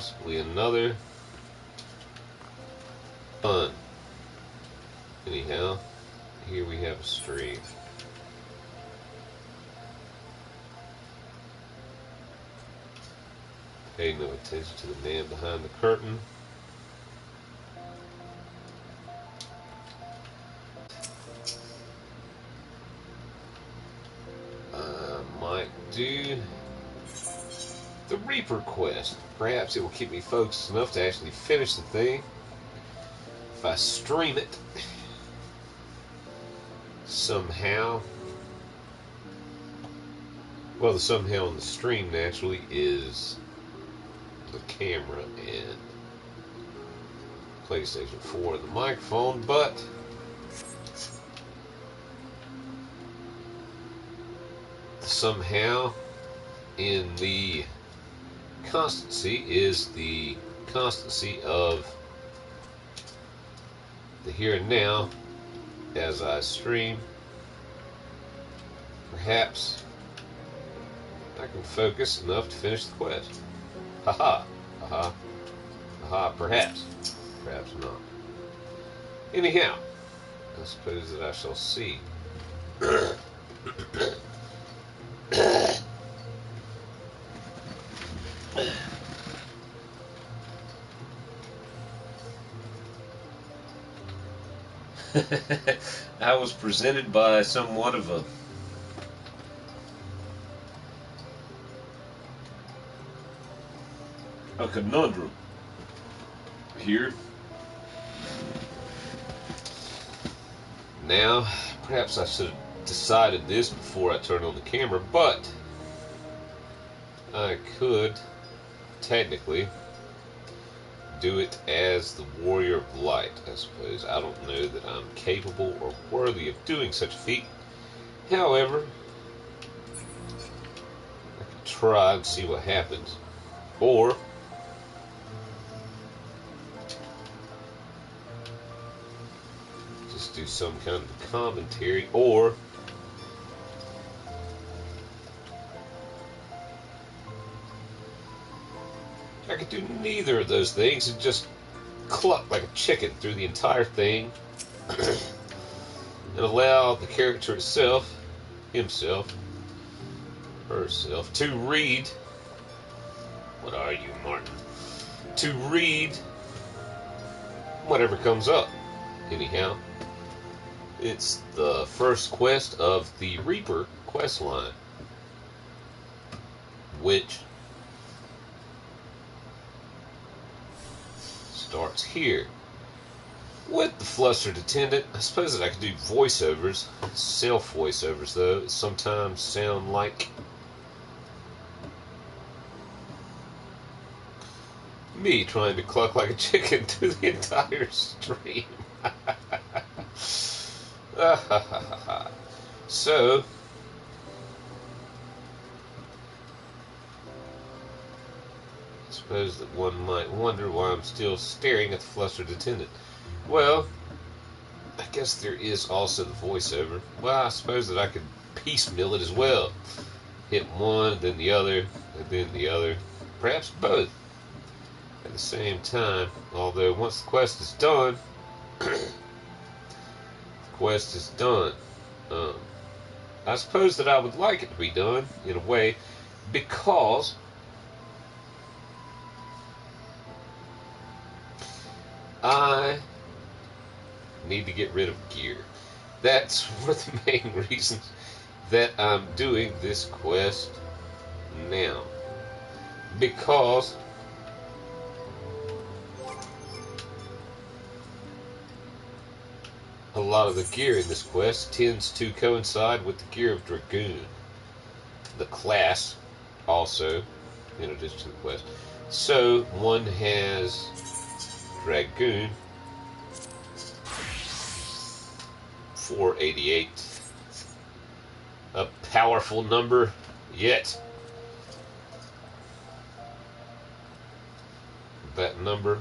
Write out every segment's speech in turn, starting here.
possibly another. Fun. Anyhow, here we have a stream. Pay no attention to the man behind the curtain. I might do the Reaper quest. Perhaps it will keep me focused enough to actually finish the thing if I stream it somehow. Well, the somehow in the stream naturally is the camera and PlayStation 4 and the microphone, but somehow in the constancy is the constancy of the here and now as I stream. Perhaps I can focus enough to finish the quest. Haha, haha, haha, perhaps not. Anyhow, I suppose that I shall see. I was presented by somewhat of a conundrum here. Now, perhaps I should have decided this before I turned on the camera, but I could technically do it as the Warrior of Light, I suppose. I don't know that I'm capable or worthy of doing such a feat. However, I could try and see what happens. Or just do some kind of commentary, or I could do neither of those things and just cluck like a chicken through the entire thing and allow the character itself, himself, herself, to read. What are you, Martin? To read whatever comes up. Anyhow, it's the first quest of the Reaper quest line, which starts here with the flustered attendant. I suppose that I could do voiceovers, self voiceovers though. Sometimes sound like me trying to cluck like a chicken through the entire stream. So I suppose that one might wonder why I'm still staring at the flustered attendant. Well, I guess there is also the voiceover. Well, I suppose that I could piecemeal it as well. Hit one, then the other, and then the other. Perhaps both at the same time. Although once the quest is done, the quest is done. I suppose that I would like it to be done in a way, because I need to get rid of gear. That's one of the main reasons that I'm doing this quest now. Because a lot of the gear in this quest tends to coincide with the gear of Dragoon. The class also, in addition to the quest. So one has Dragoon 488. A powerful number, yet that number.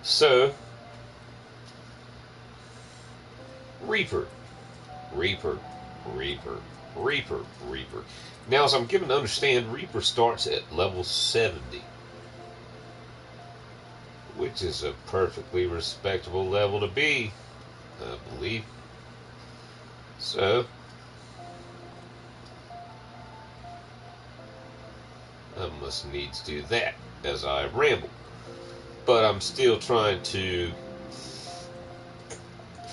So Reaper. Reaper. Reaper. Now, as I'm given to understand, Reaper starts at level 70, which is a perfectly respectable level to be, I believe. So, I must needs do that as I ramble. But I'm still trying to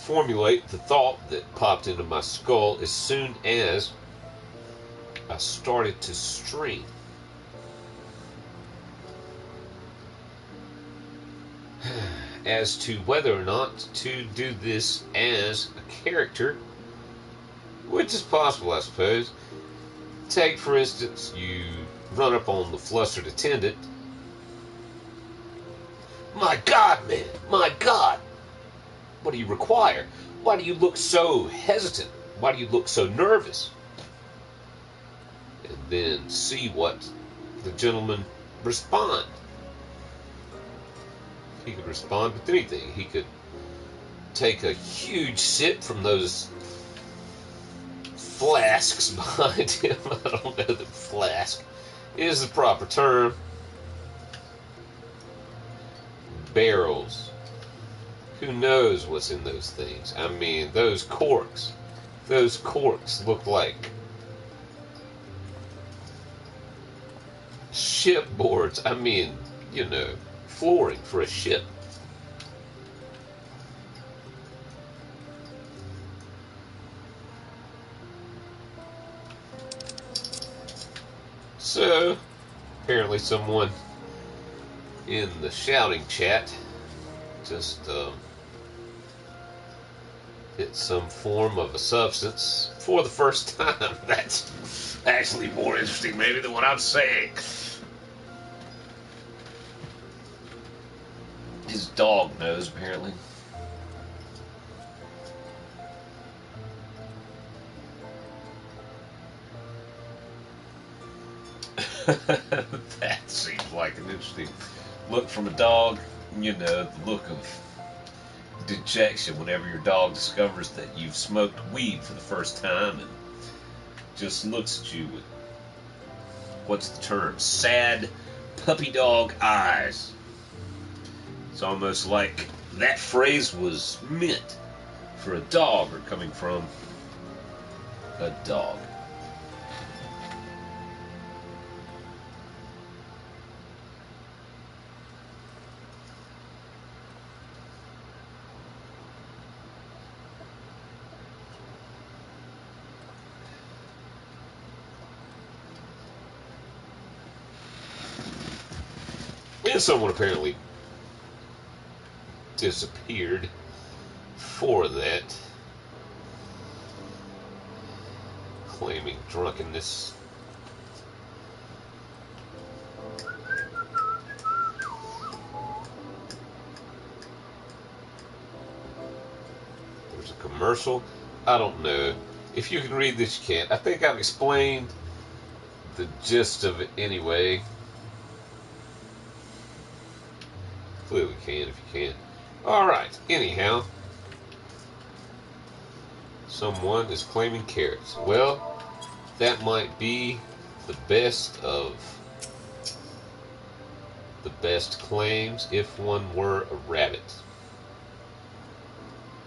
formulate the thought that popped into my skull as soon as I started to stream. As to whether or not to do this as a character, which is possible, I suppose. Take, for instance, you run up on the flustered attendant. My God, man! My God! What do you require? Why do you look so hesitant? Why do you look so nervous? And then see what the gentleman respond. He could respond with anything. He could take a huge sip from those flasks behind him. I don't know that flask is the proper term. Barrels. Who knows what's in those things? I mean, those corks. Those corks look like shipboards. I mean, you know, flooring for a ship. So, apparently someone in the shouting chat just hit some form of a substance for the first time. That's actually more interesting maybe than what I'm saying. His dog knows, apparently. That seems like an interesting look from a dog. You know, the look of dejection whenever your dog discovers that you've smoked weed for the first time and just looks at you with, what's the term, sad puppy dog eyes. It's almost like that phrase was meant for a dog or coming from a dog. And someone apparently disappeared for that, claiming drunkenness. There's a commercial. I don't know. If you can read this, you can't. I think I've explained the gist of it anyway. Clearly can if you can. Alright, anyhow. Someone is claiming carrots. Well, that might be the best of the best claims if one were a rabbit.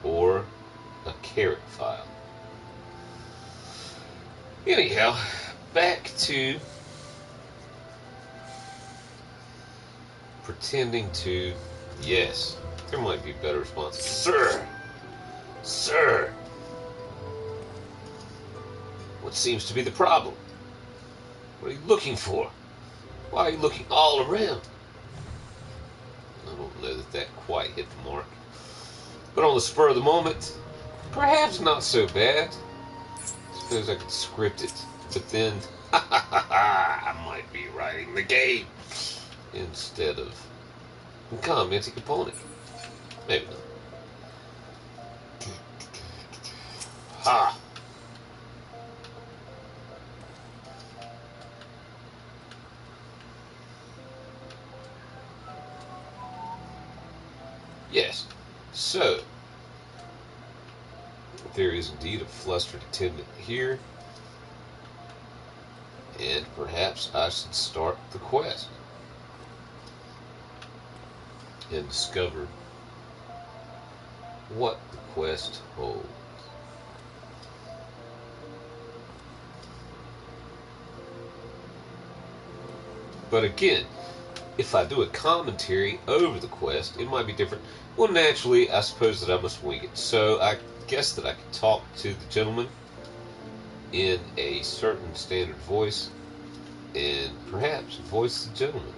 Or a carrot file. Anyhow, back to pretending to, yes, there might be better responses. Sir! Sir! What seems to be the problem? What are you looking for? Why are you looking all around? I don't know that that quite hit the mark. But on the spur of the moment, perhaps not so bad. I suppose I could script it, but then, I might be writing the game instead of commenting upon it. Maybe not. Ha! Yes. So, there is indeed a flustered attendant here. And perhaps I should start the quest and discover what the quest holds. But again, if I do a commentary over the quest, it might be different. Well, naturally, I suppose that I must wing it. So I guess that I could talk to the gentleman in a certain standard voice and perhaps voice the gentleman,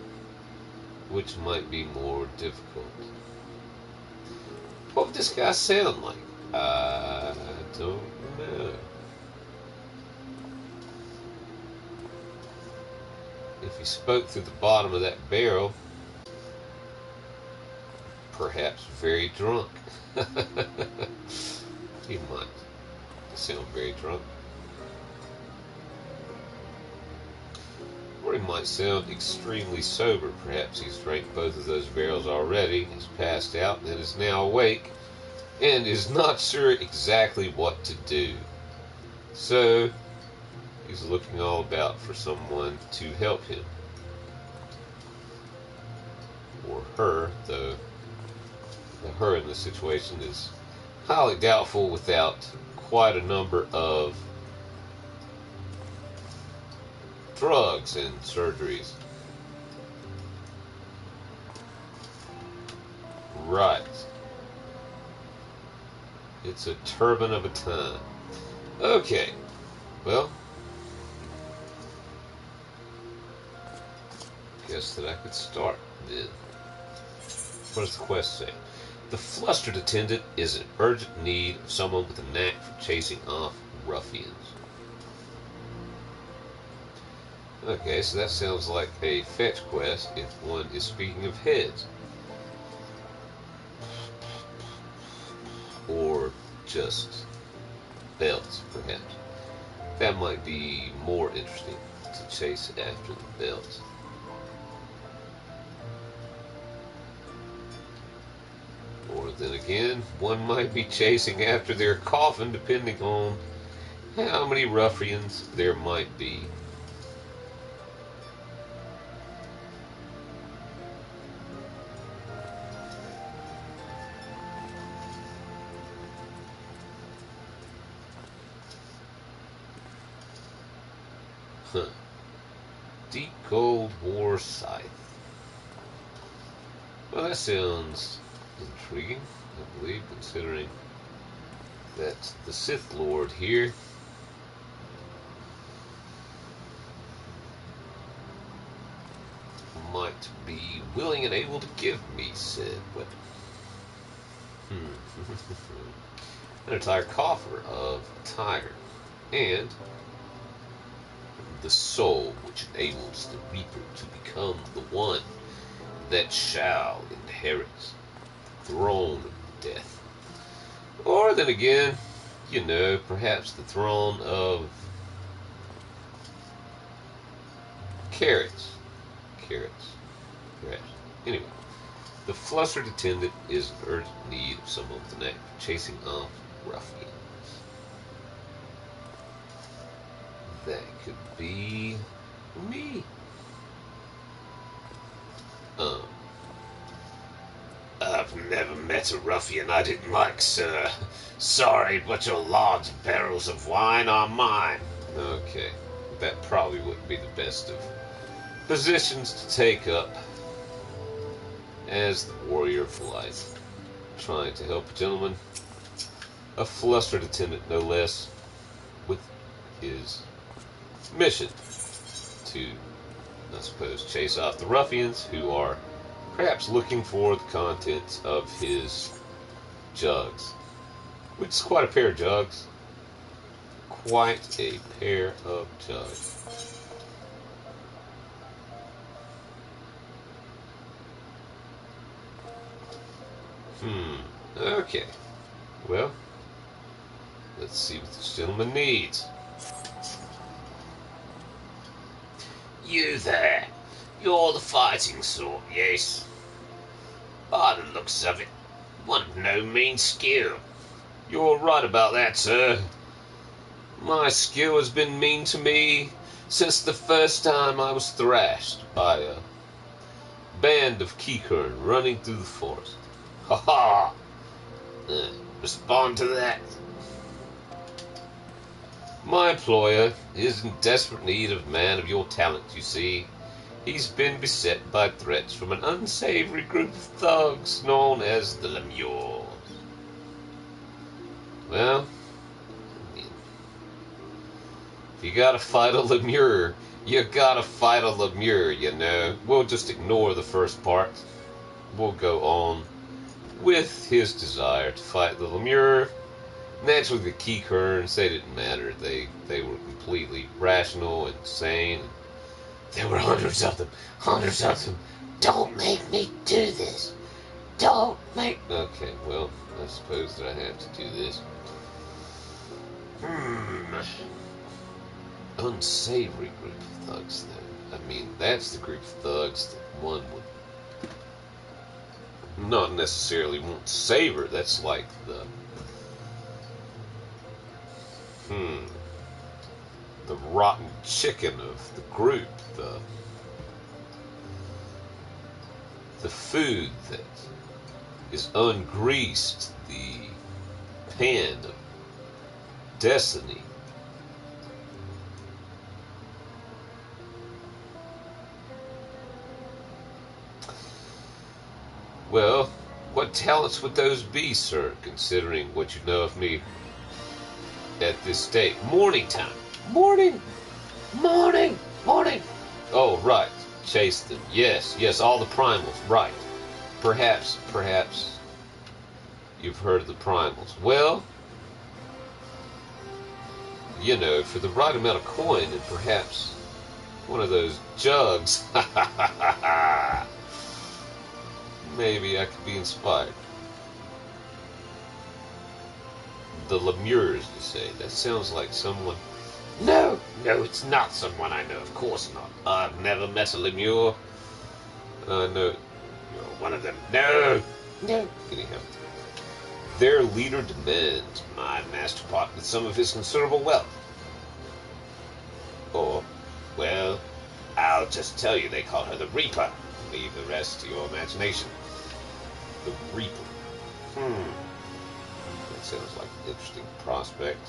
which might be more difficult. What would this guy sound like? I don't know. If he spoke through the bottom of that barrel, perhaps very drunk. He might sound very drunk. Or he might sound extremely sober. Perhaps he's drank both of those barrels already, has passed out, and is now awake, and is not sure exactly what to do. So, he's looking all about for someone to help him. Or her, though the her in this situation is highly doubtful without quite a number of drugs and surgeries. Right. It's a turban of a time. Okay. Well, guess that I could start then. What does the quest say? The flustered attendant is in urgent need of someone with a knack for chasing off ruffians. Okay, so that sounds like a fetch quest if one is speaking of heads. Or just belts, perhaps. That might be more interesting, to chase after the belts. Or then again, one might be chasing after their coffin, depending on how many ruffians there might be. Deep Cold War Scythe. Well, that sounds intriguing, I believe, considering that the Sith Lord here might be willing and able to give me said weapon. An entire coffer of a tiger, and the soul which enables the Reaper to become the one that shall inherit the throne of death. Or then again, you know, perhaps the throne of carrots. Perhaps. Anyway, the flustered attendant is in urgent need of someone with a knack for chasing off ruffians. That could be me. I've never met a ruffian I didn't like, sir. Sorry, but your large barrels of wine are mine. Okay, that probably wouldn't be the best of positions to take up as the warrior of life, trying to help a gentleman, a flustered attendant no less, with his mission to, I suppose, chase off the ruffians who are perhaps looking for the contents of his jugs, which is quite a pair of jugs. Quite a pair of jugs. Okay. Well, let's see what this gentleman needs. You there. You're the fighting sort, yes? By the looks of it, one of no mean skill. You're right about that, sir. My skill has been mean to me since the first time I was thrashed by a band of Keycorn running through the forest. Ha ha! Respond to that. My employer is in desperate need of a man of your talent, you see. He's been beset by threats from an unsavory group of thugs known as the Lemures. Well, if you gotta fight a Lemure, you gotta fight a Lemure, you know. We'll just ignore the first part. We'll go on with his desire to fight the Lemure. Naturally, the Keycorns, they didn't matter. They were completely rational and sane. There were hundreds of them. Hundreds of them. Don't make me do this. Don't make... Okay, well, I suppose that I have to do this. Unsavory group of thugs, though. I mean, that's the group of thugs that one would not necessarily want to savor. That's like the... the rotten chicken of the group. The food that is ungreased. The pan of destiny. Well, what talents would those be, sir, considering what you know of me at this state? Morning time. Morning. Morning. Morning. Oh, right. Chase them. Yes, all the primals. Right. Perhaps you've heard of the primals. Well, you know, for the right amount of coin and perhaps one of those jugs, maybe I could be inspired. The Lemures, you say? That sounds like someone... No, it's not someone I know. Of course not. I've never met a Lemure. No, you're one of them. No. Anyhow, their leader demands my master part with some of his considerable wealth. Or, well, I'll just tell you they call her the Reaper. Leave the rest to your imagination. The Reaper. That sounds like an interesting prospect.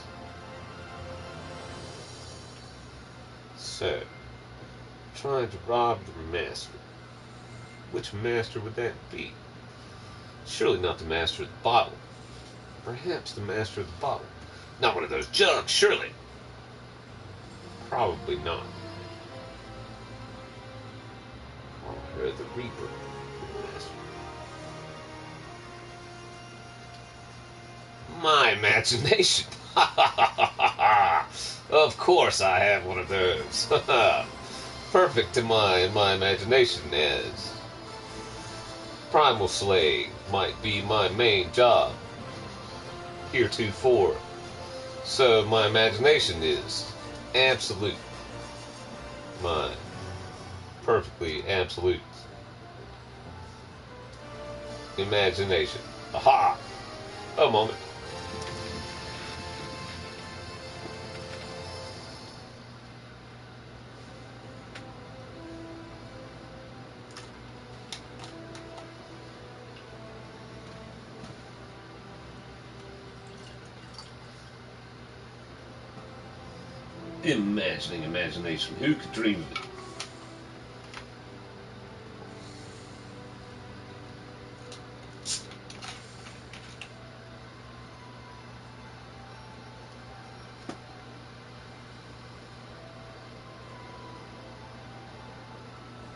So, trying to rob the master. Which master would that be? Surely not the master of the bottle. Perhaps the master of the bottle. Not one of those jugs, surely. Probably not. Call her the Reaper. Master. My imagination. Of course I have one of those. Perfect in my imagination as primal slaying might be my main job heretofore. So my imagination is absolute. My perfectly absolute imagination. Aha! A moment. Imagination. Who could dream of it?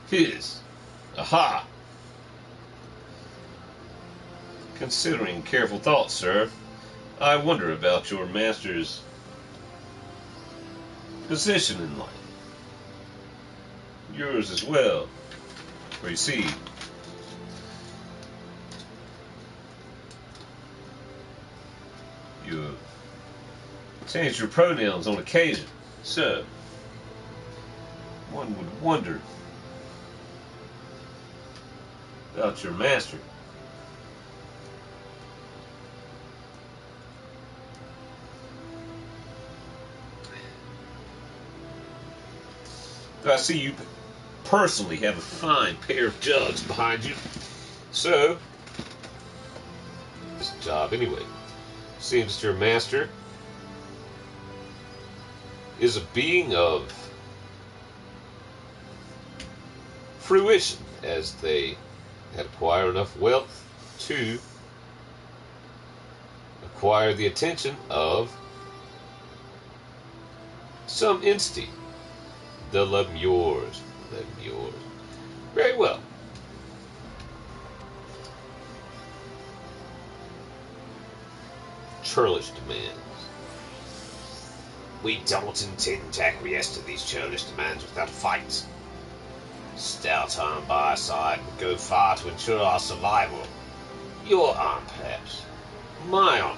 His. Aha! Considering careful thought, sir, I wonder about your master's position in life. Yours as well. For you see, you have changed your pronouns on occasion. So, one would wonder about your master. I see you personally have a fine pair of jugs behind you. So, this job anyway. Seems your master is a being of fruition, as they had acquired enough wealth to acquire the attention of some entity. The Lemures. Lemures. Very well. Churlish demands. We don't intend to acquiesce to these churlish demands without a fight. Stout arm by our side would go far to ensure our survival. Your arm, perhaps. My arm.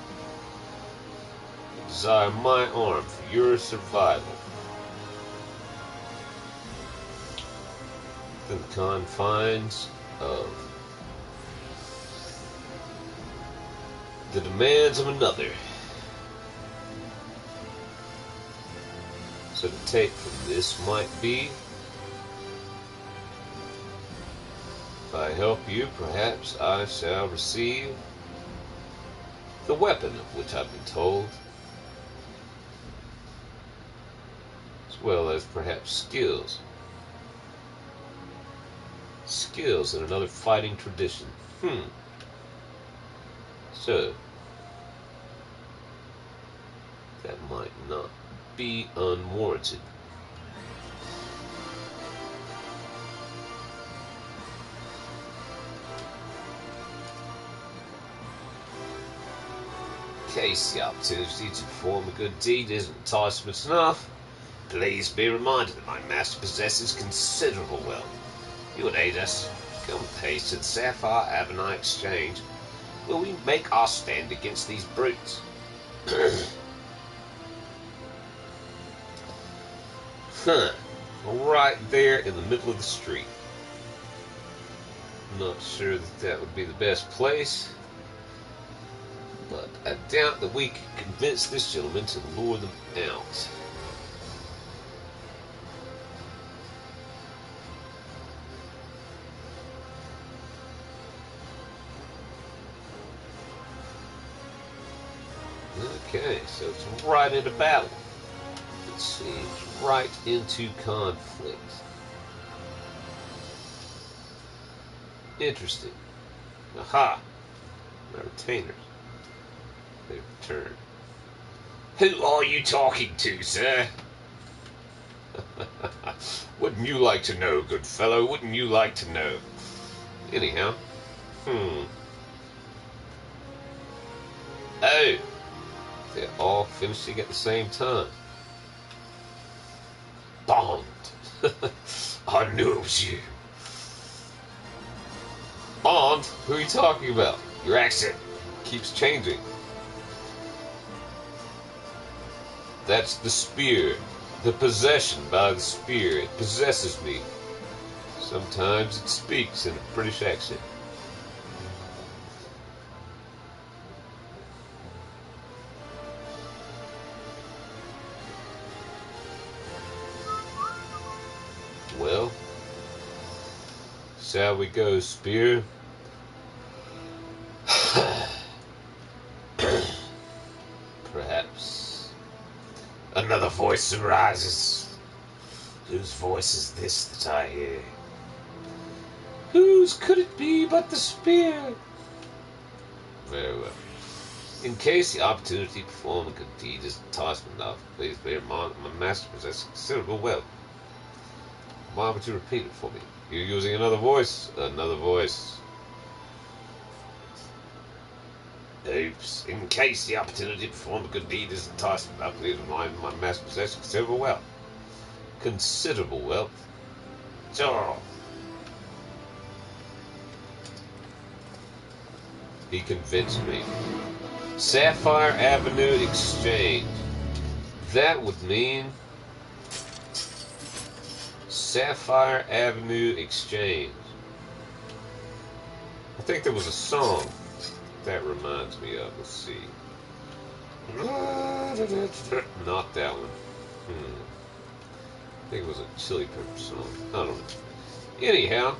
I desire my arm for your survival. Within the confines of the demands of another. So the take from this might be, if I help you, perhaps I shall receive the weapon of which I've been told, as well as perhaps skills. Skills in another fighting tradition. So, that might not be unwarranted. In case the opportunity to perform a good deed isn't enticement enough, please be reminded that my master possesses considerable wealth. He would aid us. Come with haste to the Sapphire Avenue Exchange, where we make our stand against these brutes. Right there in the middle of the street. Not sure that that would be the best place, but I doubt that we can convince this gentleman to lure them out. Okay, so it's right into battle. It seems right into conflict. Interesting. Aha! My retainers. They've returned. Who are you talking to, sir? Wouldn't you like to know, good fellow? Wouldn't you like to know? Anyhow. Oh! They're all finishing at the same time. Bond. I knew it was you. Bond? Who are you talking about? Your accent Keeps changing. That's the spear. The possession by the spear. It possesses me. Sometimes it speaks in a British accent. Well, shall we go, spear? Perhaps. Another voice arises. Whose voice is this that I hear? Whose could it be but the spear? Very well. In case the opportunity to perform a good deed is enticement enough, please bear in mind that my master possesses considerable wealth. Why would you repeat it for me? You're using another voice? Another voice. Oops. In case the opportunity to perform a good deed is enticement enough, please remind my master possesses considerable wealth. Considerable wealth. Sure. He convinced me. Sapphire Avenue Exchange. That would mean Sapphire Avenue Exchange. I think there was a song that reminds me of. Let's see. Not that one. I think it was a Chili Pepper song. I don't know. Anyhow.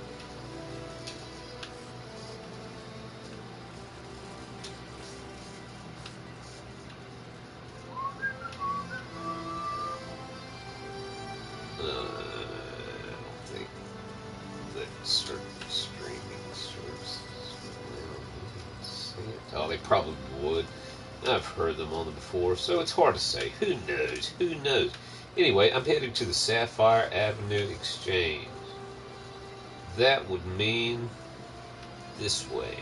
I don't think that certain streaming services oh, they probably would. I've heard them on them before, so it's hard to say. Who knows? Who knows? Anyway, I'm heading to the Sapphire Avenue Exchange. That would mean this way,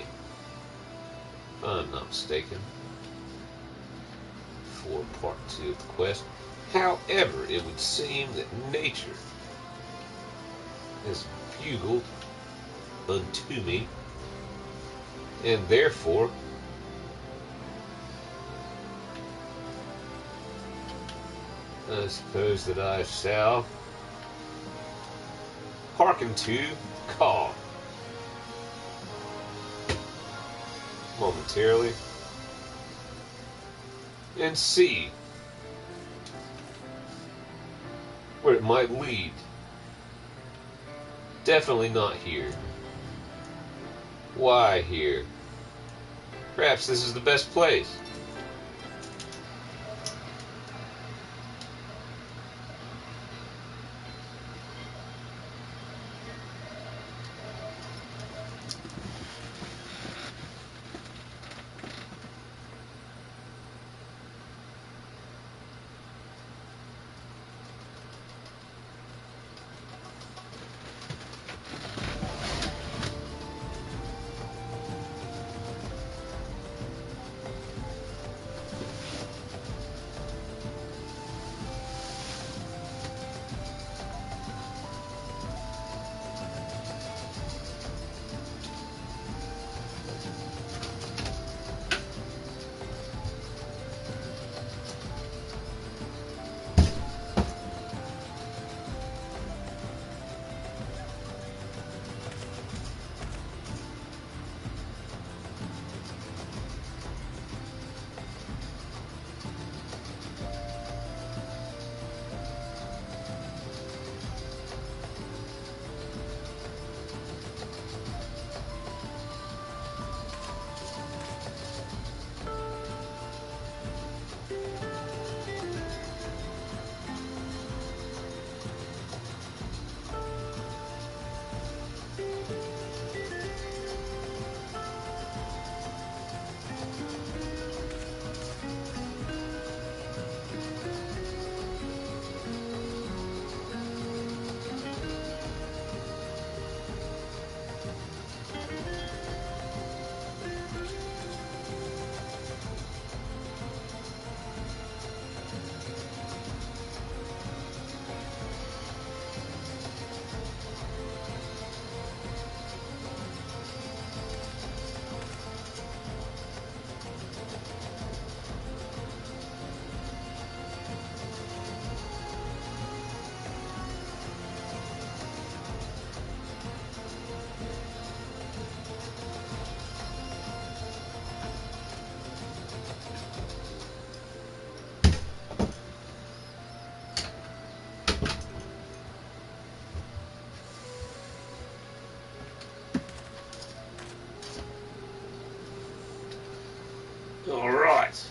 if I'm not mistaken, for part 2 of the quest. However, it would seem that nature has bugled unto me, and therefore I suppose that I shall hearken to call momentarily and see where it might lead. Definitely not here. Why here? Perhaps this is the best place. All right.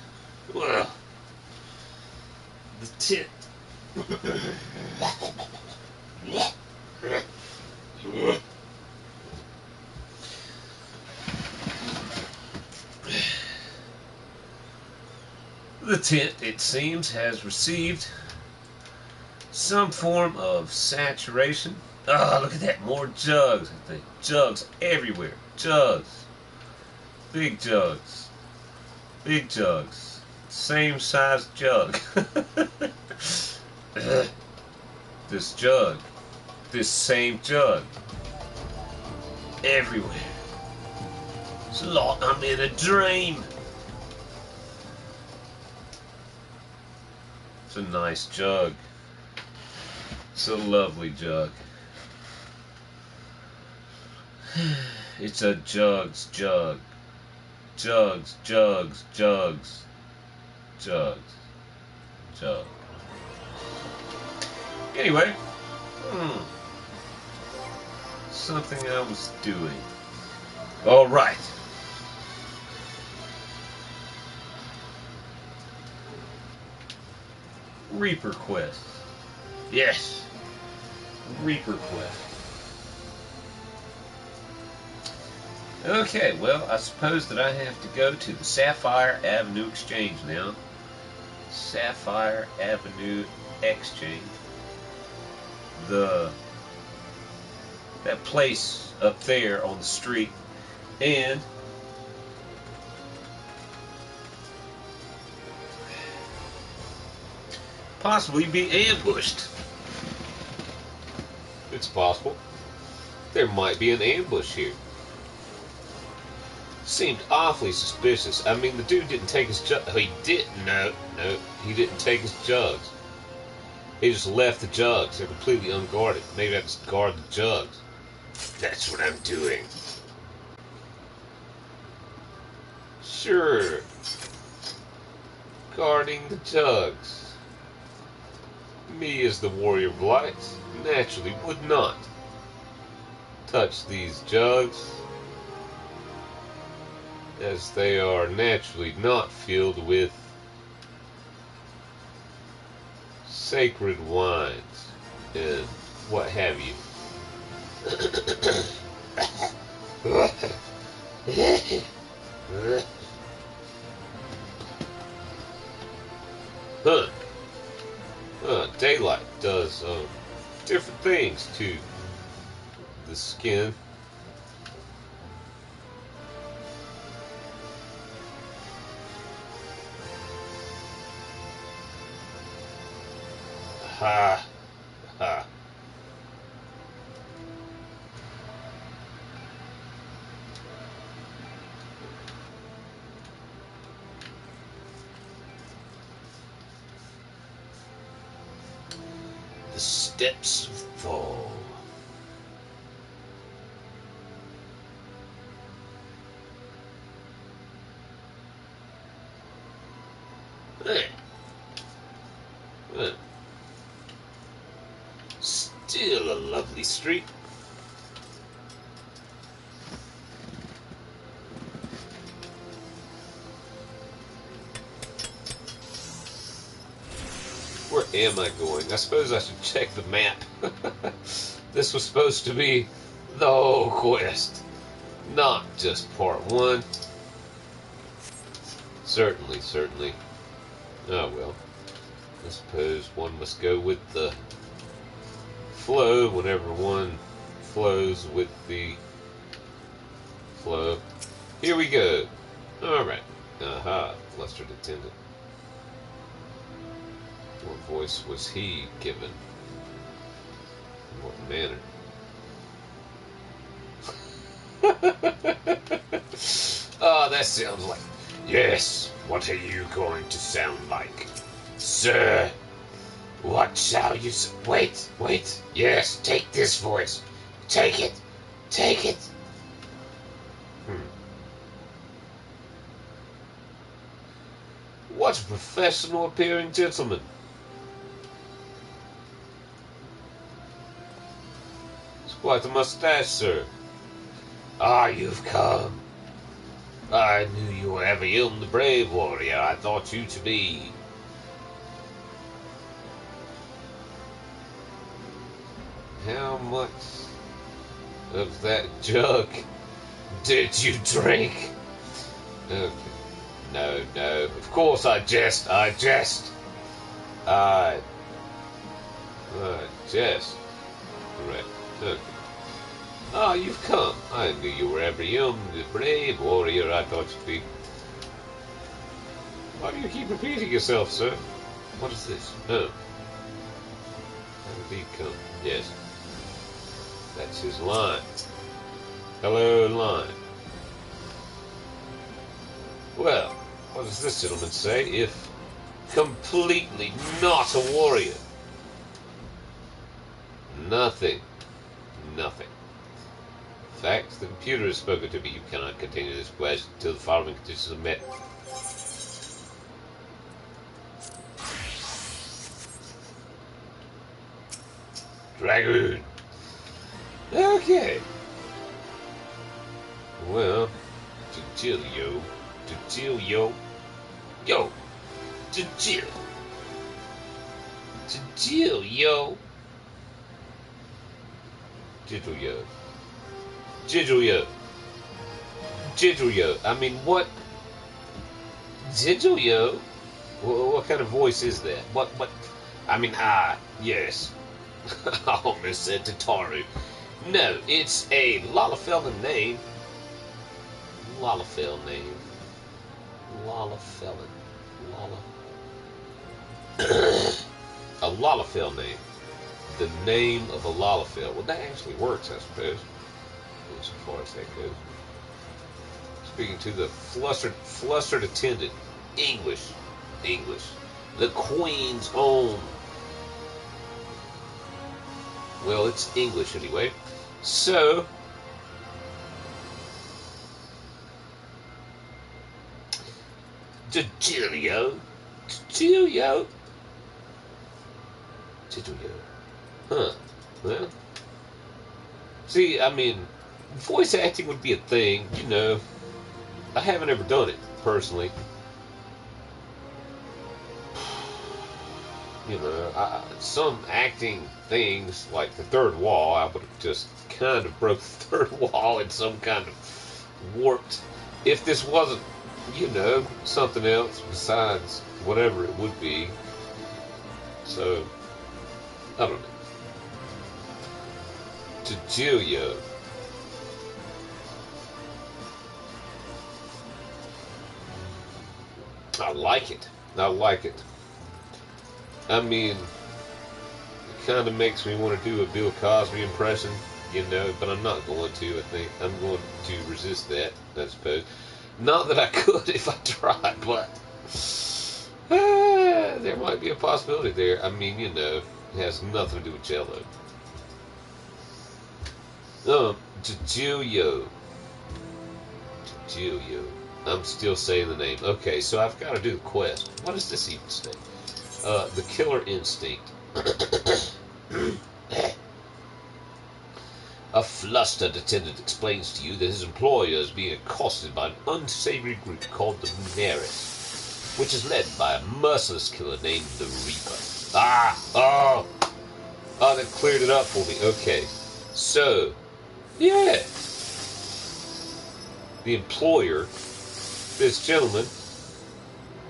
Well, the tent. The tent, it seems, has received some form of saturation. Oh, look at that. More jugs. The jugs everywhere. Jugs. Big jugs. Big jugs. Same size jug. This jug. This same jug. Everywhere. It's like I'm in a dream. It's a nice jug. It's a lovely jug. It's a jug's jug. Jugs, jugs, jugs, jugs, jug. Anyway. Something I was doing. All right. Reaper Quest. Yes. Reaper Quest. Okay, well, I suppose that I have to go to the Sapphire Avenue Exchange now. Sapphire Avenue Exchange. That place up there on the street. And possibly be ambushed. It's possible. There might be an ambush here. Seemed awfully suspicious. I mean, the dude didn't take his jugs. Oh, he did. No, he didn't take his jugs. He just left the jugs. They're completely unguarded. Maybe I just guard the jugs. That's what I'm doing. Sure. Guarding the jugs. Me as the warrior of light naturally would not touch these jugs, as they are naturally not filled with sacred wines and what have you. Daylight does different things to the skin. Ha ha. The steps fall. Hey. Still a lovely street. Where am I going? I suppose I should check the map. This was supposed to be the whole quest, not just part one. Certainly. Oh well. I suppose one must go with the flow whenever one flows with the flow. Here we go. Alright. Aha. Flustered attendant. What voice was he given? In what manner? Oh, that sounds like... Yes, what are you going to sound like? Sir, what shall you... Wait. Yes, take this voice. Take it. What a professional appearing gentleman. It's quite a mustache, sir. Ah, you've come. I knew you were Evium, the brave warrior. I thought you to be. How much of that jug did you drink? Okay. No. Of course I jest. I jest. Correct. Okay. Ah, you've come. I knew you were Evium, the brave warrior I thought you'd be. Why do you keep repeating yourself, sir? What is this? Oh. How did he come? Yes. That's his line. Hello, line. Well, what does this gentleman say if completely not a warrior? Nothing. In fact, the computer has spoken to me. You cannot continue this quest until the following conditions are met. Dragoon. Okay. Well, Jajilio. Yo. Jajil. Jajilio. Jijilio. I mean, what? Jijilio? What kind of voice is that? What? I mean, yes. I almost said Tataru. No, it's a Lalafellan name. Lalafell name. Lalafellan. A Lalafell name. The name of a Lalafell. Well, that actually works, I suppose. As far as that goes. Speaking to the flustered attendant. English. The Queen's own. Well, it's English anyway. So, Jajilio. Huh. Well, see, I mean, voice acting would be a thing, you know. I haven't ever done it, personally. You know, some acting things, like the third wall, I would have just kind of broke the third wall in some kind of warped. If this wasn't, you know, something else besides whatever it would be. So, I don't know. Jajilio. I like it. I mean, it kind of makes me want to do a Bill Cosby impression, you know, but I'm not going to. I think I'm going to resist that, I suppose. Not that I could if I tried, but there might be a possibility there. I mean, you know, it has nothing to do with Jello. Jajilio. I'm still saying the name. Okay, so I've got to do the quest. What does this even say? The killer instinct. A flustered attendant explains to you that his employer is being accosted by an unsavory group called the Muneris, which is led by a merciless killer named the Reaper. That cleared it up for me. Okay, so, yeah. The employer, this gentleman,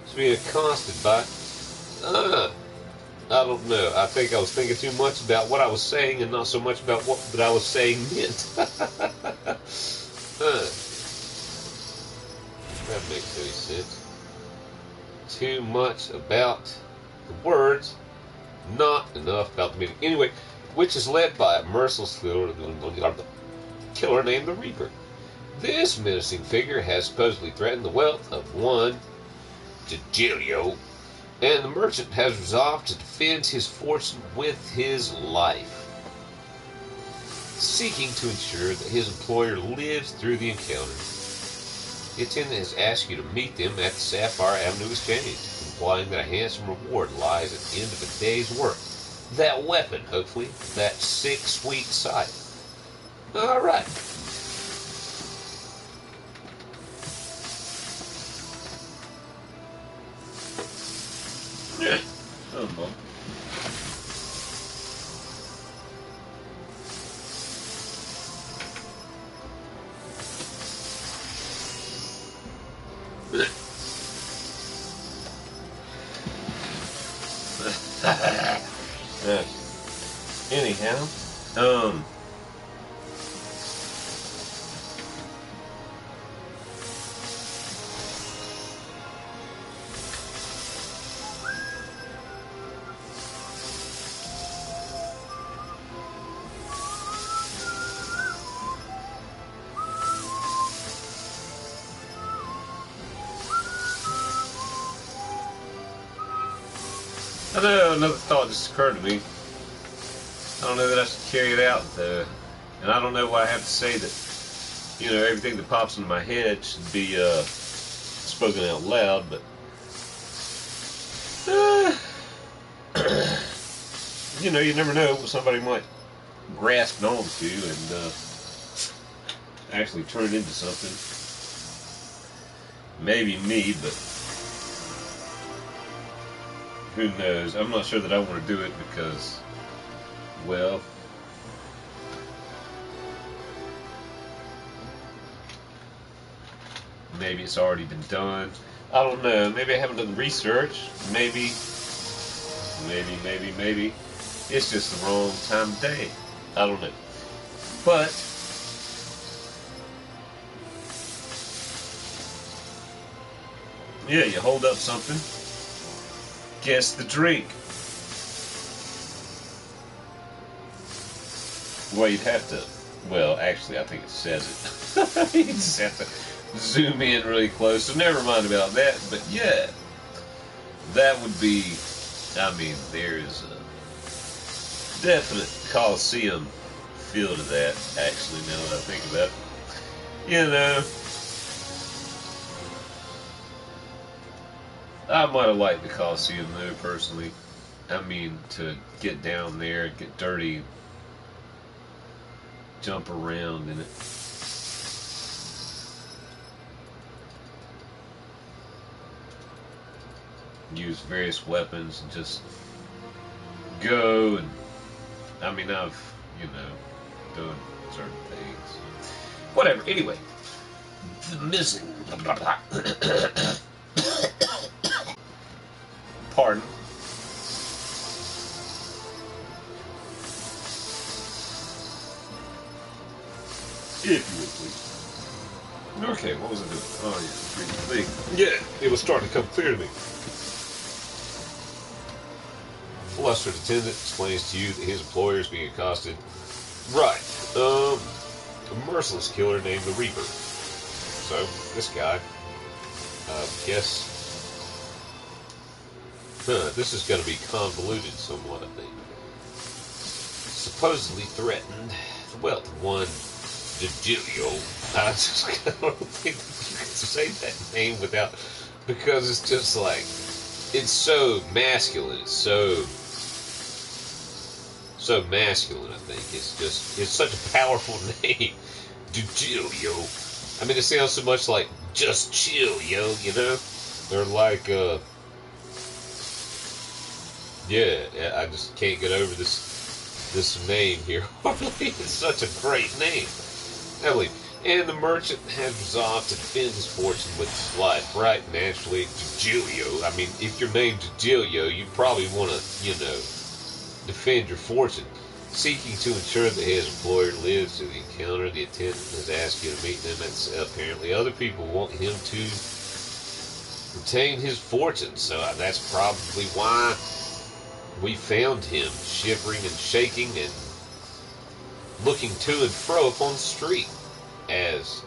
is being accosted by, I don't know. I think I was thinking too much about what I was saying and not so much about what that I was saying meant. That makes any sense. Too much about the words, not enough about the meaning. Anyway, which is led by a merciless killer named the Reaper. This menacing figure has supposedly threatened the wealth of one Jajilio, and the merchant has resolved to defend his fortune with his life, seeking to ensure that his employer lives through the encounter. The attendant has asked you to meet them at the Sapphire Avenue Exchange, implying that a handsome reward lies at the end of a day's work. That weapon, hopefully, that sick, sweet sight. All right. Yeah. Oh, boy. Anyhow, I know another thought just occurred to me. I don't know that I should carry it out, though. And I don't know why I have to say that, you know, everything that pops into my head should be spoken out loud, but you know, you never know what somebody might grasped onto and actually turn it into something. Maybe me, but who knows? I'm not sure that I want to do it because, well, maybe it's already been done. I don't know. Maybe I haven't done the research. Maybe. It's just the wrong time of day. I don't know. But yeah, you hold up something. Guess the drink. Well, you'd have to. Well, actually, I think it says it. You just have to zoom in really close. So never mind about that. But yeah, that would be. I mean, there is a definite Coliseum feel to that. Actually, now that I think about it, you know, I might have liked the Coliseum though, personally. I mean, to get down there, get dirty, jump around in it. Use various weapons and just go and I mean I've, you know, done certain things. Whatever, anyway. The missing pardon. If you would please. Okay, what was I doing? Oh yeah, reading the thing. Yeah, it was starting to come clear to me. Flustered attendant explains to you that his employer is being accosted. Right. A merciless killer named the Reaper. So, this guy, guess, this is going to be convoluted somewhat, I think. Supposedly threatened, well, one Digilio. I just don't think you can say that name without, because it's just like, it's so masculine, it's so masculine, I think. It's such a powerful name. Digilio. I mean, it sounds so much like just chill, yo, you know? They're like, yeah, I just can't get over this name here. It's such a great name. I believe. And the merchant has resolved to defend his fortune with his life, right? Naturally, Digilio. I mean, if you're named Digilio, you probably want to, you know, defend your fortune. Seeking to ensure that his employer lives through the encounter, the attendant has asked you to meet them. And apparently other people want him to retain his fortune, so that's probably why we found him shivering and shaking and looking to and fro upon the street as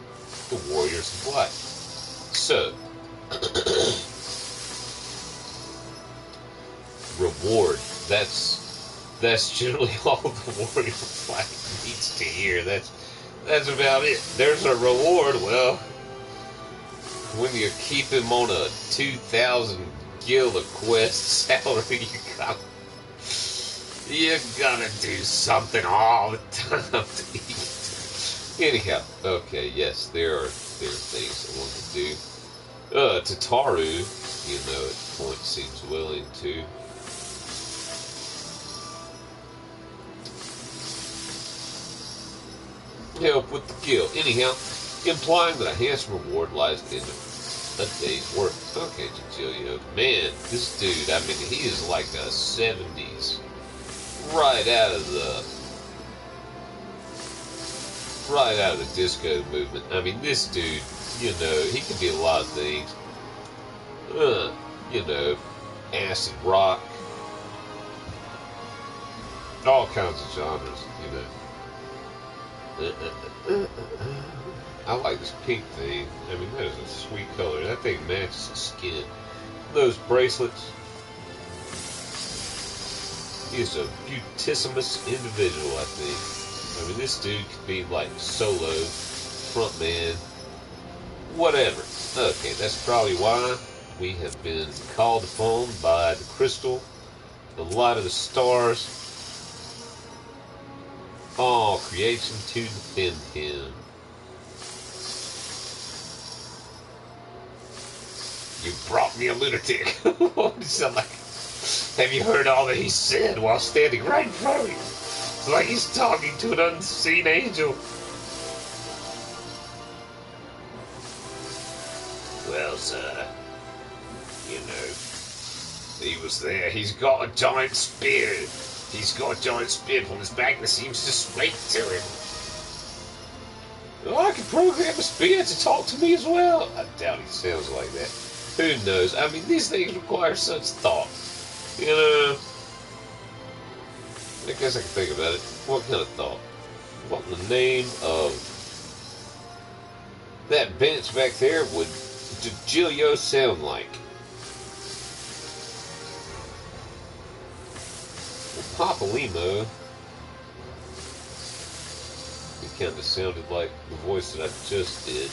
the warriors of light. So, reward. That's generally all the warrior of light needs to hear. That's about it. There's a reward. Well, when you keep him on a 2,000 gil a quest salary, you gotta do something all the time to eat. Anyhow, okay, yes, there are things I want to do. Tataru, you know, at the point seems willing to. Help with the guild. Anyhow, implying that a handsome reward lies at the end of a day's work. Okay, Cecilio. Man, this dude, I mean, he is like a 70s. Right out of the disco movement. I mean, this dude, you know, he can be a lot of things. You know, acid rock. All kinds of genres, you know. I like this pink thing. I mean, that is a sweet color. That thing matches the skin. Those bracelets. He is a beautissimous individual, I think. I mean, this dude could be like solo, frontman, whatever. Okay, that's probably why we have been called upon by the crystal, the light of the stars, all creation to defend him. You brought me a lunatic. What does it sound like? Have you heard all that he said while standing right in front of you? It's like he's talking to an unseen angel. Well, sir, you know, he was there. He's got a giant spear. He's got a giant spear on his back that seems to speak to him. Oh, I can program a spear to talk to me as well. I doubt he sounds like that. Who knows? I mean, these things require such thought. You know, I guess I can think about it. What kind of thought? What in the name of that bench back there would Gilio sound like? Well, Papa Limo, it kind of sounded like the voice that I just did.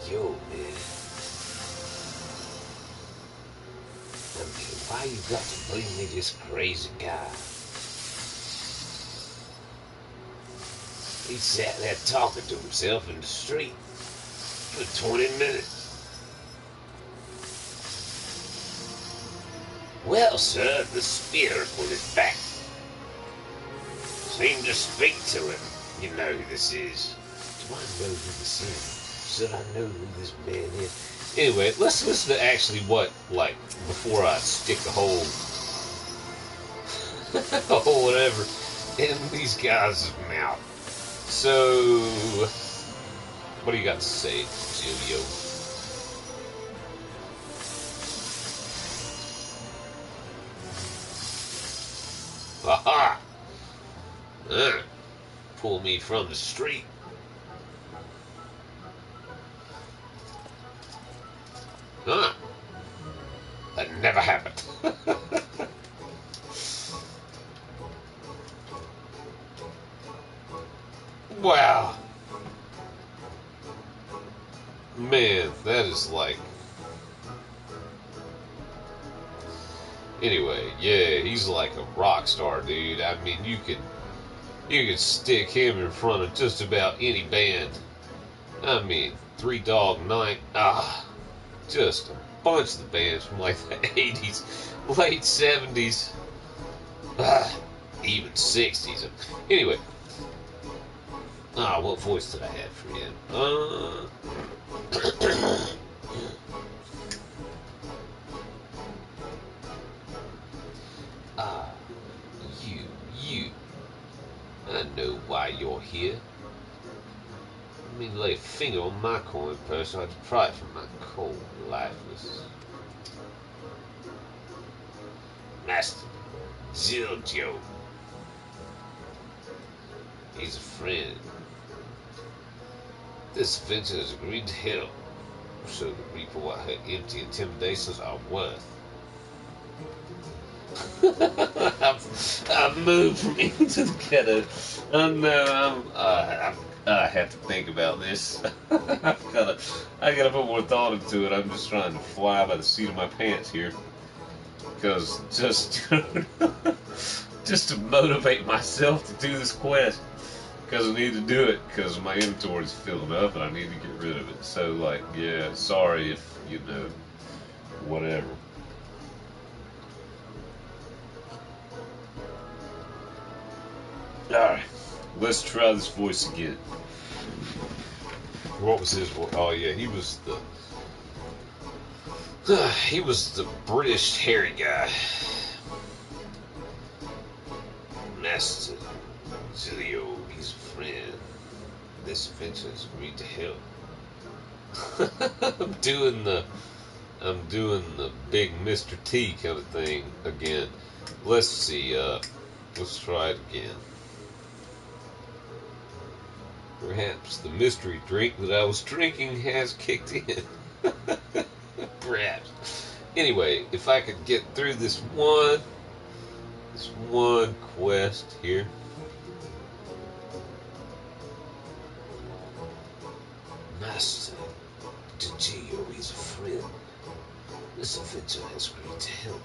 Yo, man. I mean, why you got to bring me this crazy guy? He sat there talking to himself in the street for 20 minutes. Well, sir, the spear on his back seemed to speak to him. You know who this is. Do I know who this is? Should I know who this man is? Anyway, let's listen to actually what, like, before I stick a whole whatever in these guys' mouth. So, what do you got to say, Julio? Aha! Pull me from the street. Huh? That never happened. Wow. Man, that is like... Anyway, yeah, he's like a rock star, dude. I mean, you could stick him in front of just about any band. I mean, Three Dog Night, just a bunch of the bands from like the 80s, late 70s, even 60s. Anyway, what voice did I have for him? You. I know why you're here. I mean, lay a finger on my coin, person. I'd depart from my cold, lifeless Master Giorgio. He's a friend. This adventure has agreed to help, so the reaper what her empty intimidations are worth. I've moved from into the ghetto. I have to think about this. I gotta put more thought into it. I'm just trying to fly by the seat of my pants here, because just to motivate myself to do this quest, because I need to do it, because my inventory is filling up and I need to get rid of it. So, like, yeah, sorry if, you know, whatever. Alright, let's try this voice again. What was his voice? Oh yeah, he was the British hairy guy. Master Zilio, he's a friend. This adventure has agreed to help. I'm doing the big Mr. T kind of thing again. Let's see, let's try it again. Perhaps the mystery drink that I was drinking has kicked in. Perhaps. Anyway, if I could get through this one quest here. Master Gio, he's a friend. This adventure has agreed to help.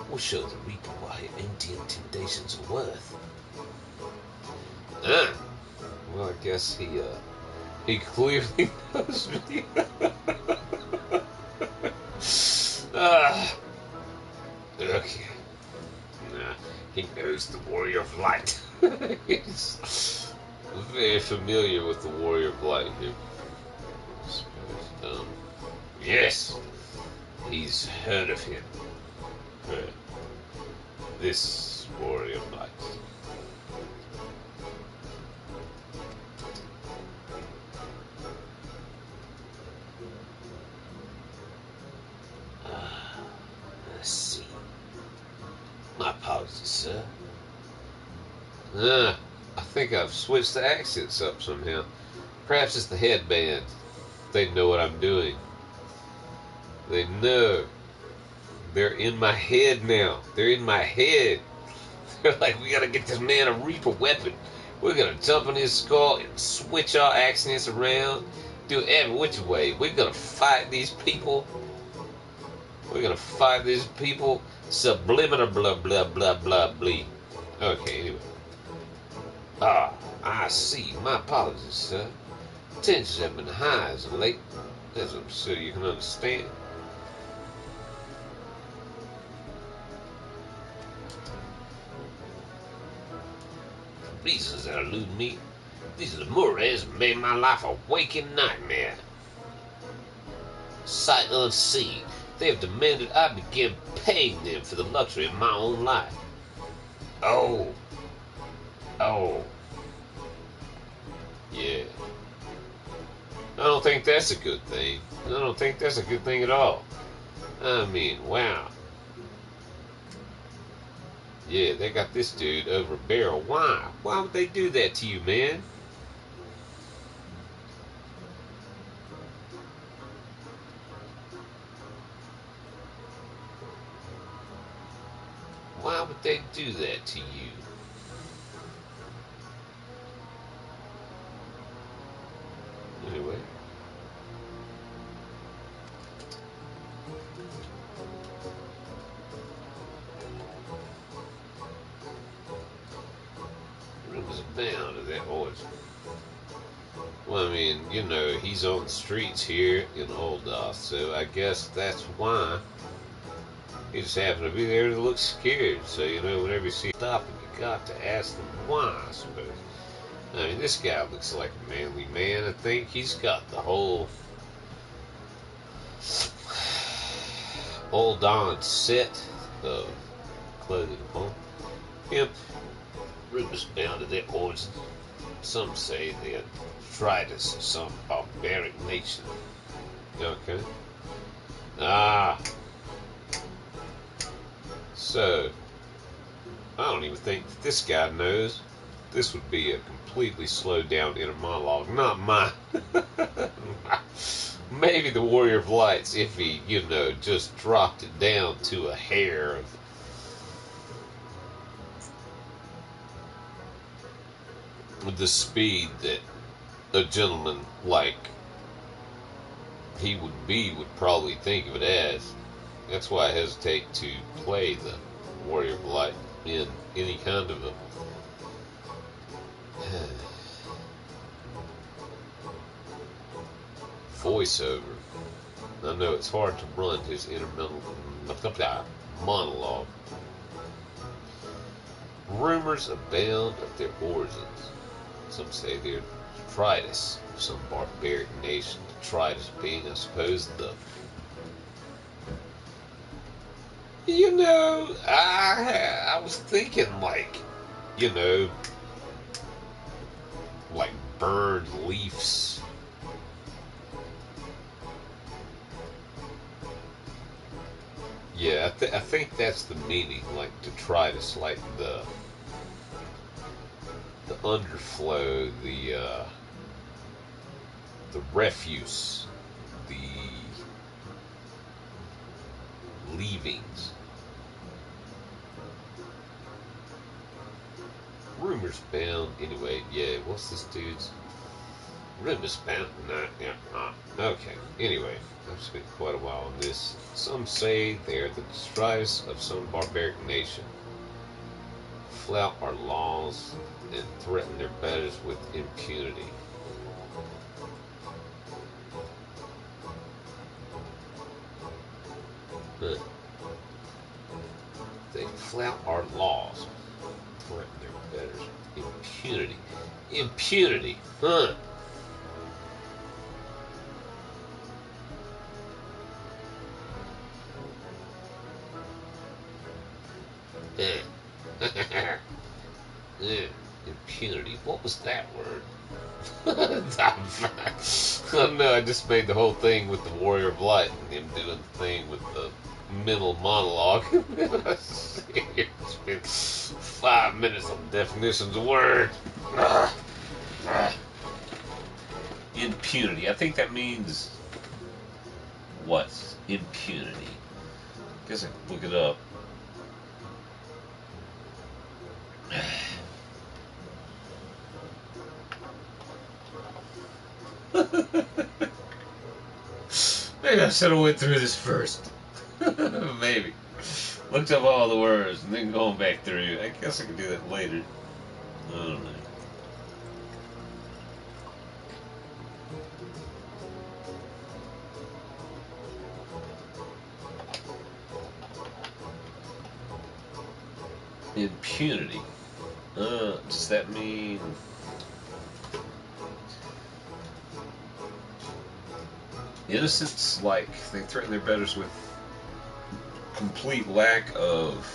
We'll show the Reaper what her empty intimidations are worth. Ah, well, I guess he clearly knows me. Ah, okay. Nah, he knows the Warrior of Light. He's very familiar with the Warrior of Light here. I suppose. Yes, he's heard of him. Right. This Warrior of Light. I see. My apologies, sir. I think I've switched the accents up somehow. Perhaps it's the headband. They know what I'm doing. They know. They're in my head now. They're in my head. They're like, we gotta get this man a Reaper weapon. We're gonna jump in his skull and switch our accents around. Do it every which way. We're gonna fight these people. We're gonna fight these people. Subliminal blah blah blah blah blee. Okay, anyway. Ah, I see. My apologies, sir. Tensions have been high as of late. As I'm sure you can understand. Reasons that elude me. These Lemures have made my life a waking nightmare. Sight unseen, they have demanded I begin paying them for the luxury of my own life. Oh. Yeah. I don't think that's a good thing. I don't think that's a good thing at all. I mean, wow. Yeah, they got this dude over a barrel. Why? Why would they do that to you, man? Why would they do that to you? Anyway. Rumors abound of that origin. Well, I mean, you know, he's on the streets here in Oldoth, so I guess that's why. He just happened to be there to look scared. So, you know, whenever you see him stopping, you got to ask them why, I suppose. I mean, this guy looks like a manly man. I think he's got the whole old on set of clothing on him. Rumors abound of their origin. Some say they are Tridus of some barbaric nation. Okay. Ah. So, I don't even think that this guy knows. This would be a completely slowed down inner monologue, not mine. Maybe the Warrior of Lights, if he, you know, just dropped it down to a hair of the speed that a gentleman like he would probably think of it as. That's why I hesitate to play the Warrior of Light in any kind of a voiceover. I know it's hard to run his inner monologue. Rumors abound of their origins. Some say they're Tridus, some barbaric nation. Tridus being, I suppose, you know, I was thinking like, you know, like burned leaves. Yeah, I think that's the meaning, like detritus, like the underflow, the refuse, the leavings. Rumors bound. Anyway, yeah. What's this dude's? Room is bound. No, yeah, okay. Anyway, I've spent quite a while on this. Some say they're the detritus of some barbaric nation. Flout our laws and threaten their betters with impunity. Huh. They flout our laws, threaten their betters. Impunity. Impunity. Huh. Yeah. Impunity. What was that word? Oh no, I just made the whole thing with the Warrior of Light and him doing the thing with the mental monologue. It's been 5 minutes on definitions of words. Impunity. I think that means what? Impunity. Guess I can look it up. Maybe I should have went through this first. Maybe. Looked up all the words and then going back through. I guess I could do that later. I don't know. Impunity. Does that mean... innocence? Like, they threaten their betters with complete lack of...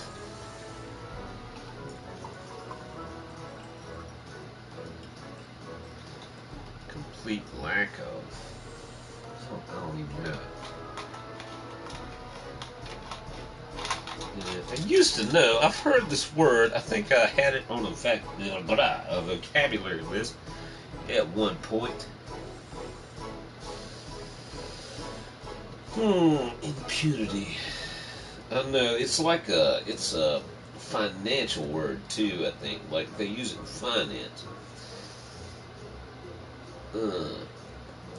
complete lack of... I don't even know. I used to know. I've heard this word. I think I had it on a vocabulary list at one point. Impunity. I know it's like it's a financial word too. I think like they use it in finance. I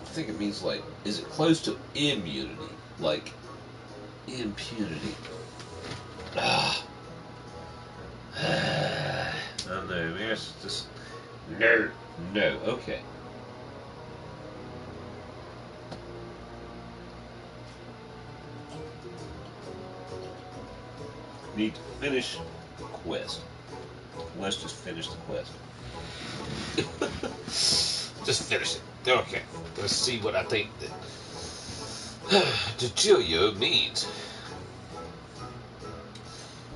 think it means like, is it close to immunity? Like impunity. I don't know. Maybe it's just no. Okay. Need to finish the quest. Let's just finish the quest. Just finish it. Okay. Let's see what I think that Degilio means.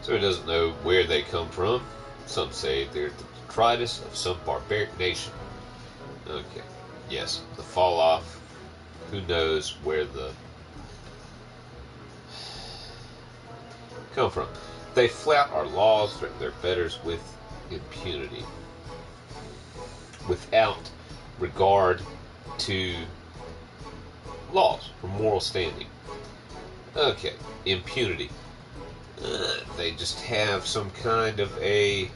So he doesn't know where they come from. Some say they're the detritus of some barbaric nation. Okay. Yes. The fall off. Who knows where the come from? They flout our laws, threaten their betters with impunity, without regard to laws or moral standing. Okay, impunity. They just have some kind of a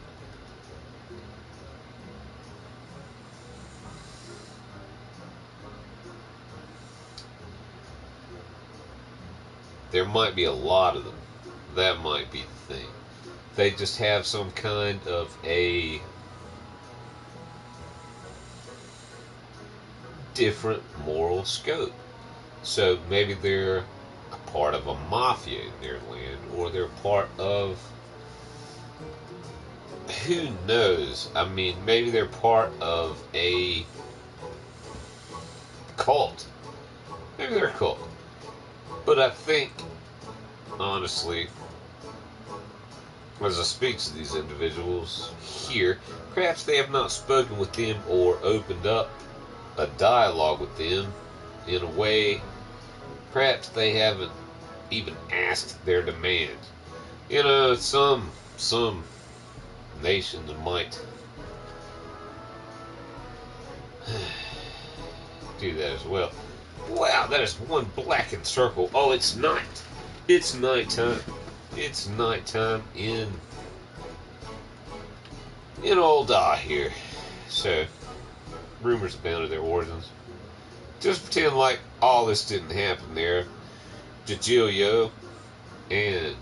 there might be a lot of them. That might be the thing. They just have some kind of a different moral scope. So maybe they're a part of a mafia in their land, or they're part of, who knows? I mean, maybe they're part of a cult. Maybe they're a cult. But I think, honestly, as I speak to these individuals here, perhaps they have not spoken with them or opened up a dialogue with them in a way. Perhaps they haven't even asked their demands. You know, some nations might do that as well. Wow, that is one blackened circle. Oh, it's night. It's nighttime. It's nighttime in old here. So, rumors abound of their origins. Just pretend like all this didn't happen there, Jajilio, and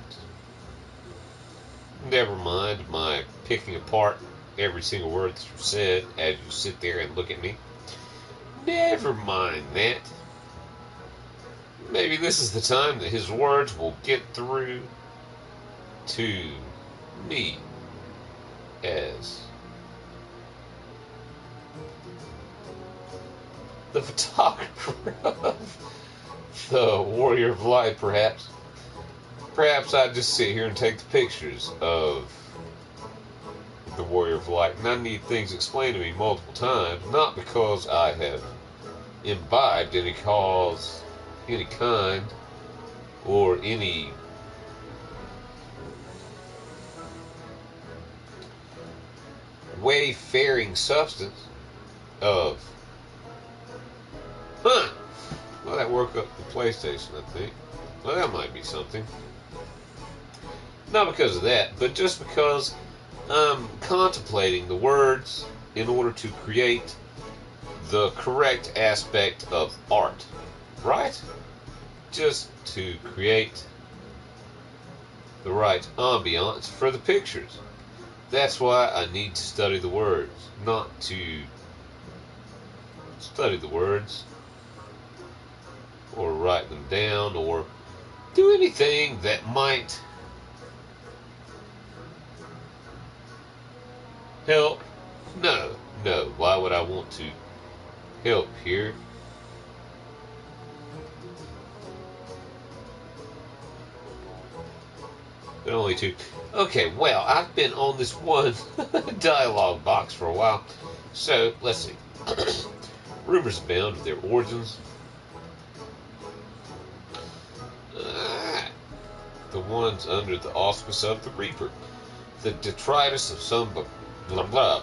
never mind my picking apart every single word that you said as you sit there and look at me. Never mind that. Maybe this is the time that his words will get through to me as the photographer of the Warrior of Light, perhaps. Perhaps I'd just sit here and take the pictures of the Warrior of Light, and I need things explained to me multiple times, not because I have imbibed any cause, any kind, or any wayfaring substance of, well, that worked up the PlayStation, I think. Well, that might be something. Not because of that, but just because I'm contemplating the words in order to create the correct aspect of art, right? Just to create the right ambiance for the pictures. That's why I need to study the words, not to study the words or write them down or do anything that might help. No. Why would I want to help here? But only two. Okay, well, I've been on this one dialogue box for a while. So, let's see. Rumors abound of their origins. The ones under the auspice of the Reaper. The detritus of some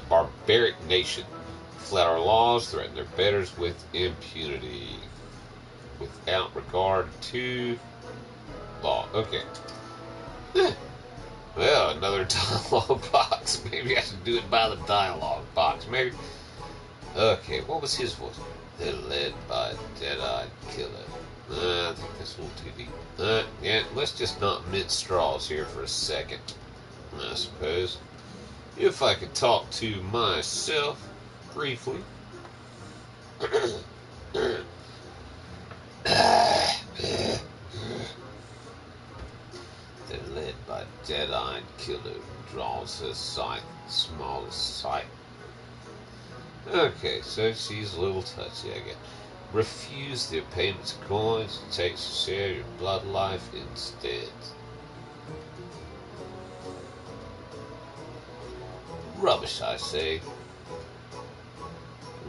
barbaric nation. Flout our laws, threaten their betters with impunity. Without regard to law. Okay. Well, another dialogue box. Maybe I should do it by the dialogue box. Maybe. Okay, what was his voice? They're led by a dead-eyed killer. I think that's a little too deep. Yeah, let's just not mince straws here for a second, I suppose. If I could talk to myself briefly. They're led by a dead-eyed killer who draws her sight, smallest sight. Okay, so she's a little touchy, I guess. Refuse their payments of coins, takes a share of your blood life instead. Rubbish, I say.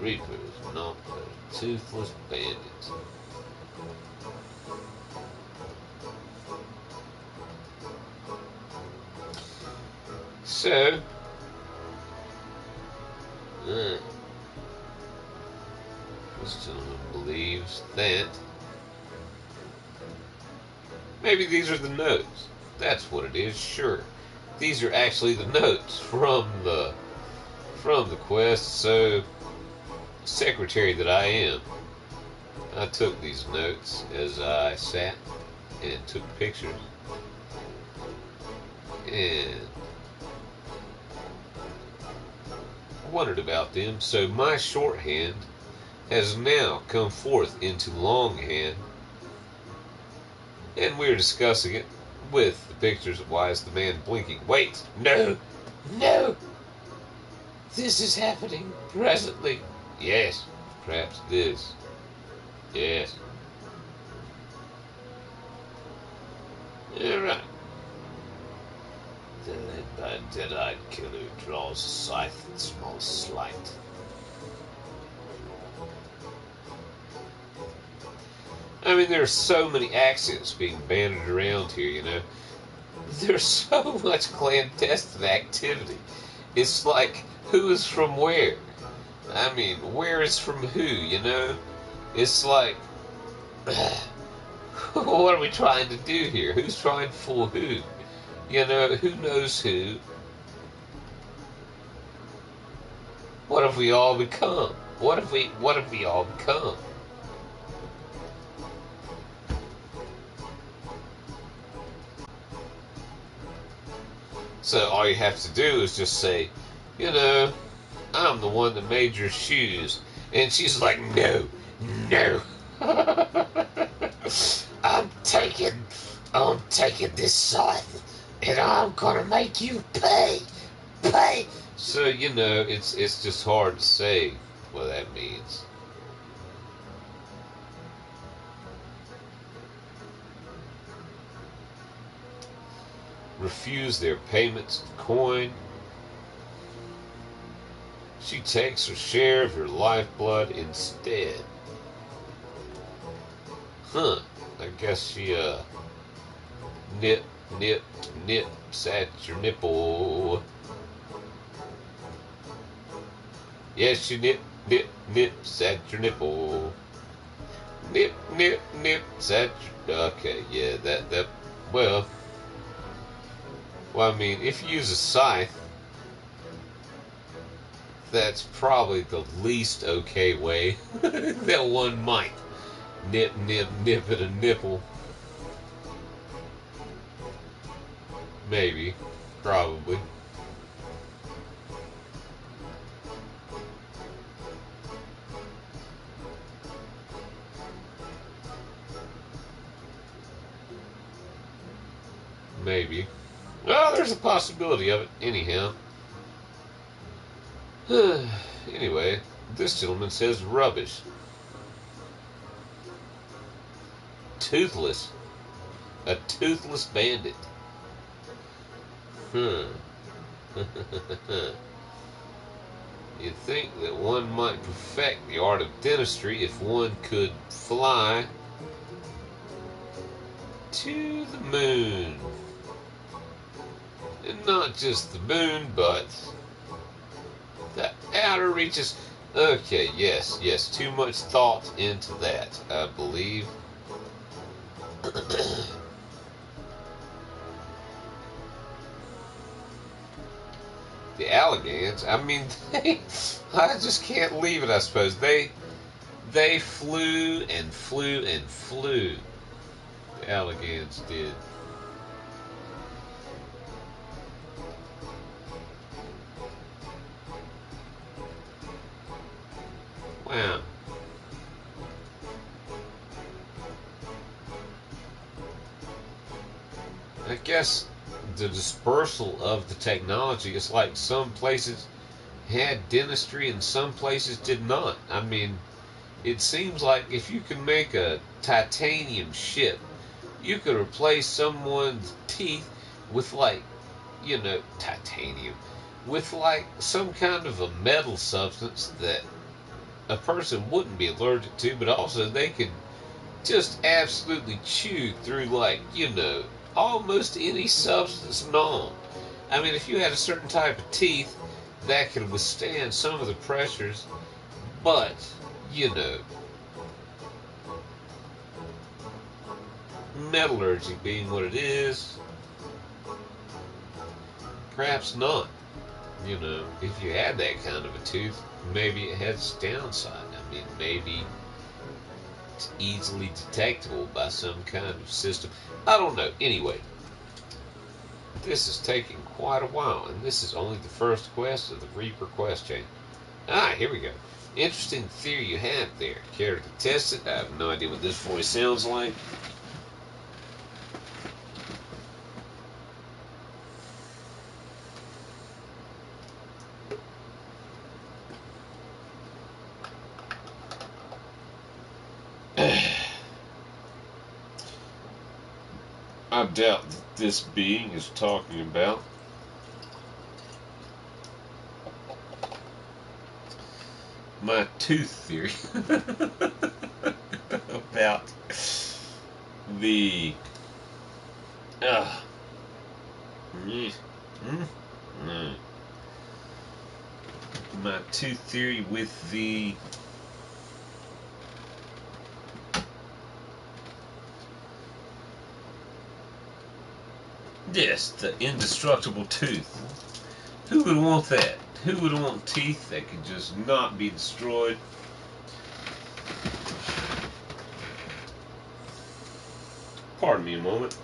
Reaper is not a toothless bandit. So, this gentleman believes that maybe these are the notes. That's what it is, sure. These are actually the notes from the quest. So, secretary that I am, I took these notes as I sat and took pictures. And wondered about them, so my shorthand has now come forth into longhand, and we're discussing it with the pictures of why is the man blinking. Wait, no, this is happening presently. Yes, perhaps this. Yes. All right. They're led by a dead-eyed killer who draws a scythe and small slight. I mean, there are so many accents being bandied around here, you know. There's so much clandestine activity. It's like, who is from where? I mean, where is from who, you know? It's like, what are we trying to do here? Who's trying to fool who? You know, who knows who? What have we all become? What have we all become? So all you have to do is just say, you know, I'm the one that made your shoes. And she's like, no, no. I'm taking this scythe, and I'm gonna make you pay. So, you know, it's just hard to say what that means. Refuse their payments of coin. She takes her share of your lifeblood instead. Huh. I guess she, nips at your nipple. Yes, she nips at your nipple. Nips at your... Okay, yeah, well, I mean, if you use a scythe, that's probably the least okay way that one might nip at a nipple. Maybe. Probably. Maybe. Well, there's a possibility of it, anyhow. Anyway, this gentleman says rubbish. Toothless. A toothless bandit. You'd think that one might perfect the art of dentistry if one could fly to the moon. And not just the moon, but the outer reaches. Okay, yes, too much thought into that, I believe. The Allegans, I mean, I just can't leave it, I suppose. They flew and flew and flew. The Allegans did. Wow. I guess the dispersal of the technology is like some places had dentistry and some places did not. I mean, it seems like if you can make a titanium ship, you could replace someone's teeth with, like, you know, titanium, with like some kind of a metal substance that a person wouldn't be allergic to, but also they could just absolutely chew through, like, you know, almost any substance known. I mean, if you had a certain type of teeth that could withstand some of the pressures, but, you know, metallurgy being what it is, perhaps not. You know, if you had that kind of a tooth, maybe it has its downside. I mean, maybe it's easily detectable by some kind of system. I don't know. Anyway, this is taking quite a while, and this is only the first quest of the Reaper quest chain. Here we go. Interesting theory you have there. Care to test it? I have no idea what this voice sounds like. I doubt that this being is talking about my tooth theory about the my tooth theory with the yes, the indestructible tooth. Who would want that? Who would want teeth that could just not be destroyed? Pardon me a moment.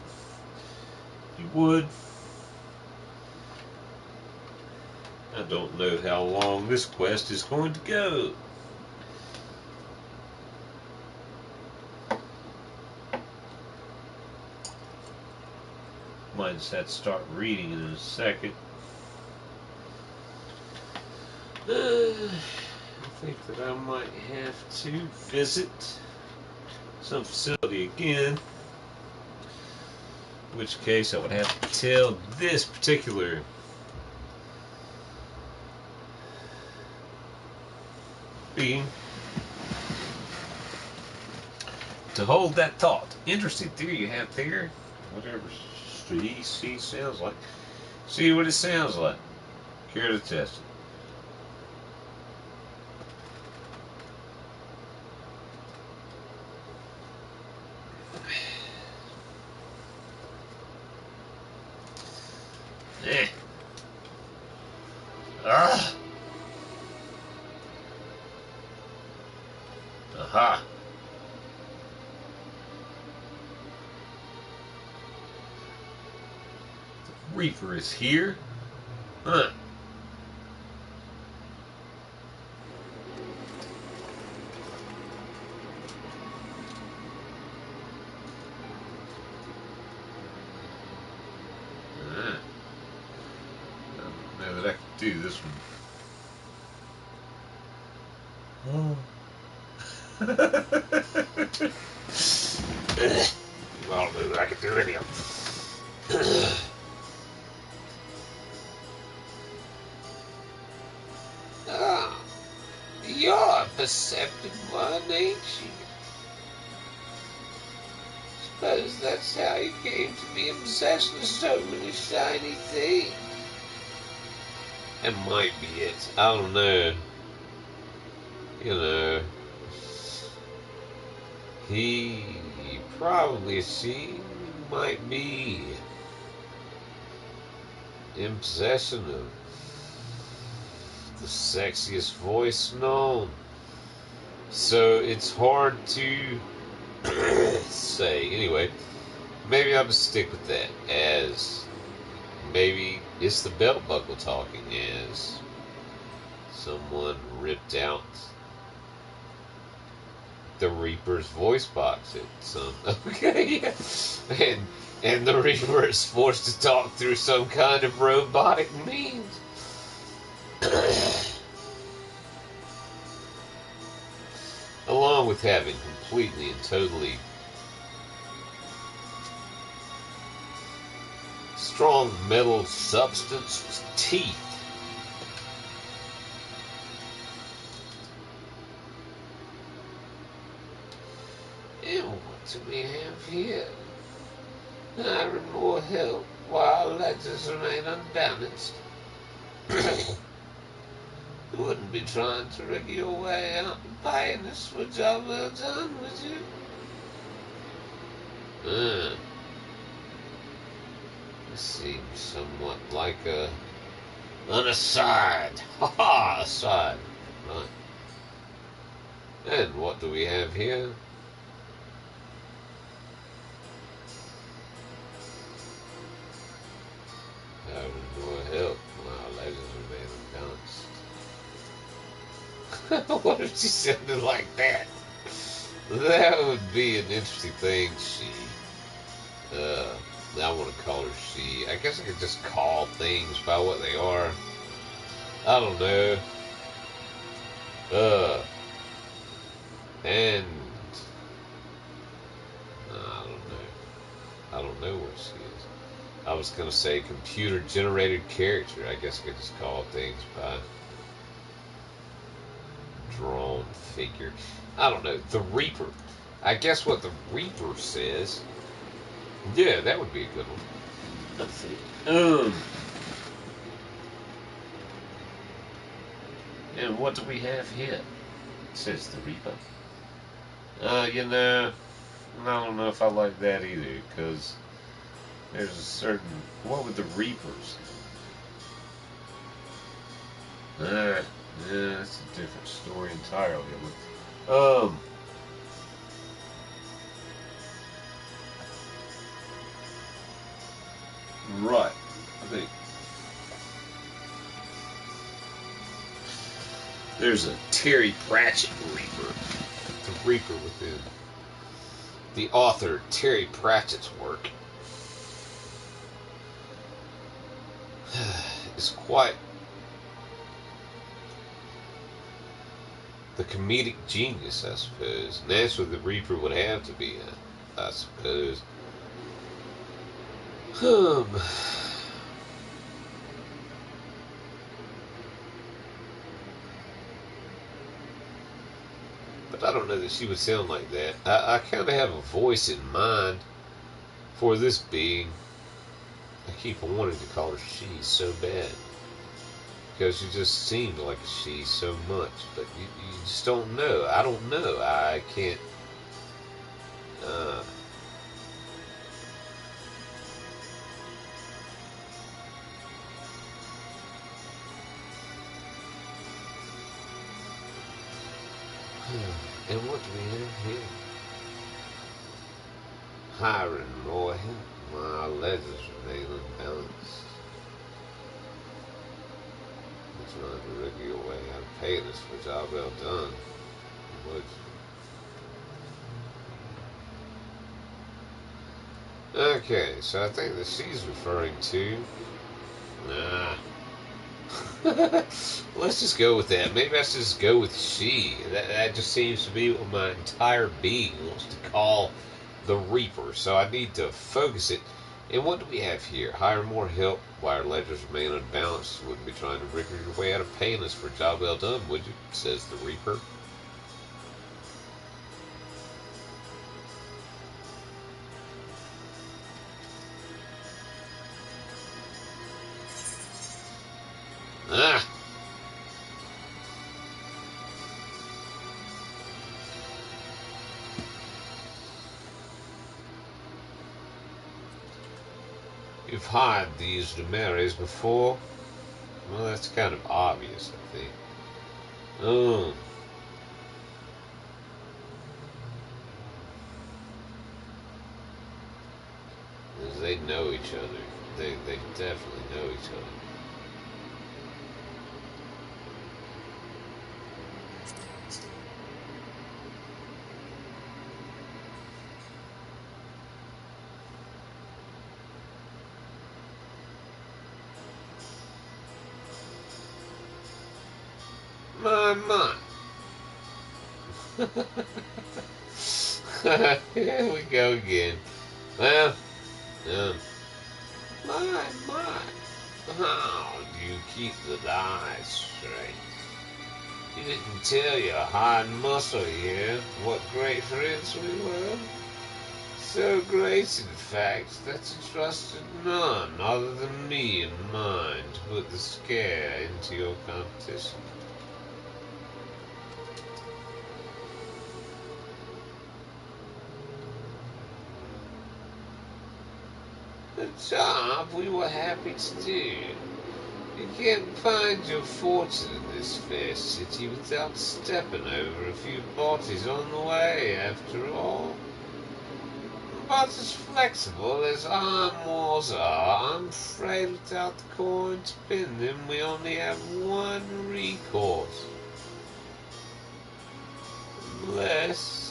If you would. I don't know how long this quest is going to go. Might just have to start reading in a second. I think that I might have to visit some facility again. In which case I would have to tell this particular being to hold that thought. Interesting theory you have there. Whatever she sounds like. See what it sounds like. Care to test it. Aha. The Reaper is here. Huh. Now that I can do this one. Oh. I don't know that I can do any of them. You're a perceptive one, ain't you? Suppose that's how you came to be obsessed with so many shiny things. That might be it. I don't know. You know. He probably, she might be in possession of the sexiest voice known. So it's hard to say. Anyway, maybe I'll just stick with that as maybe it's the belt buckle talking as someone ripped out the Reaper's voice box at some okay, yeah. And the Reaper is forced to talk through some kind of robotic means. Along with having completely and totally strong metal substance with teeth. And what do we have here? Hiring more help while letters remain unbalanced. You wouldn't be trying to rig your way out of paying us for a job well done, would you? This seems somewhat like an aside. Ha ha, aside. Right. And what do we have here? Having more help. Wow, legends remain unbalanced. What if she sounded like that? That would be an interesting thing. I want to call her she. I guess I could just call things by what they are. I don't know. And I don't know. I don't know what she is. I was gonna say computer generated character. I guess I could just call things by drawn figure. I don't know. The Reaper. I guess what the Reaper says. Yeah, that would be a good one. Let's see. And what do we have here? Says the Reaper. You know, I don't know if I like that either, because there's a certain... What would the Reapers... Yeah, that's a different story entirely. Right. I think there's a Terry Pratchett Reaper. The Reaper within the author Terry Pratchett's work is quite the comedic genius, I suppose. And that's what the Reaper would have to be, I suppose. But I don't know that she would sound like that. I kind of have a voice in mind for this being. I keep wanting to call her she so bad. Because she just seemed like a she so much. But you just don't know. I don't know. I can't. And what do we have here? Hiring more help. My ledgers remain unbalanced. I'm trying to wriggle your way out of paying us for a job well done. Okay, so I think that she's referring to. Nah. Let's just go with that. Maybe I should just go with she. That just seems to be what my entire being wants to call the Reaper. So I need to focus it. And what do we have here? Hire more help while our ledgers remain unbalanced. You wouldn't be trying to wriggle your way out of paying us for a job well done, would you? Says the Reaper. Ah! You've hired these Demares before? Well, that's kind of obvious, I think. Oh. Because they know each other. They definitely know each other. My. Here we go again. Well, my. How do you keep the lies straight? You didn't tell your hard muscle here what great friends we were. So great, in fact, that you trusted none other than me and mine to put the scare into your competition. The job we were happy to do. You can't find your fortune in this fair city without stepping over a few bodies on the way, after all. But as flexible as iron walls are, I'm afraid without the coin to pin them, we only have one recourse. Unless...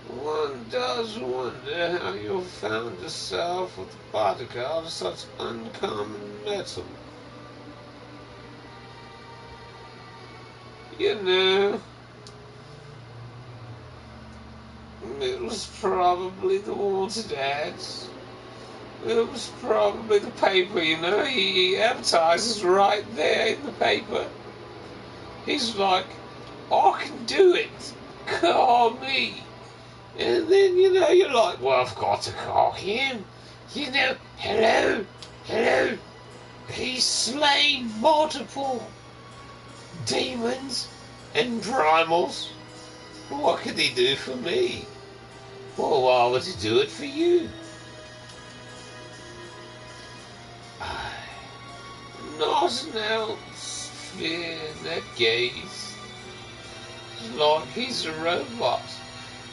one does wonder how you found yourself with a bodyguard of such uncommon metal. You know, it was probably the wanted ads. It was probably the paper, you know. He advertises right there in the paper. He's like, I can do it. Call me. And then, you know, you're like, well, I've got to call him. You know, hello, hello. He's slain multiple demons and primals. What could he do for me? Well, why would he do it for you? Not an ounce fear in that gaze. Like he's a robot.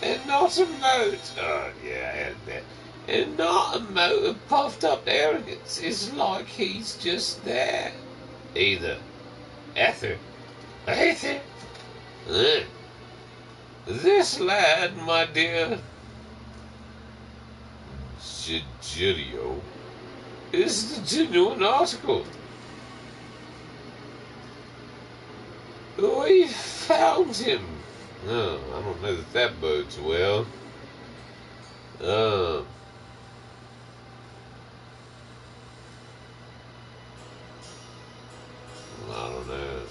And not a mote. Oh, yeah, I had that. And not a mote of puffed up arrogance. It's like he's just there. Either. Ether. Ether. This lad, my dear Sigidio, is the genuine article. We found him. No, I don't know that bodes well. I don't know.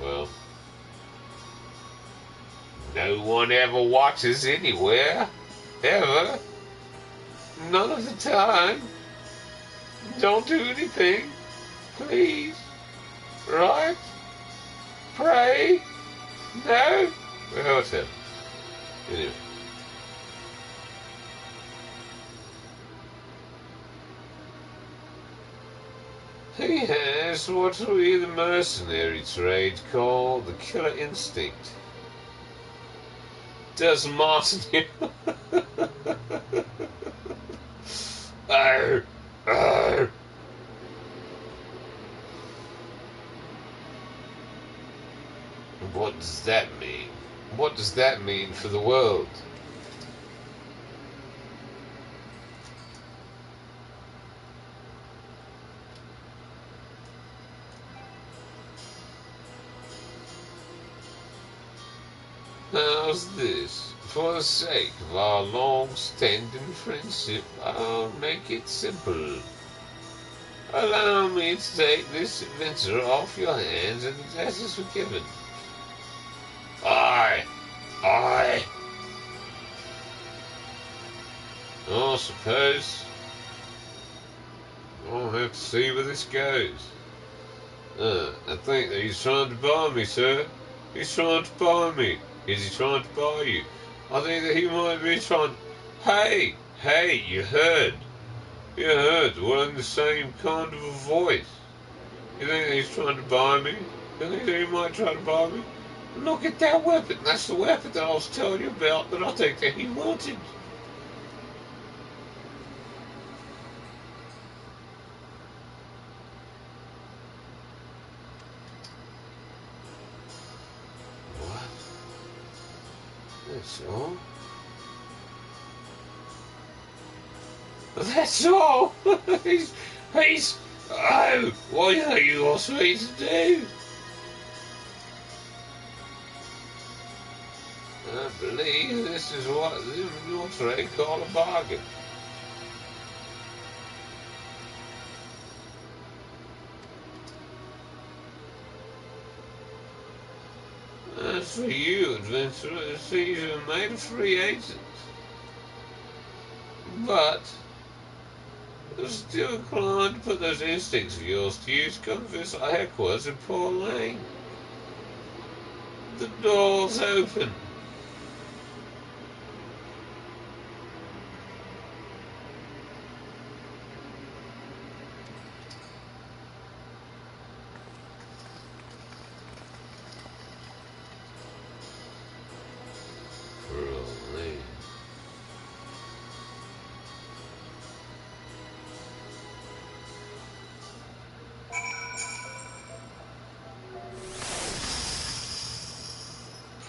Well, no one ever watches anywhere. Ever. None of the time. Don't do anything. Please. Right? Pray? No? Well, whatever. Anyway. He has what we in the mercenary trade call the killer instinct. Does Martin here? Arr! Arr! What does that mean? What does that mean for the world? How's this? For the sake of our long-standing friendship, I'll make it simple. Allow me to take this adventure off your hands, and the debt is forgiven. I suppose I'll have to see where this goes. I think that he's trying to buy me, sir. He's trying to buy me. Is he trying to buy you? I think that he might be trying. Hey, you heard. We're in the same kind of a voice. You think that he's trying to buy me? You think that he might try to buy me? Look at that weapon. That's the weapon that I was telling you about that I think that he wanted. What? That's all? That's all? he's... Oh, what are you asking me to do? I believe this is what your trade call a bargain. As for you, adventurer, it seems you have made a free agent. But you're still inclined to put those instincts of yours to use. Come visit our headquarters in Paul Lane. The door's open.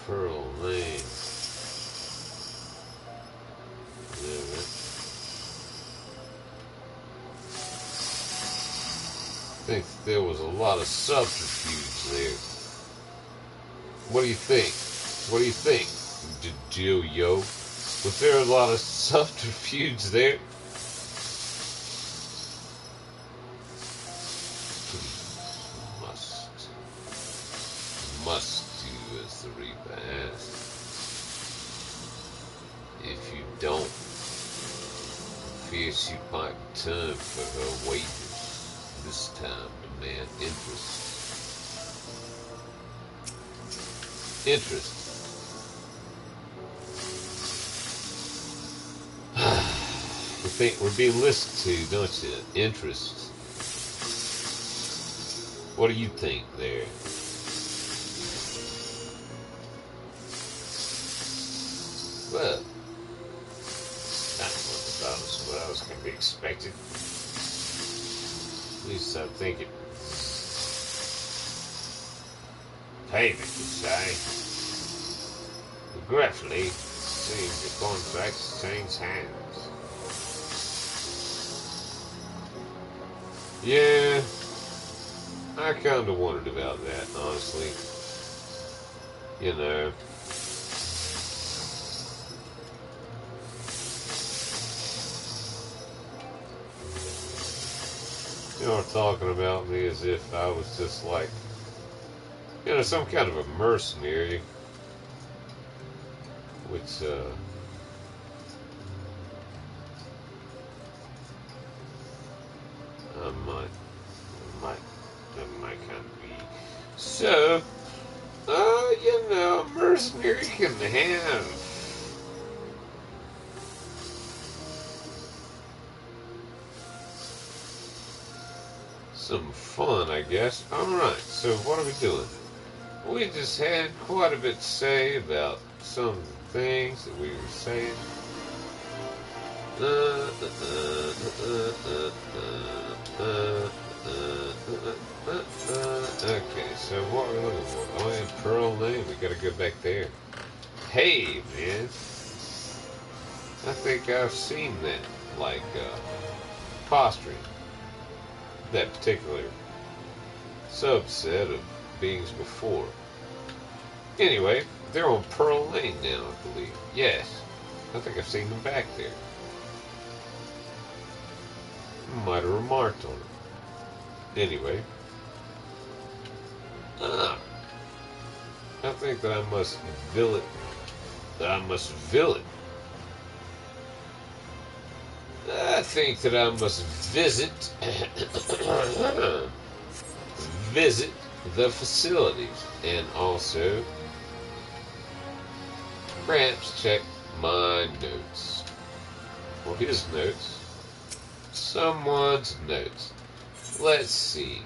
Pearl Lane. I think there was a lot of subterfuge there. What do you think? Yo? Was there a lot of subterfuge there? Must do as the Reaper asks. If you don't, fear she might return for her wages. This time demand interest. Interest. You think we're being listened to, don't you? Interest. What do you think there? Well, that's what I was going to be expected. At least I'm thinking. Payment, you say? Regretfully, it seems the contract's changed hands. Yeah, I kind of wondered about that, honestly. You know. You are talking about me as if I was just like, you know, some kind of a mercenary, which, that might kind of be. So, you know, a mercenary can have some fun, I guess. Alright, so what are we doing? We just had quite a bit to say about some of the things that we were saying. Okay, so what are we looking for? Oh, yeah, Pearl Lane. We gotta go back there. Hey, man. I think I've seen that, like, posturing. That particular subset of beings before. Anyway, they're on Pearl Lane now, I believe. Yes. I think I've seen them back there. Might have remarked on it. Anyway. I think that I must visit. I think that I must visit visit the facilities and also perhaps check my notes or his notes, someone's notes. Let's see.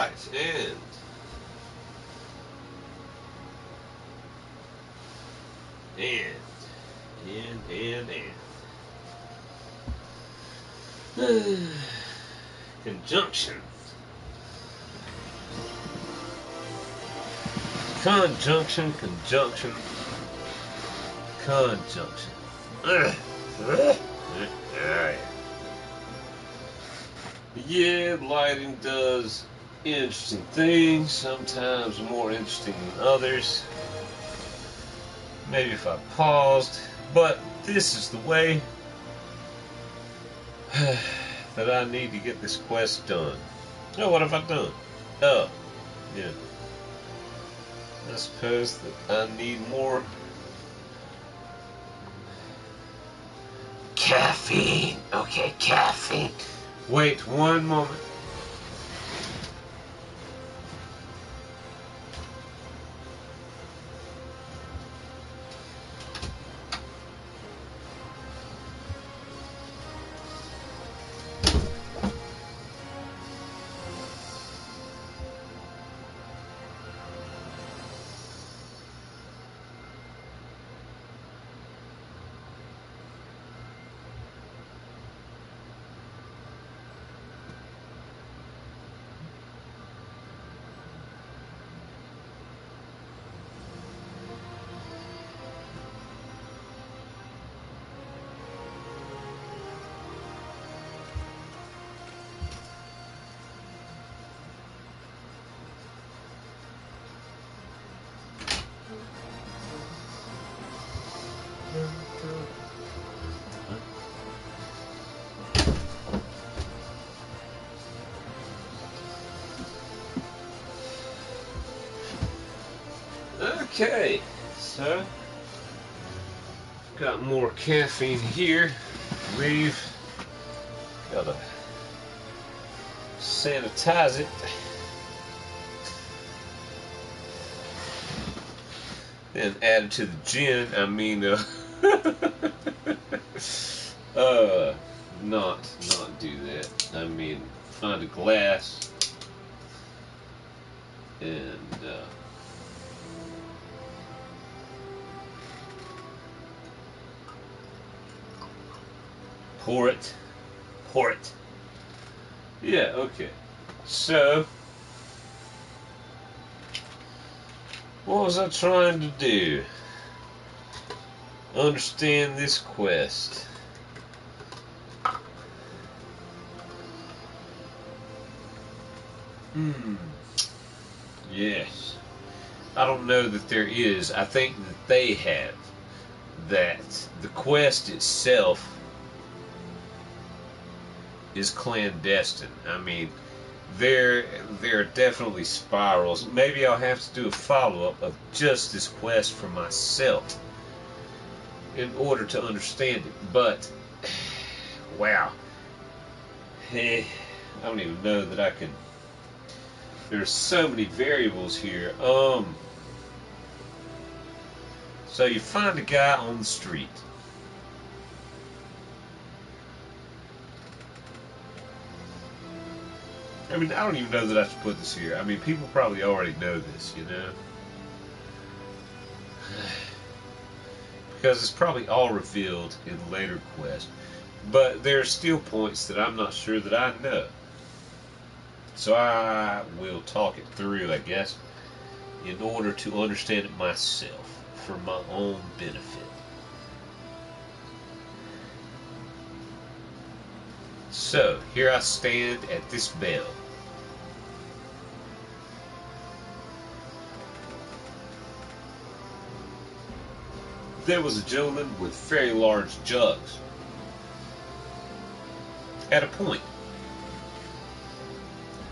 Alright, and conjunction. Conjunction. Yeah, lighting does interesting things, sometimes more interesting than others. Maybe if I paused, but this is the way that I need to get this quest done. Oh, what have I done? Oh, yeah. I suppose that I need more caffeine. Okay, caffeine. Wait one moment. Okay, so got more caffeine here. We've gotta sanitize it. Then add it to the gin. I mean, not do that. I mean, find a glass and pour it. Yeah, okay. So, what was I trying to do? Understand this quest. Yes. I don't know that there is. I think that they have. That the quest itself is clandestine. I mean, there are definitely spirals. Maybe I'll have to do a follow-up of just this quest for myself in order to understand it. But, wow. I don't even know that I can. There's so many variables here. So you find a guy on the street. I mean, I don't even know that I should put this here. I mean, people probably already know this, you know? Because it's probably all revealed in later quests. But there are still points that I'm not sure that I know. So I will talk it through, I guess, in order to understand it myself, for my own benefit. So, here I stand at this bell. There was a gentleman with very large jugs. At a point.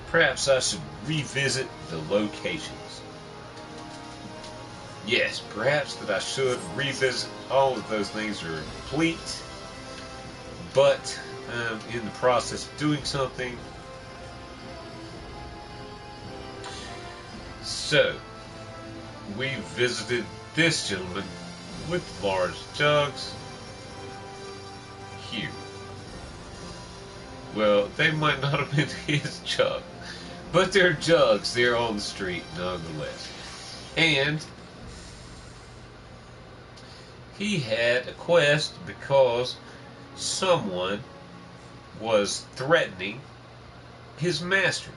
Perhaps I should revisit the locations. Yes, perhaps that I should revisit all of those things are complete, but in the process of doing something. So, we visited this gentleman with large jugs here. Well, they might not have been his jug, But they're jugs. They're on the street, nonetheless. And he had a quest because someone was threatening his master.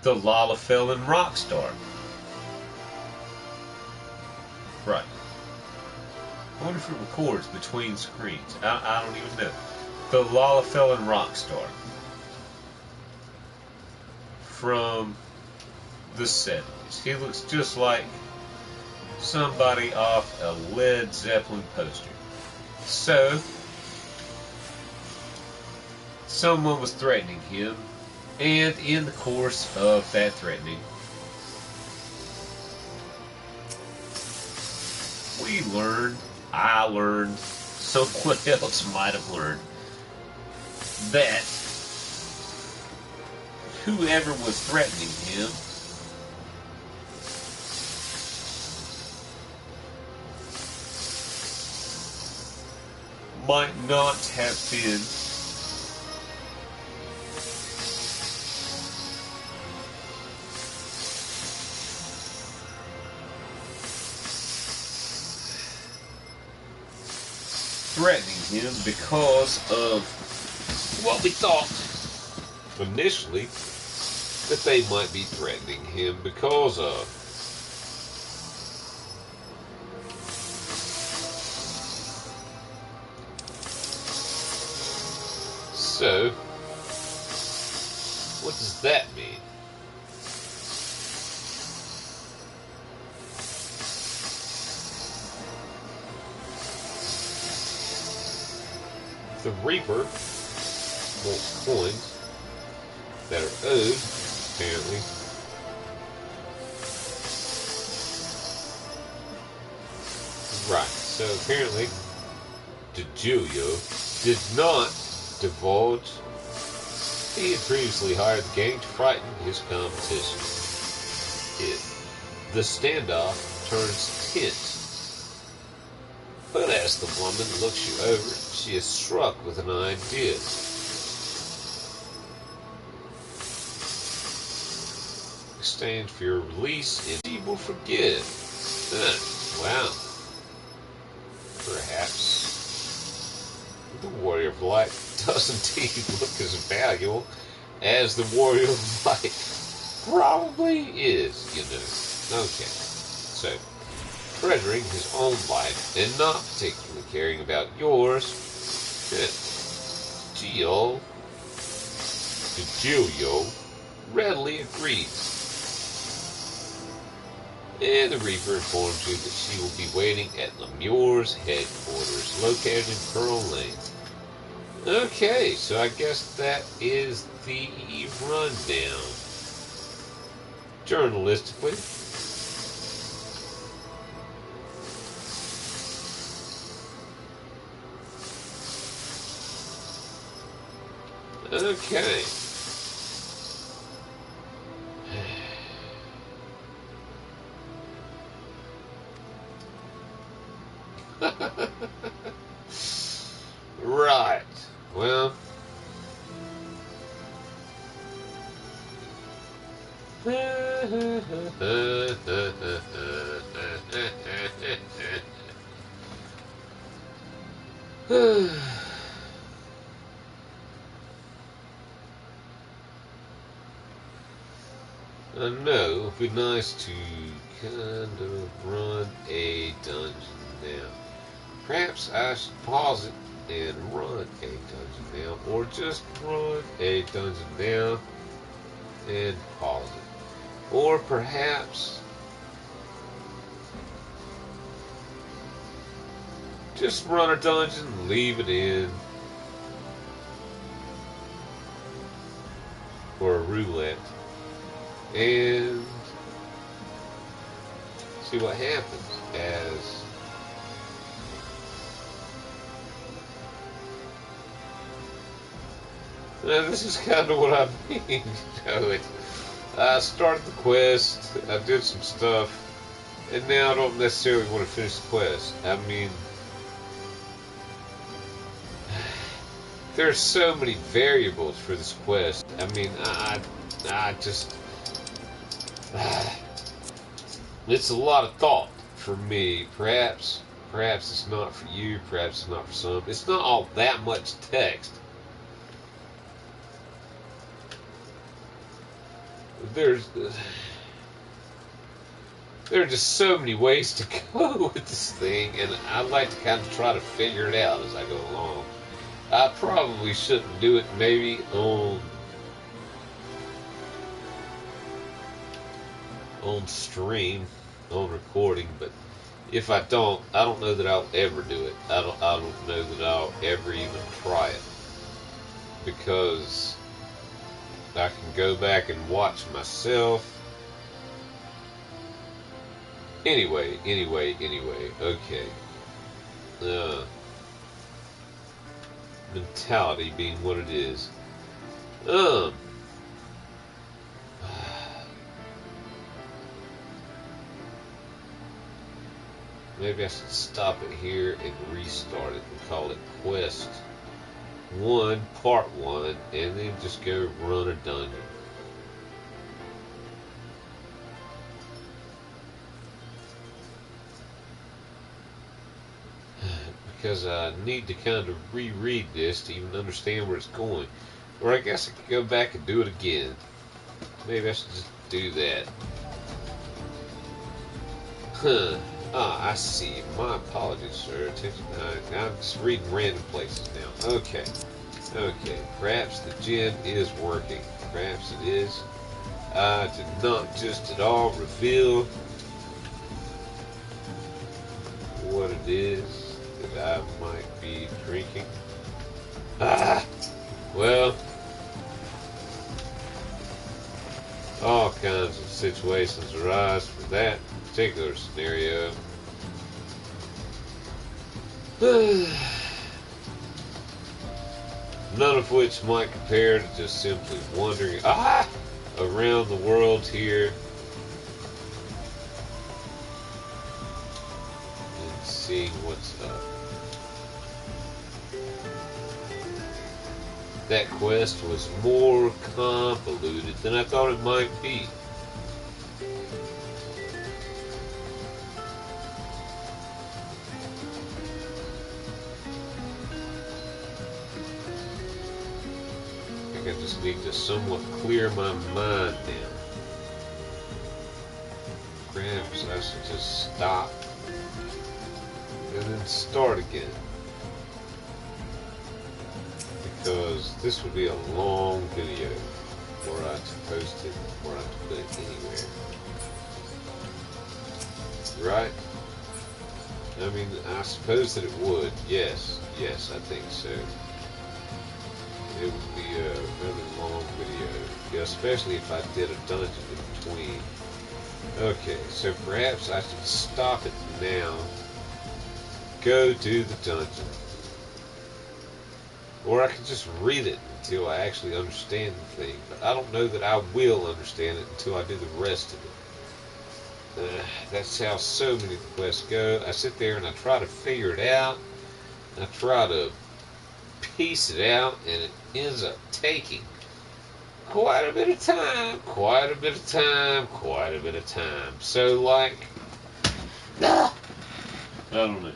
The Lalafell rock star. Right. I wonder if it records between screens. I don't even know. The Lalafell rock star. From the 70s. He looks just like somebody off a Led Zeppelin poster. So, someone was threatening him, and in the course of that threatening, I learned, someone else might have learned, that whoever was threatening him might not have been threatening him because of what we thought initially that they might be threatening him because of. So, what does that mean? The Reaper wants coins that are owed, apparently. Right, so apparently, DeJulio did not divulge he had previously hired the gang to frighten his competition. The standoff turns tense. But as the woman looks you over, she is struck with an idea. Exchange for your release, and she will forgive. Wow. Perhaps the Warrior of Light does indeed look as valuable as the Warrior of Light probably is, you know. Okay. So, treasuring his own life and not particularly caring about yours, Gilio readily agrees. And the Reaper informs you that she will be waiting at Lemure's headquarters, located in Pearl Lane. Okay, so I guess that is the rundown. Journalistically. Okay. Right. Well. I know, it would be nice to kind of run a dungeon now. Perhaps I should pause it and run a dungeon now, or just run a dungeon now and pause it. Or perhaps just run a dungeon and leave it in. Or a roulette. And see what happens as now, this is kind of what I mean. You know, I started the quest, I did some stuff, and now I don't necessarily want to finish the quest. I mean, There's so many variables for this quest. I mean, I just, it's a lot of thought for me. Perhaps it's not for you. Perhaps it's not for some. It's not all that much text. There's, there are just so many ways to go with this thing, and I like to kind of try to figure it out as I go along. I probably shouldn't do it maybe on stream, on recording, but if I don't know that I'll ever do it. I don't know that I'll ever even try it, because I can go back and watch myself. Anyway, okay. Mentality being what it is. Maybe I should stop it here and restart it and call it Quest 1, Part 1, and then just go run a dungeon. Because I need to kind of reread this to even understand where it's going. Or I guess I could go back and do it again. Maybe I should just do that. Huh. Ah, I see. My apologies, sir. Attention. I'm just reading random places now. Okay. Perhaps the gin is working. Perhaps it is. I did not just at all reveal what it is that I might be drinking. Well, all kinds of situations arise for that particular scenario. None of which might compare to just simply wandering around the world here and seeing what's up. That quest was more convoluted than I thought it might be. I think I just need to somewhat clear my mind down. Perhaps I should just stop and then start again. Because this would be a long video were I to post it, or I to put it anywhere. Right? I mean, I suppose that it would. Yes, I think so. It would be a really long video, yeah, especially if I did a dungeon in between. Okay, so perhaps I should stop it now, go do the dungeon. Or I could just read it until I actually understand the thing. But I don't know that I will understand it until I do the rest of it. That's how so many quests go. I sit there and I try to figure it out. I try to piece it out, and it ends up taking quite a bit of time. So, like, I don't know.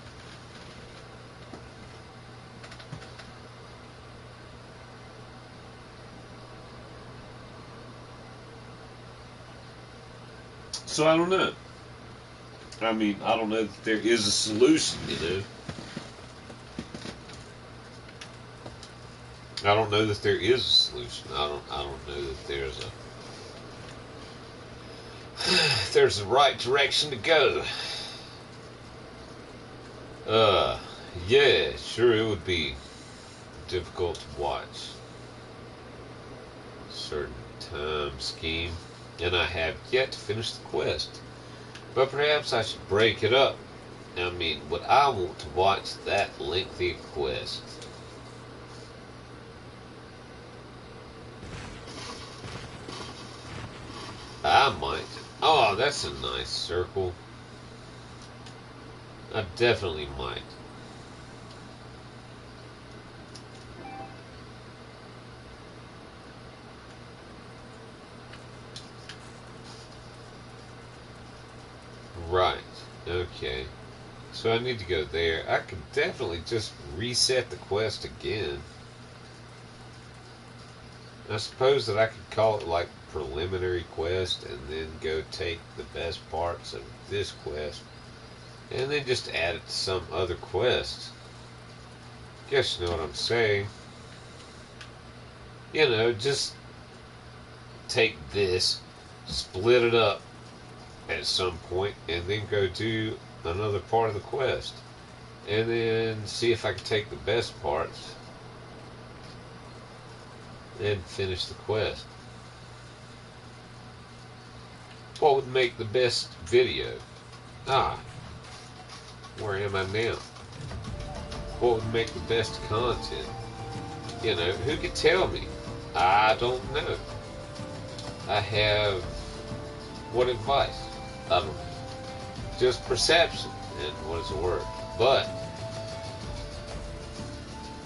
So I don't know. I mean, I don't know that there is a solution, you know. I don't know that there is a solution. I don't know that there's a right direction to go. Yeah, sure, it would be difficult to watch a certain time scheme. And I have yet to finish the quest. But perhaps I should break it up. I mean, would I want to watch that lengthy quest? I might. Oh, that's a nice circle. I definitely might. Right. Okay. So I need to go there. I could definitely just reset the quest again. I suppose that I could call it like preliminary quest and then go take the best parts of this quest and then just add it to some other quest. Guess you know what I'm saying. You know, just take this, split it up at some point, and then go do another part of the quest. And then see if I can take the best parts and finish the quest. What would make the best video? Ah, where am I now? What would make the best content? You know, who could tell me? I don't know. I have what advice? I don't know. Just perception and what is the word. But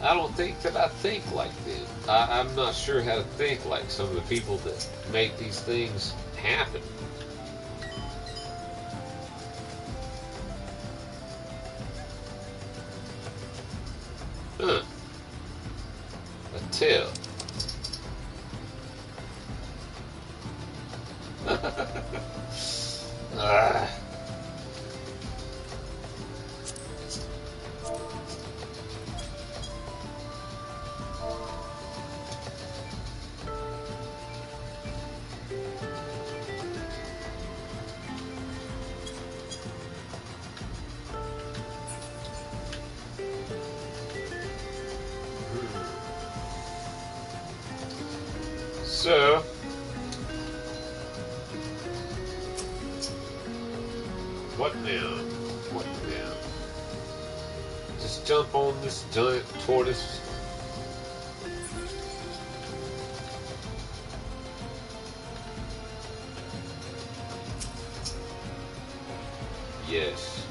I don't think that I think like them. I'm not sure how to think like some of the people that make these things happen. Huh. A tail. Ah. So, what now? What now? Just jump on this giant tortoise. Yes.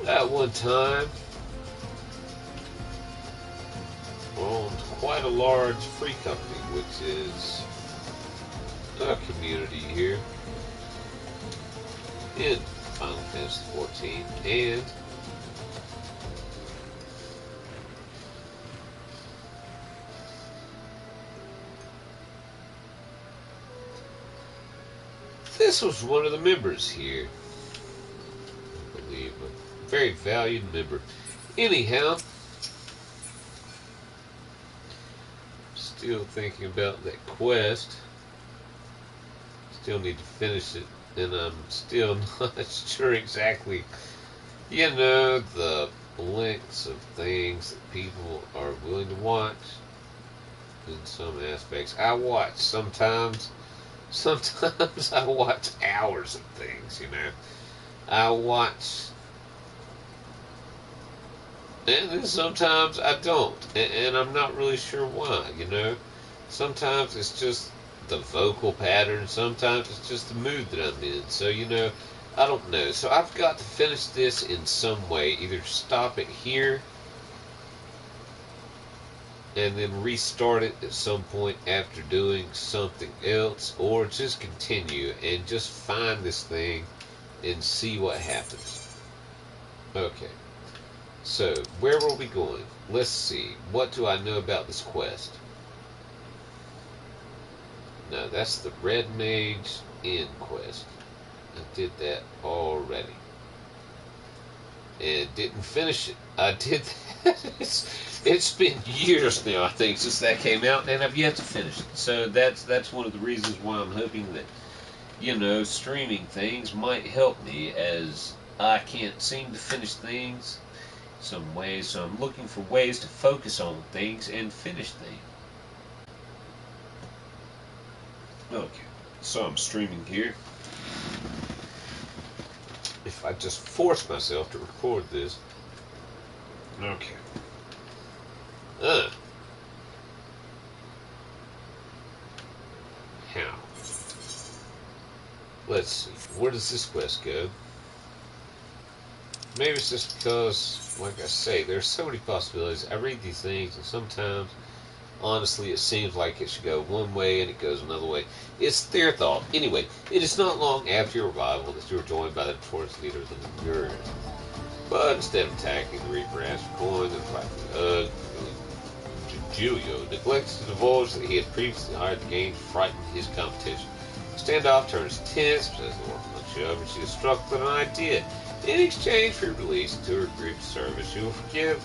At one time, owned quite a large free company, which is a community here in Final Fantasy XIV, and this was one of the members here, I believe, a very valued member. Anyhow, still thinking about that quest. Still need to finish it, and I'm still not sure exactly, you know, the lengths of things that people are willing to watch in some aspects. I watch sometimes I watch hours of things, you know. I watch, and then sometimes I don't, and I'm not really sure why, you know. Sometimes it's just the vocal pattern, sometimes it's just the mood that I'm in. So, you know, I don't know. So I've got to finish this in some way. Either stop it here and then restart it at some point after doing something else, or just continue and just find this thing and see what happens. Okay. So, where were we going? Let's see. What do I know about this quest? No, that's the Red Mage Inn quest. I did that already. And didn't finish it. I did that. It's been years now, I think, since that came out, and I've yet to finish it. So that's one of the reasons why I'm hoping that, you know, streaming things might help me, as I can't seem to finish things some ways. So I'm looking for ways to focus on things and finish things. Okay, so I'm streaming here. If I just force myself to record this. Okay. How? Let's see. Where does this quest go? Maybe it's just because, like I say, there's so many possibilities. I read these things, and sometimes honestly, it seems like it should go one way and it goes another way. It's their thought. Anyway, it is not long after your arrival that you are joined by the notorious leader of the Lemurs. But instead of attacking the Reaper as for coin and fighting Julio neglects to divulge that he had previously hired the game to frighten his competition. Standoff turns tense, says the orphan Shove, and she is struck with an idea. In exchange for release to her group's service, she will forgive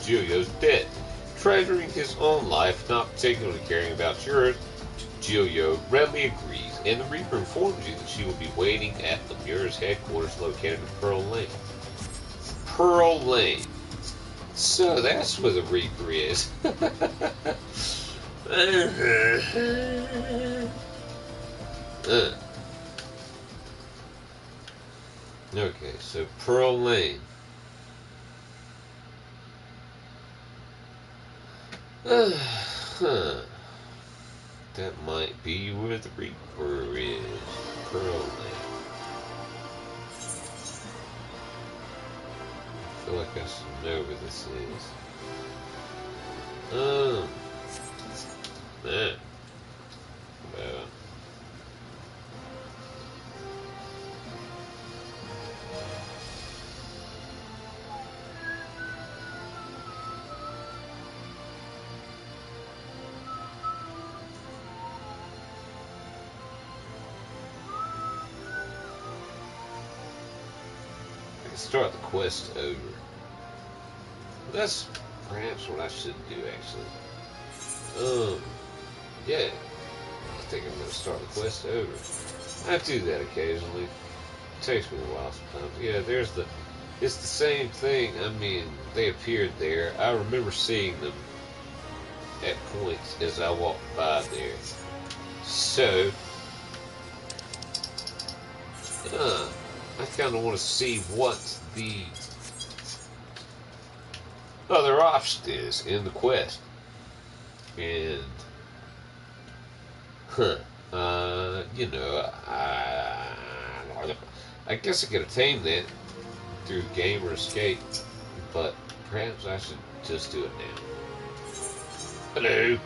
Julio's debt. Treasuring his own life, not particularly caring about yours, Julio readily agrees, and the Reaper informs you that she will be waiting at Lemur's headquarters located in Pearl Lane. Pearl Lane. So that's where the Reaper is. Okay, so Pearl Lane. That might be where the Reaper is. Pearl Lane. I feel like I should know where this is. Man. Well. Start the quest over. That's perhaps what I should do, actually. Yeah. I think I'm going to start the quest over. I do that occasionally. It takes me a while sometimes. Yeah, it's the same thing. I mean, they appeared there. I remember seeing them at points as I walked by there. So, I kind of want to see what the other option is in the quest. And, I guess I could attain that through Game or Escape, but perhaps I should just do it now. Hello.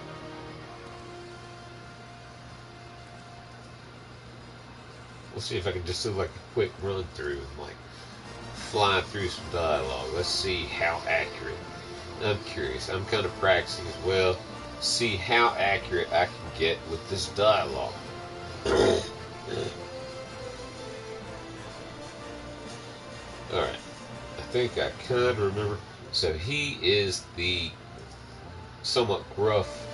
Let's see if I can just do like a quick run through and like fly through some dialogue. Let's see how accurate. I'm curious. I'm kind of practicing as well. See how accurate I can get with this dialogue. Alright. I think I kind of remember. So he is the somewhat gruff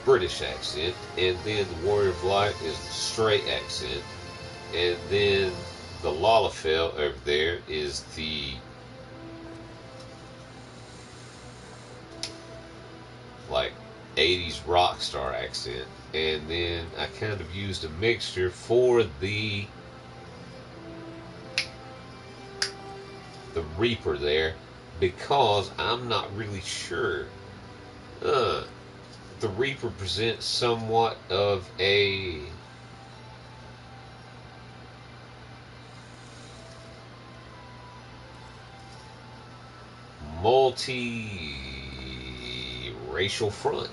British accent, and then the Warrior of Light is the straight accent, and then the Lalafell over there is the like 80s rock star accent, and then I kind of used a mixture for the Reaper there because I'm not really sure. The Reaper presents somewhat of a multi-racial front.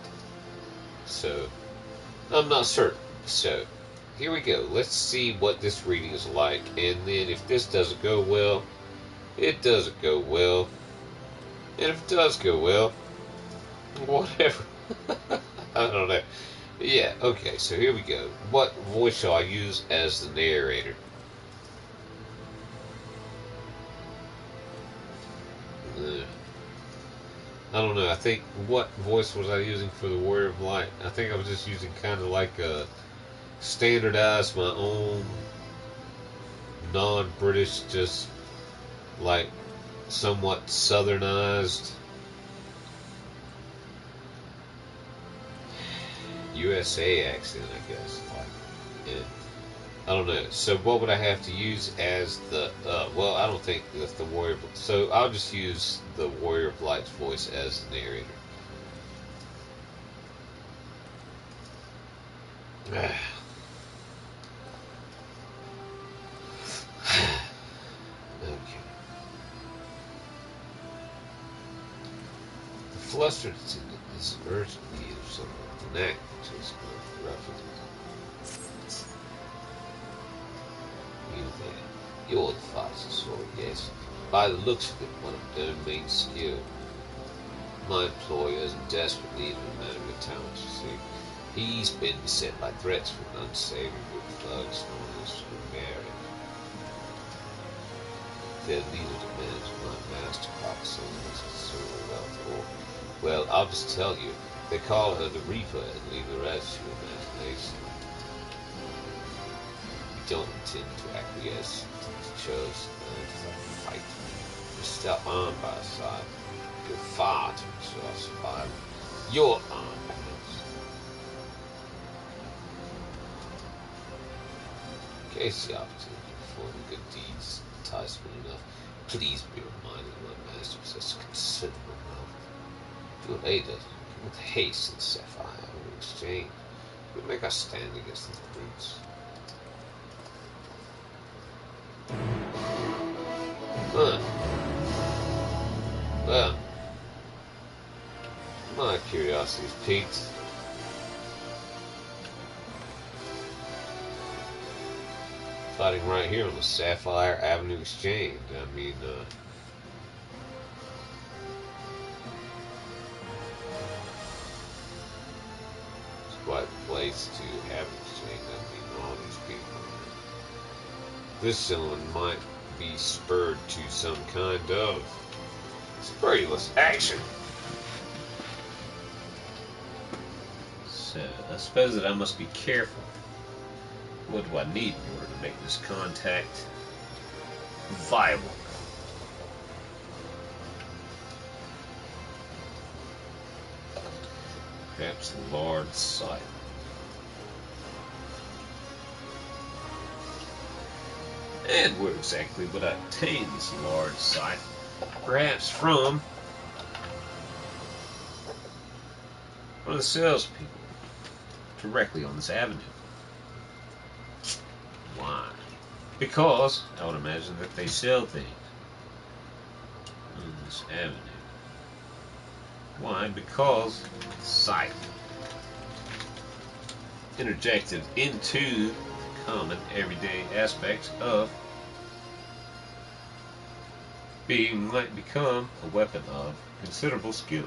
So, I'm not certain. So, here we go. Let's see what this reading is like. And then if this doesn't go well, it doesn't go well. And if it does go well, whatever. I don't know. Yeah, okay, so here we go. What voice shall I use as the narrator? I don't know. I think, what voice was I using for the Warrior of Light? I think I was just using kind of like a standardized my own non-British, just like somewhat southernized USA accent, I guess. Yeah. I don't know. So what would I have to use as the, well, I don't think that's the Warrior. So I'll just use the Warrior of Light's voice as the narrator. Okay. The flustered attendant This urgent need of someone with an act to explain roughly. You there. You're the fastest sword, yes. By the looks of it, one of their main skill. My employer is in desperate need of a man of your talents, you see. He's been beset by threats from an unsavory group of thugs known as marriage. Their leader demands my master prophesy his considerable wealth, or, well, I'll just tell you, they call her the Reaper and leave the rest to your imagination. We don't intend to acquiesce to the choice of a fight. We're still armed by our side. You're far too much to our survival. You're armed next. In case the opportunity to perform good deeds enticement enough, please be reminded that my master possesses considerable wealth. If you'll aid us, with haste and sapphire in exchange, we'll make our stand against these brutes. Huh. Well, my curiosity is piqued. Fighting right here on the Sapphire Avenue Exchange. I mean, it's quite a place to have an exchange. I mean, all these people. This gentleman might be spurred to some kind of spurious action. So, I suppose that I must be careful. What do I need in order to make this contact viable? Perhaps a large sight. And where exactly would I obtain this large sight? Perhaps from one of the salespeople directly on this avenue. Why? Because I would imagine that they sell things on this avenue. Why? Because sight interjected into common everyday aspects of being might become a weapon of considerable skill.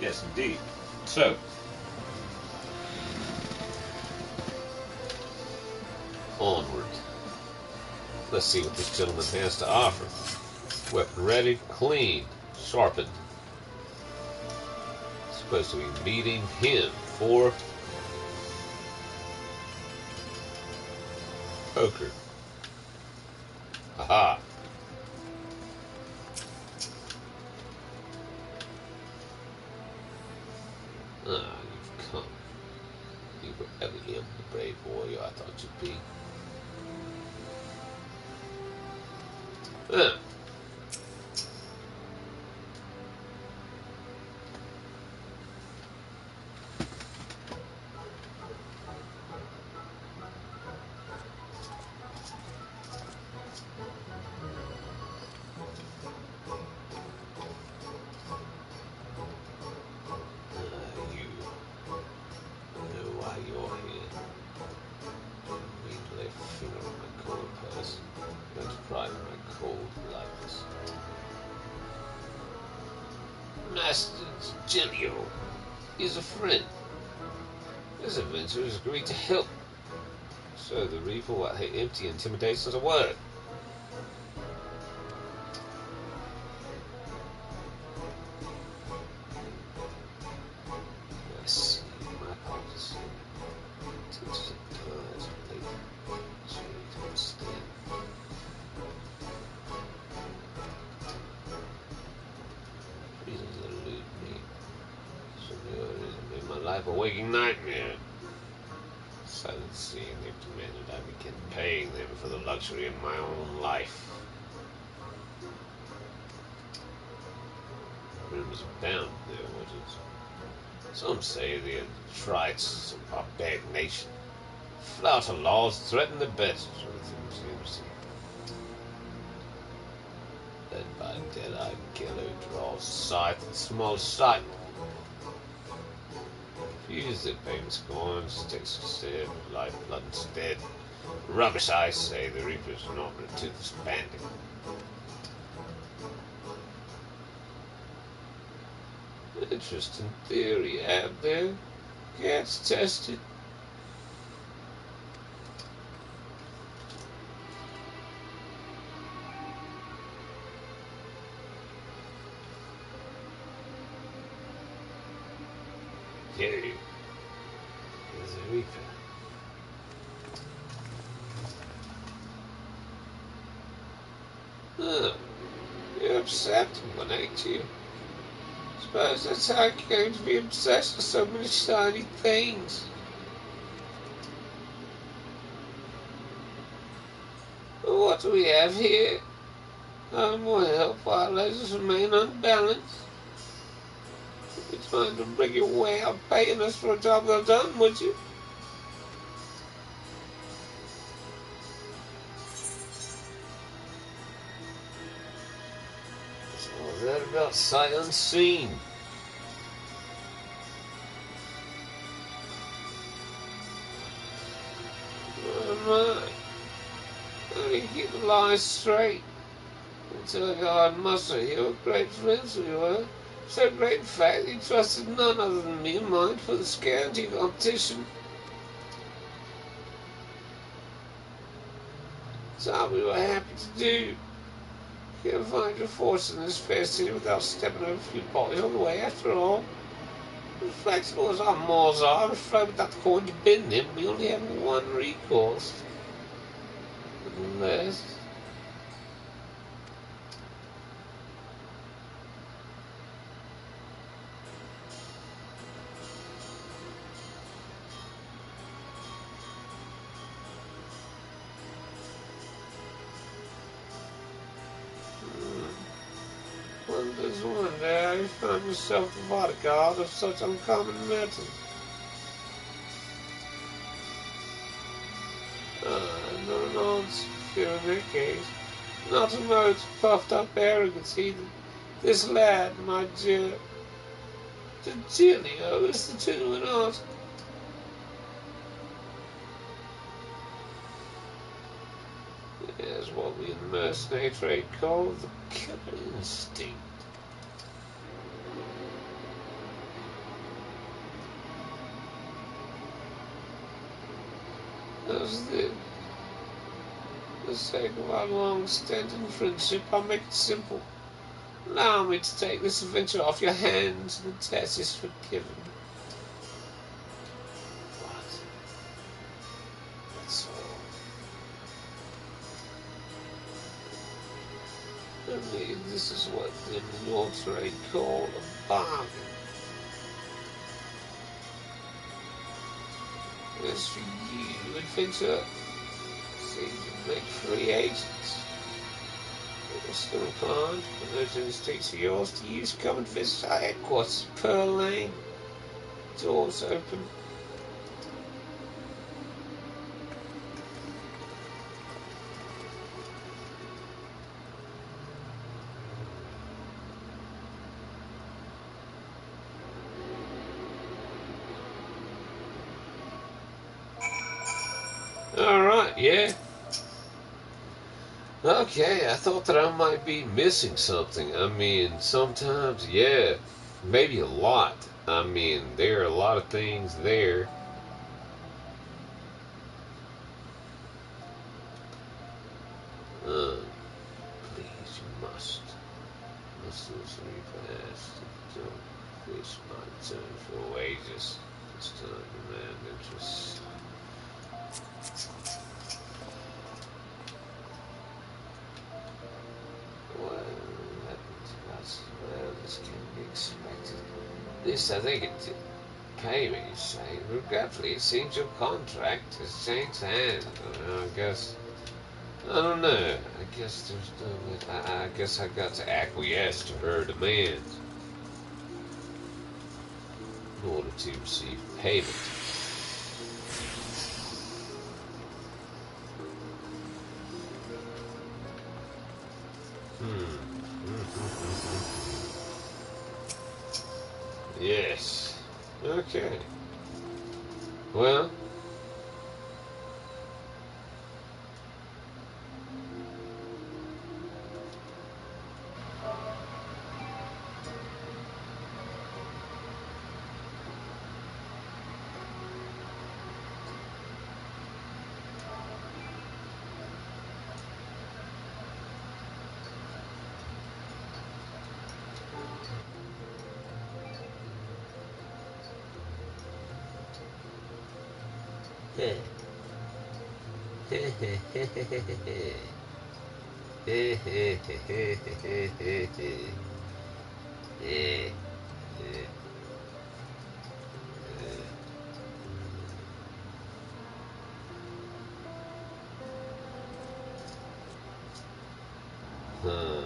Yes, indeed. So, onward. Let's see what this gentleman has to offer. Weapon ready, clean, sharpened. Supposed to be meeting him for poker. Aha. Ah, you've come. You were evidently the brave warrior I thought you'd be. Ah. Master Gelio is a friend. This adventurer has agreed to help. So the Reaper will hate empty intimidation as a word. I see. My apologies. Teachers and ties relate. So you can understand. Please don't elude me. So there it is. I made my life a waking nightmare. Silent seeing they've demanded I begin paying them for the luxury of my own life. Rumors abound there, was it? Some say they are the Trites, some barbaric nation. Flouter laws threaten the best with led by a dead-eyed killer who draws scythe at small sight. Use the famous coins, takes instead, lifeblood instead. Rubbish, I say, the Reaper's normal to this bandit. Interesting theory out there. Gets tested. You is a Reaper. Huh. You're upset one, ain't you? Suppose that's how you came to be obsessed with so many shiny things. Well, what do we have here? Well, while lasers remain unbalanced. You're trying to bring your way out paying us for a job well done, would you? So that about sight unseen. Oh my. Let me keep the lies straight. Until I got on muster, you were great friends we were. So great, in fact, he trusted none other than me and mine for the scanty competition. So we were happy to do. You can't find your fortune in this fair city without stepping over a few bodies on the way, after all. As flexible as our maws are, I'm afraid without the coin to bend them, we only have one recourse. Unless... Wonders wonder how you find yourself the bodyguard of such uncommon metal. No answer in that case. Not a mote's puffed up arrogance either. This lad, my dear Virgilio, is the genuine art. Is what we in the mercenary trade call the killer instinct. As the sake of our long-standing friendship, I'll make it simple. Allow me to take this adventure off your hands, and the test is forgiven. What? That's all. I mean, this is what them in your trade call a bargain. As for you, adventurer, seem to make free agents. You're still inclined, with those instincts of yours, to use come and visit our headquarters, Pearl Lane. Doors open. Alright, yeah. Okay, I thought that I might be missing something. I mean, sometimes, yeah, maybe a lot. I mean, there are a lot of things there. Please, you must. Must listen fast. Don't waste my time for wages. This time demand interest. Well, this can be expected. At least I think it did. Pay me, you say. Regretfully, it seems your contract has changed hands. Well, I guess... I don't know. I guess there's no... I guess I got to acquiesce to her demands in order to receive payment. Okay. Well, huh.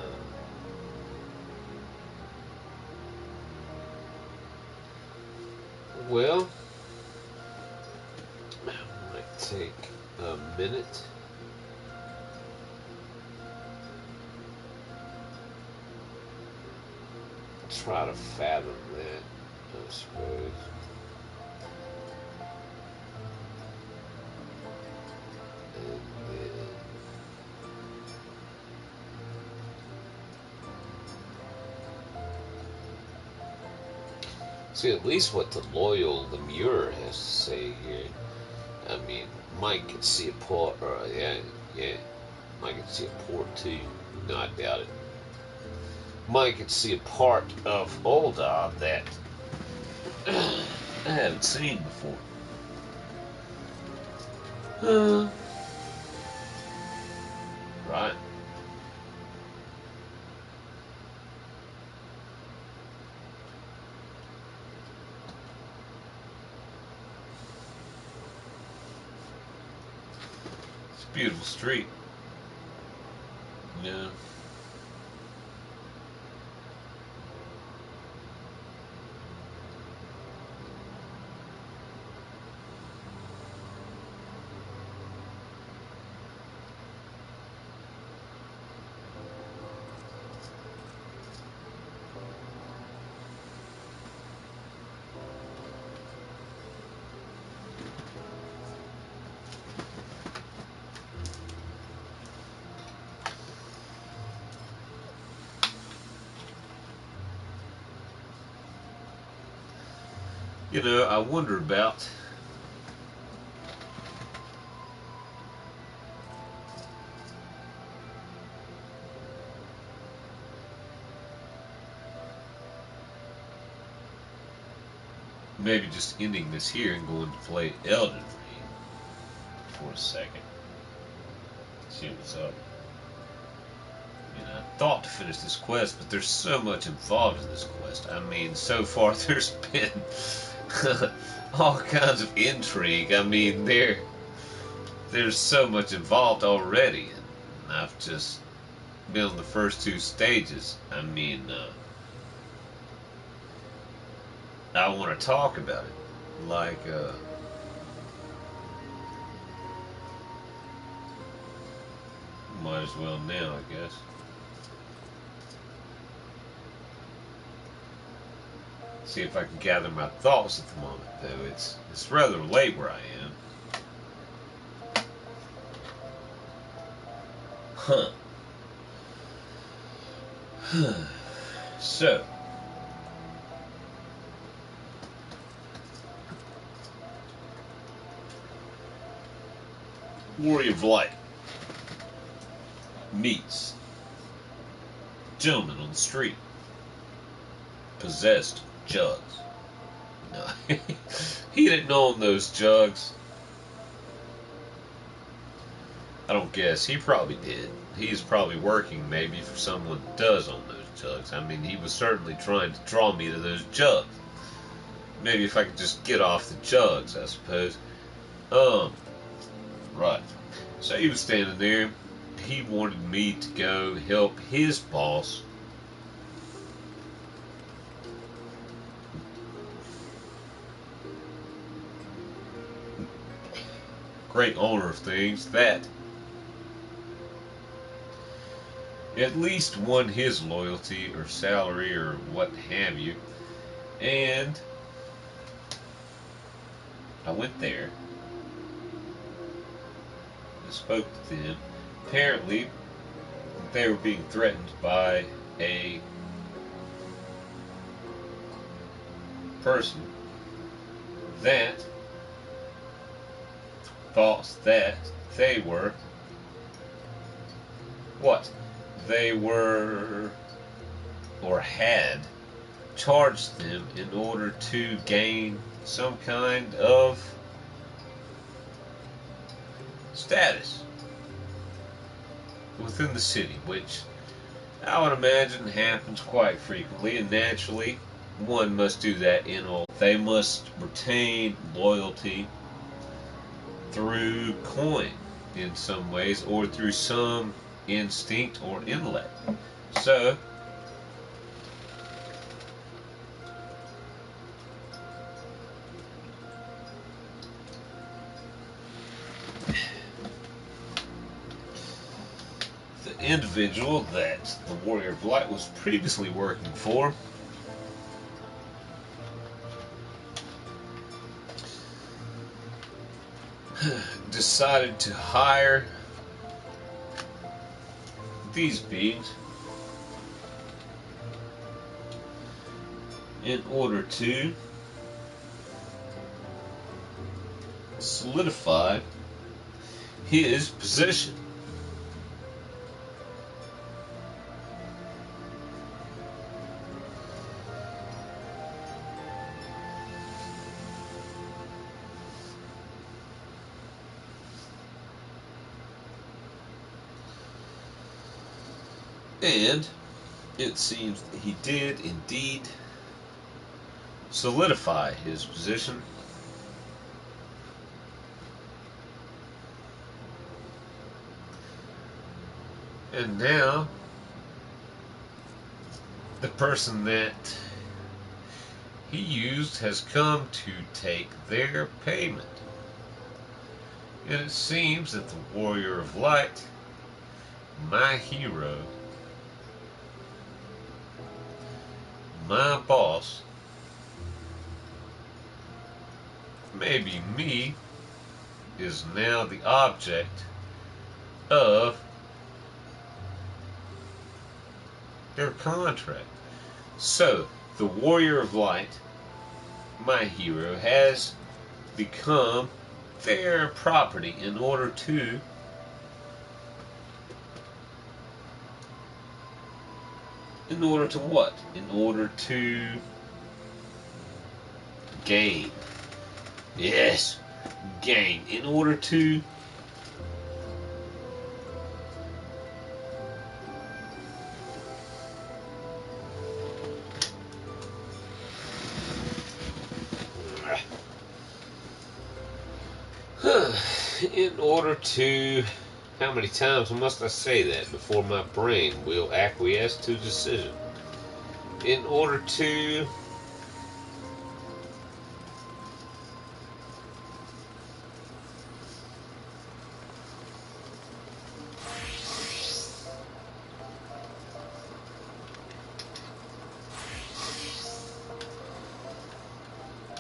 Well, might take a minute. Try to fathom that, I suppose. And then see at least what the loyal Lemure has to say here. I mean, Mike could see a port, or yeah, Mike could see a port too. No, I doubt it. Mike could see a part of Oldar that I haven't seen before. Right. It's a beautiful street. Yeah. You know, I wonder about maybe just ending this here and going to play Elden Ring for a second. See what's up. You know, I thought to finish this quest, but there's so much involved in this quest. I mean, so far there's been all kinds of intrigue. I mean, there's so much involved already, and I've just been on the first two stages. I mean, I want to talk about it, like, might as well now, I guess. See if I can gather my thoughts at the moment, though. It's rather late where I am. Huh. So, Warrior of Light meets gentleman on the street, possessed jugs. No, he didn't own those jugs. I don't guess. He probably did. He's probably working maybe for someone that does own those jugs. I mean, he was certainly trying to draw me to those jugs. Maybe if I could just get off the jugs, I suppose. Right. So he was standing there. He wanted me to go help his boss. Great owner of things that at least won his loyalty or salary or what have you. And I went there and spoke to them. Apparently, they were being threatened by a person that thought that they were what? They were or had charged them in order to gain some kind of status within the city, which I would imagine happens quite frequently, and naturally one must do that in all. They must retain loyalty through coin in some ways, or through some instinct or intellect. So the individual that the Warrior of Light was previously working for decided to hire these beings in order to solidify his position. And it seems that he did indeed solidify his position. And now the person that he used has come to take their payment. And it seems that the Warrior of Light, my hero, my boss, maybe me, is now the object of their contract. So, the Warrior of Light, my hero, has become their property in order to what? In order to gain. Yes, gain. In order to how many times must I say that before my brain will acquiesce to decision? In order to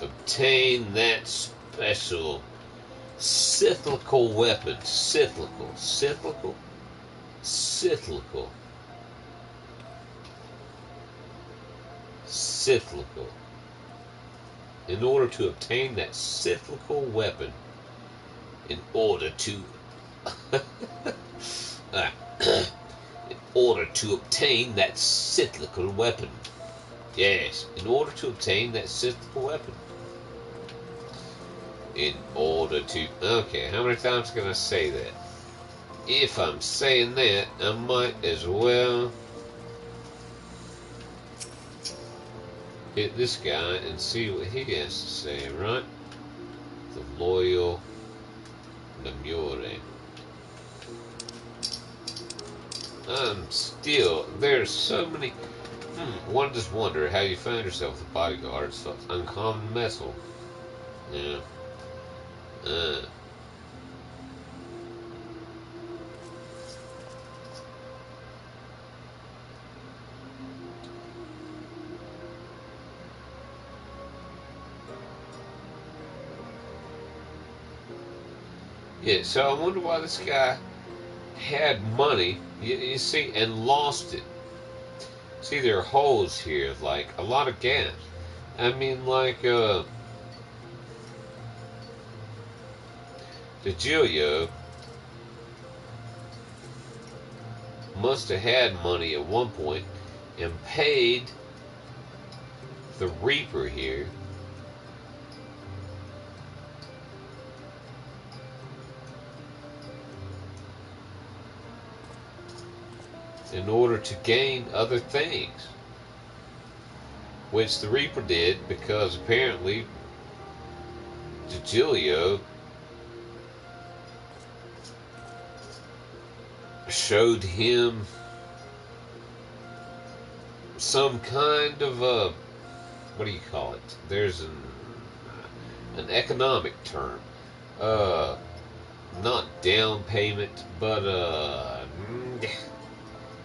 obtain that special cyclical weapon. Cyclical. In order to obtain that cyclical weapon, in order to in order to obtain that cyclical weapon. Yes, in order to obtain that cyclical weapon. In order to... Okay, how many times can I say that? If I'm saying that, I might as well hit this guy and see what he has to say, right? The loyal Namure. There's so many... One just wonder how you find yourself with a bodyguard, so it's uncommon metal. Yeah. Yeah, so I wonder why this guy had money, you see, and lost it. See, there are holes here, like a lot of gas. I mean, like, DeGilio must have had money at one point and paid the Reaper here in order to gain other things, which the Reaper did because apparently DeGilio showed him some kind of a, what do you call it? There's an economic term. Uh, Not down payment, but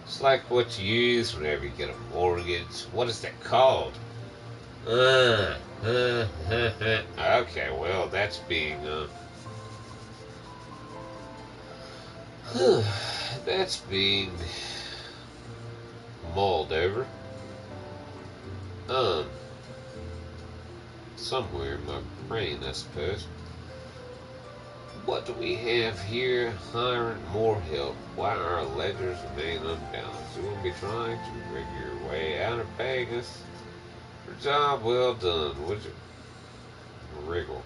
it's like what you use whenever you get a mortgage. What is that called? Okay, well, that's being that's being mulled over. Um, Somewhere in my brain, I suppose. What do we have here? Hiring more help. Why our ledgers remain unbalanced? You will be trying to rig your way out of Vegas. For a job well done, would you? Wriggle.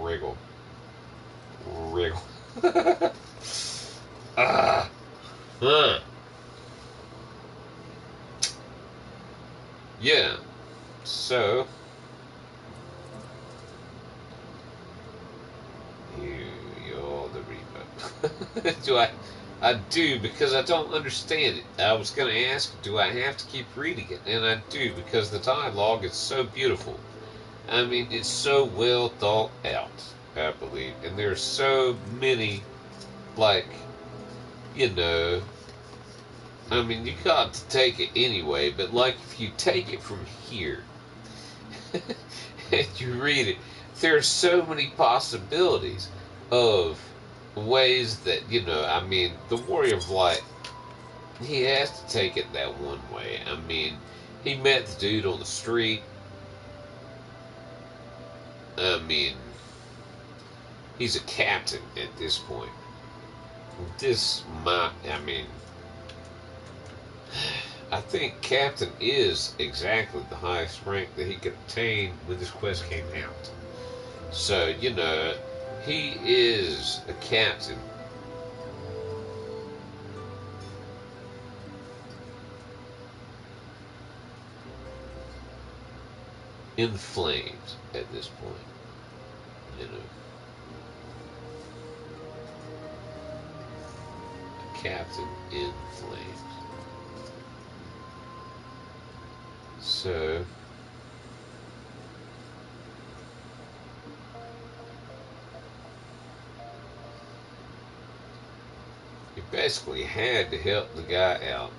Wriggle. Wriggle. Ah! Huh. Yeah. So, you're the Reaper. I do, because I don't understand it. I was going to ask, do I have to keep reading it? And I do, because the dialogue is so beautiful. I mean, it's so well thought out, I believe. And there's so many, like, you know, I mean, you got to take it anyway, but, like, if you take it from here and you read it, there are so many possibilities of ways that, you know, I mean, the Warrior of Light, he has to take it that one way. I mean, he met the dude on the street. I mean, he's a captain at this point. I mean, I think captain is exactly the highest rank that he could obtain when this quest came out. So, you know, he is a captain. In flames at this point, you know. A captain in flames. So, you basically had to help the guy out.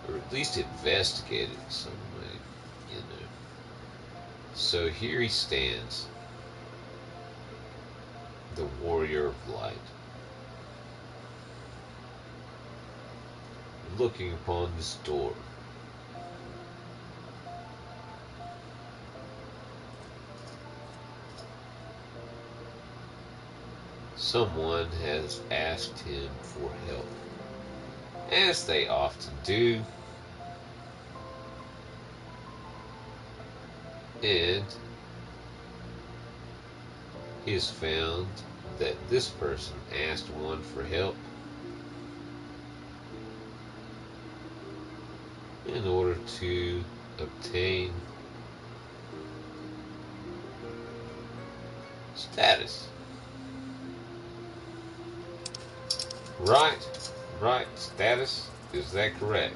Or at least investigate it in some way, you know. So here he stands, the Warrior of Light, looking upon this door. Someone has asked him for help, as they often do, and he has found that this person asked one for help in order to obtain status. Right, status, is that correct?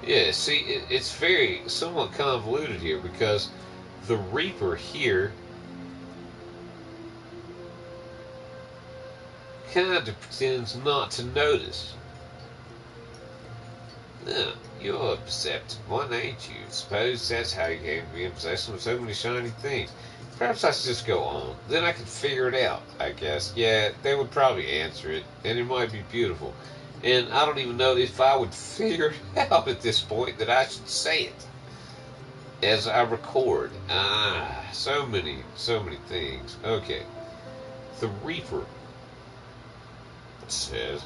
Yeah, see, it's very somewhat convoluted here because the Reaper here kinda pretends not to notice. Now, you're a perceptive one, ain't you? Suppose that's how you came to be in possession of so many shiny things. Perhaps I should just go on. Then I could figure it out, I guess. Yeah, they would probably answer it, and it might be beautiful. And I don't even know if I would figure it out at this point that I should say it as I record. So many things. Okay. The Reaper says,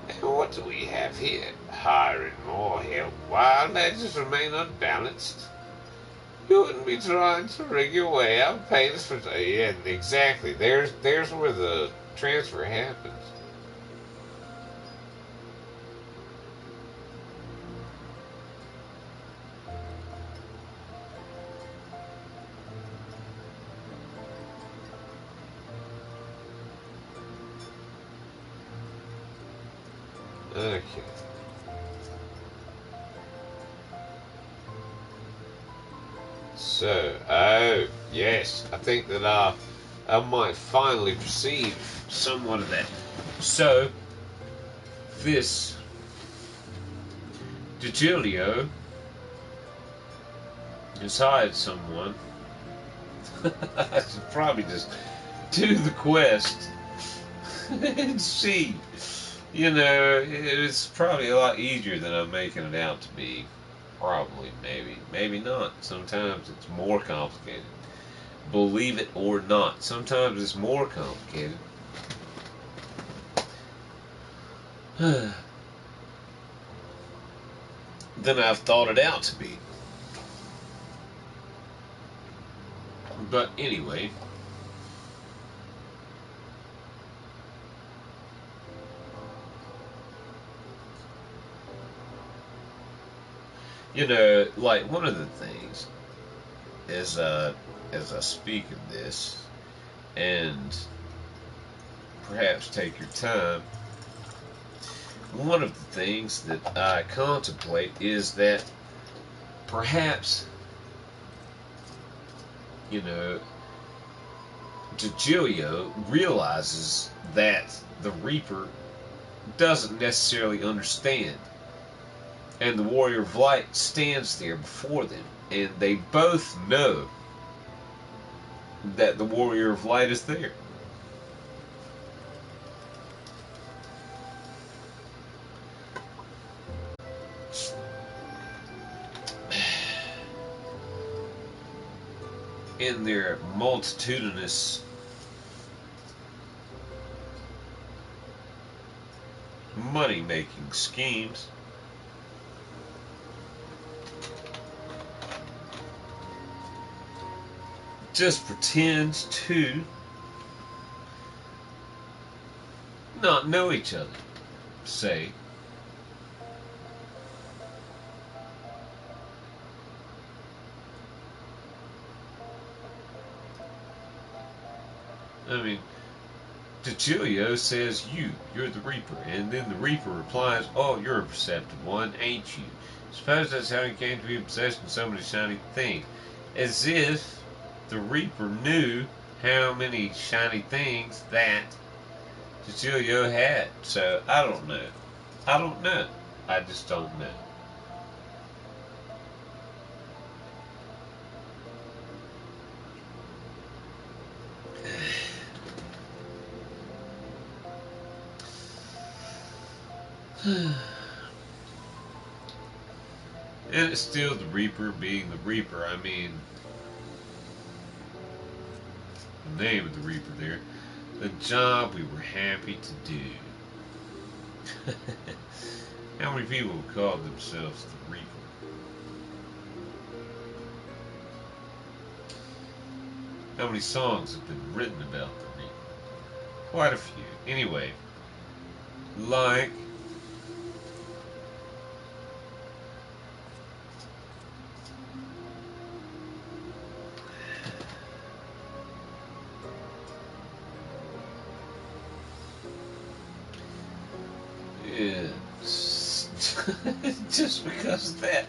and what do we have here? Hiring more help. Wild edges remain unbalanced. You wouldn't be trying to rig your way out, pay us for... Yeah, exactly. There's where the transfer happens. Okay. So, oh, yes, I think that I might finally perceive somewhat of that. So, this DeGilio has hired someone. I should probably just do the quest and see. You know, it's probably a lot easier than I'm making it out to be. Probably, maybe not. Sometimes it's more complicated. Believe it or not, sometimes it's more complicated than I've thought it out to be. But anyway, you know, like one of the things is as I speak of this, and perhaps take your time, one of the things that I contemplate is that perhaps, you know, DeGilio realizes that the Reaper doesn't necessarily understand. And the Warrior of Light stands there before them, and they both know that the Warrior of Light is there. In their multitudinous money-making schemes, just pretends to not know each other, say. I mean, DeGilio says, you're the Reaper. And then the Reaper replies, oh, you're a perceptive one, ain't you? Suppose that's how he came to be in possession of so many shiny things. As if the Reaper knew how many shiny things that DeGilio had. So, I don't know. I just don't know. And it's still the Reaper being the Reaper. I mean, the name of the Reaper there. The job we were happy to do. How many people have called themselves the Reaper? How many songs have been written about the Reaper? Quite a few. Anyway, like... just because of that,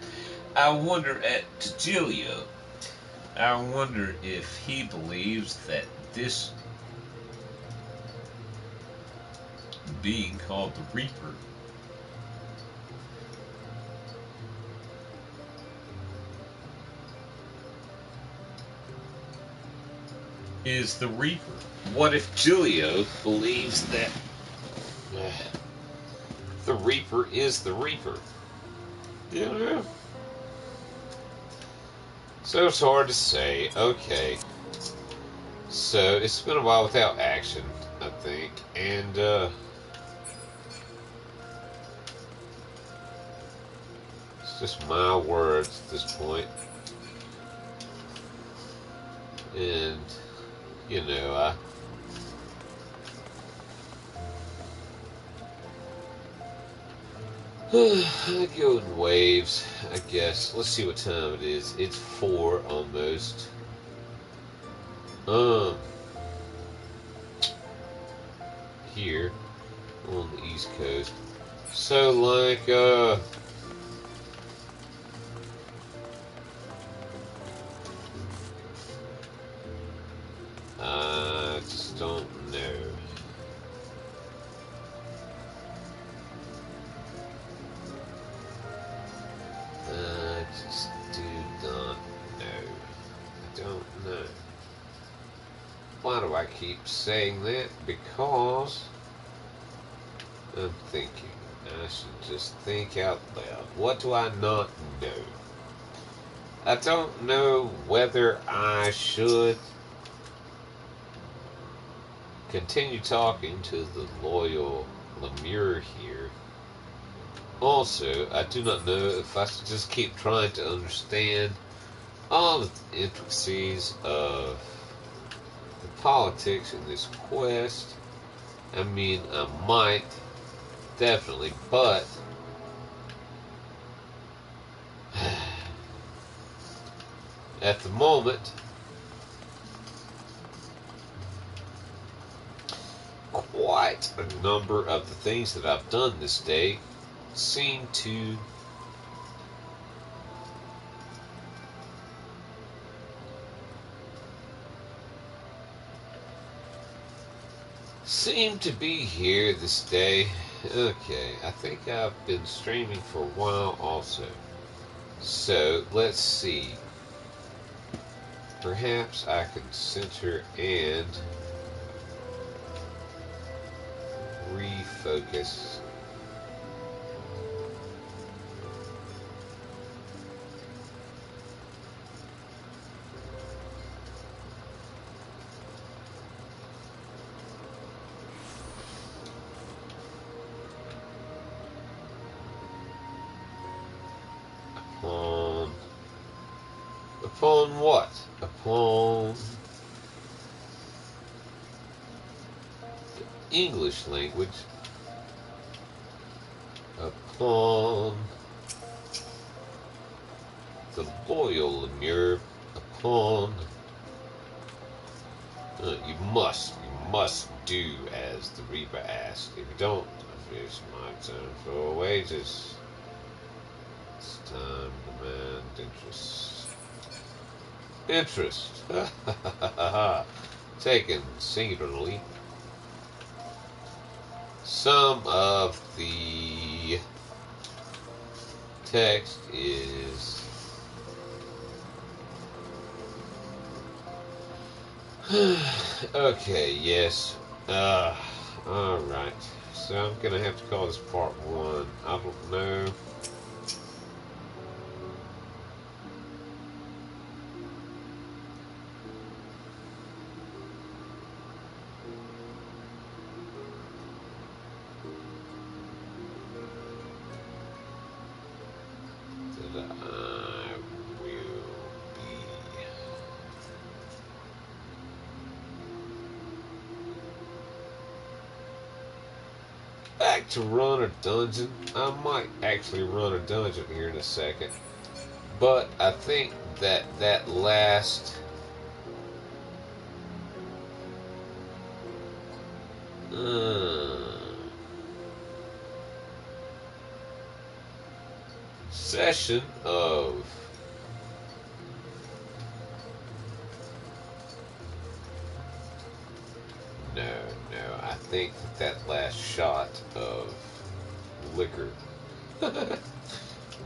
I wonder at DeGilio, I wonder if he believes that this being called the Reaper. Is the Reaper. What if Julio believes that the Reaper is the Reaper? You know? So it's hard to say. Okay. So it's been a while without action, I think. And, it's just my words at this point. And, you know, I go in waves, I guess. Let's see what time it is. It's 4 almost. Here on the East Coast. So, like, I just don't know. I just do not know. I don't know. Why do I keep saying that? Because I'm thinking. I should just think out loud. What do I not know? I don't know whether I should continue talking to the loyal Lemure here. Also, I do not know if I should just keep trying to understand all the intricacies of the politics in this quest. I mean, I might, definitely, but at the moment, quite a number of the things that I've done this day seem to be here this day. Okay, I think I've been streaming for a while also. So, let's see. Perhaps I can center and refocus. Upon what? Upon the English language. Upon the loyal Lemure. Upon you must do as the Reaper asks. If you don't, I finish my turn for wages. It's time to demand interest. Interest. Taken singularly. Some of the text is okay, yes. Alright. So I'm gonna have to call this part 1. I don't know. Back to run a dungeon. I might actually run a dungeon here in a second. But I think that last session of no, I think that last shot of liquor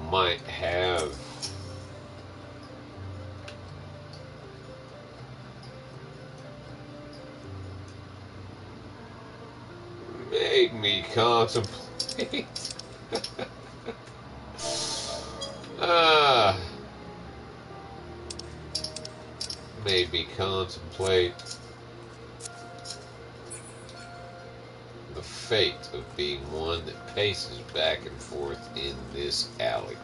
might have made me contemplate ah, made me contemplate the fate of being one that paces back and forth in this alley.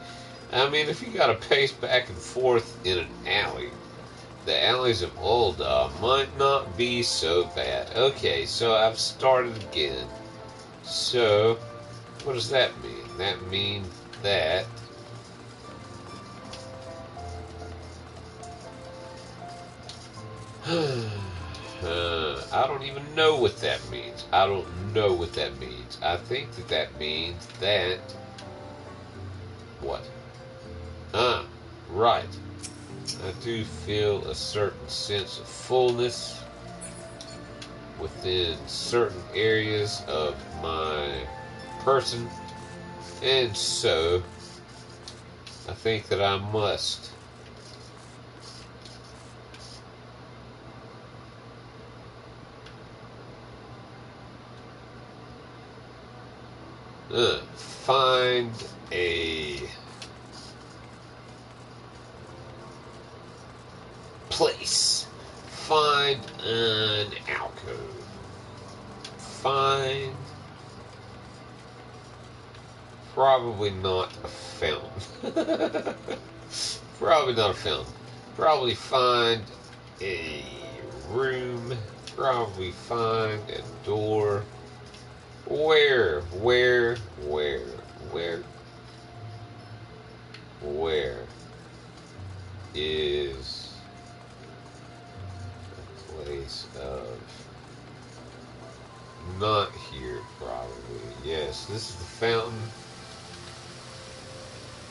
I mean, if you gotta pace back and forth in an alley, the alleys of Ul'dah might not be so bad. Okay, so I've started again. So, what does that mean? That means that I don't even know what that means. I don't know what that means. I think that means that... What? Right. I do feel a certain sense of fullness within certain areas of my person. And so, I think that I must find a place, find an alcove, find probably not a fountain, probably not a fountain, probably find a room, probably find a door. Where is a place of... Not here, probably. Yes, this is the fountain.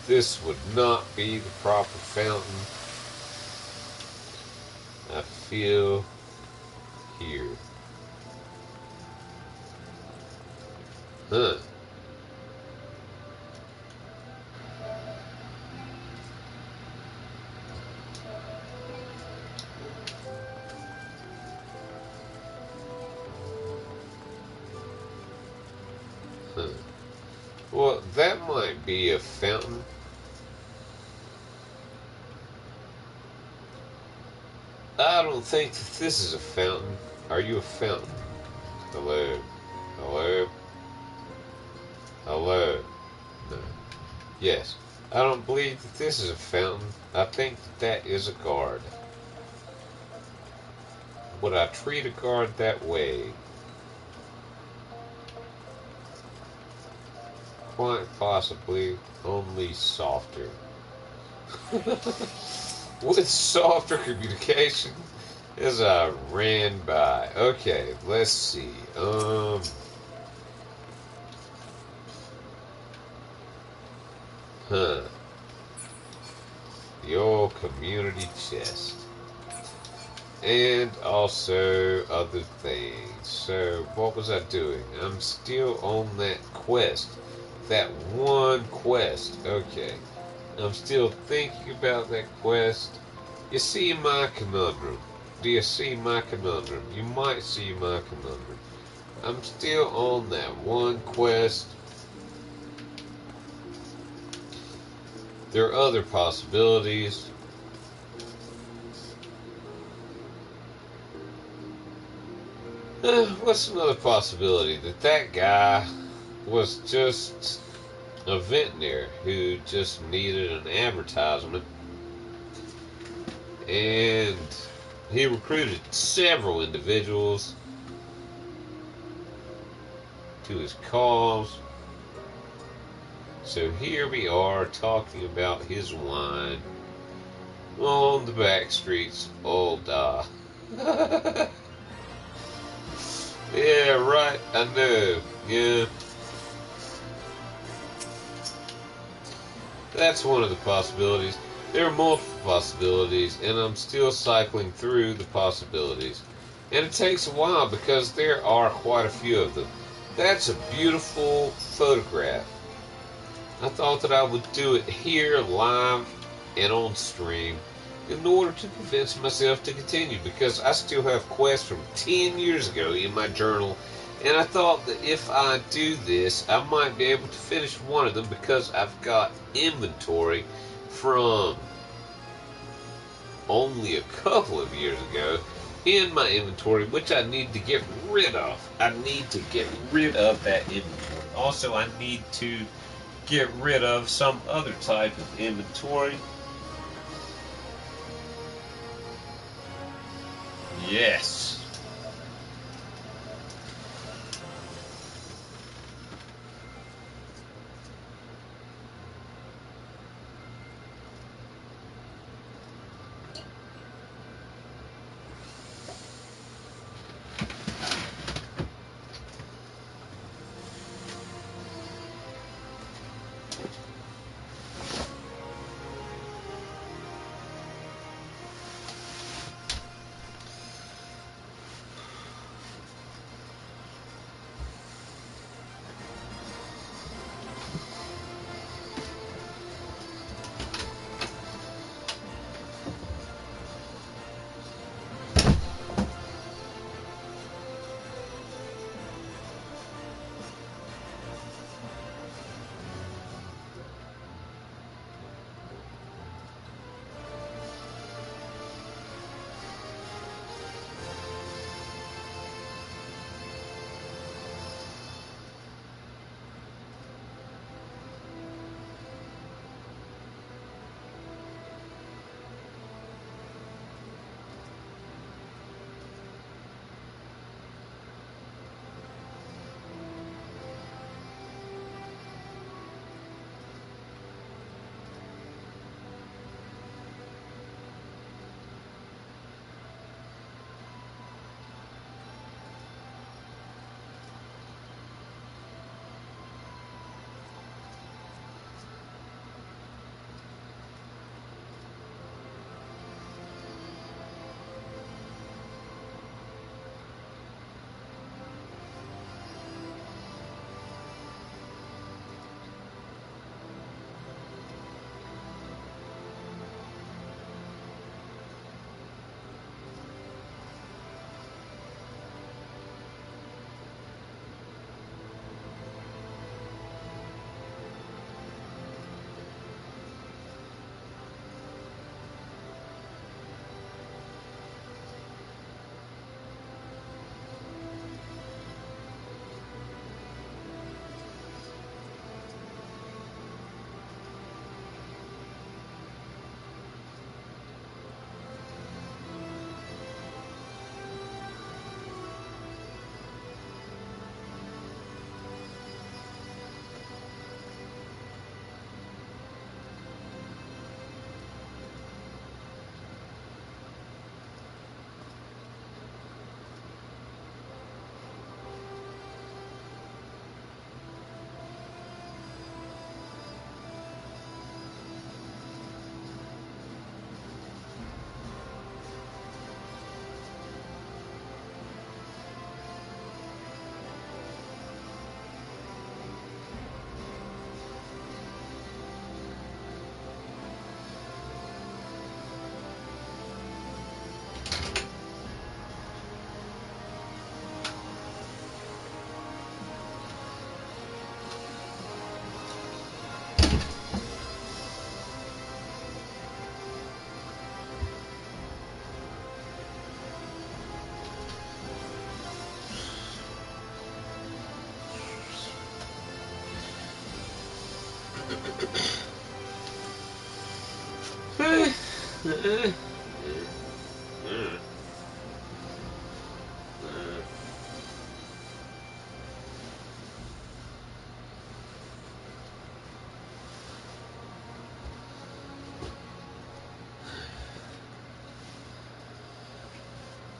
This would not be the proper fountain. I feel here. Huh. Well, that might be a fountain. I don't think that this is a fountain. Are you a fountain? Hello? Hello? Hello? No. Yes. I don't believe that this is a fountain. I think that is a guard. Would I treat a guard that way? Quite possibly, only softer. With softer communication as I ran by. Okay, let's see. The old community chest. And also other things. So, what was I doing? I'm still on that quest. That one quest. Okay. I'm still thinking about that quest. You see my conundrum. Do you see my conundrum? You might see my conundrum. I'm still on that one quest. There are other possibilities. What's another possibility? That guy was just a vintner who just needed an advertisement, and he recruited several individuals to his cause. So here we are talking about his wine on the back streets of Ul'dah. Yeah, right, I know, yeah. That's one of the possibilities. There are multiple possibilities, and I'm still cycling through the possibilities. And it takes a while because there are quite a few of them. That's a beautiful photograph. I thought that I would do it here live and on stream in order to convince myself to continue, because I still have quests from 10 years ago in my journal, and I thought that if I do this I might be able to finish one of them, because I've got inventory from only a couple of years ago in my inventory which I need to get rid of. I need to get rid of that inventory. Also, I need to get rid of some other type of inventory. Yes.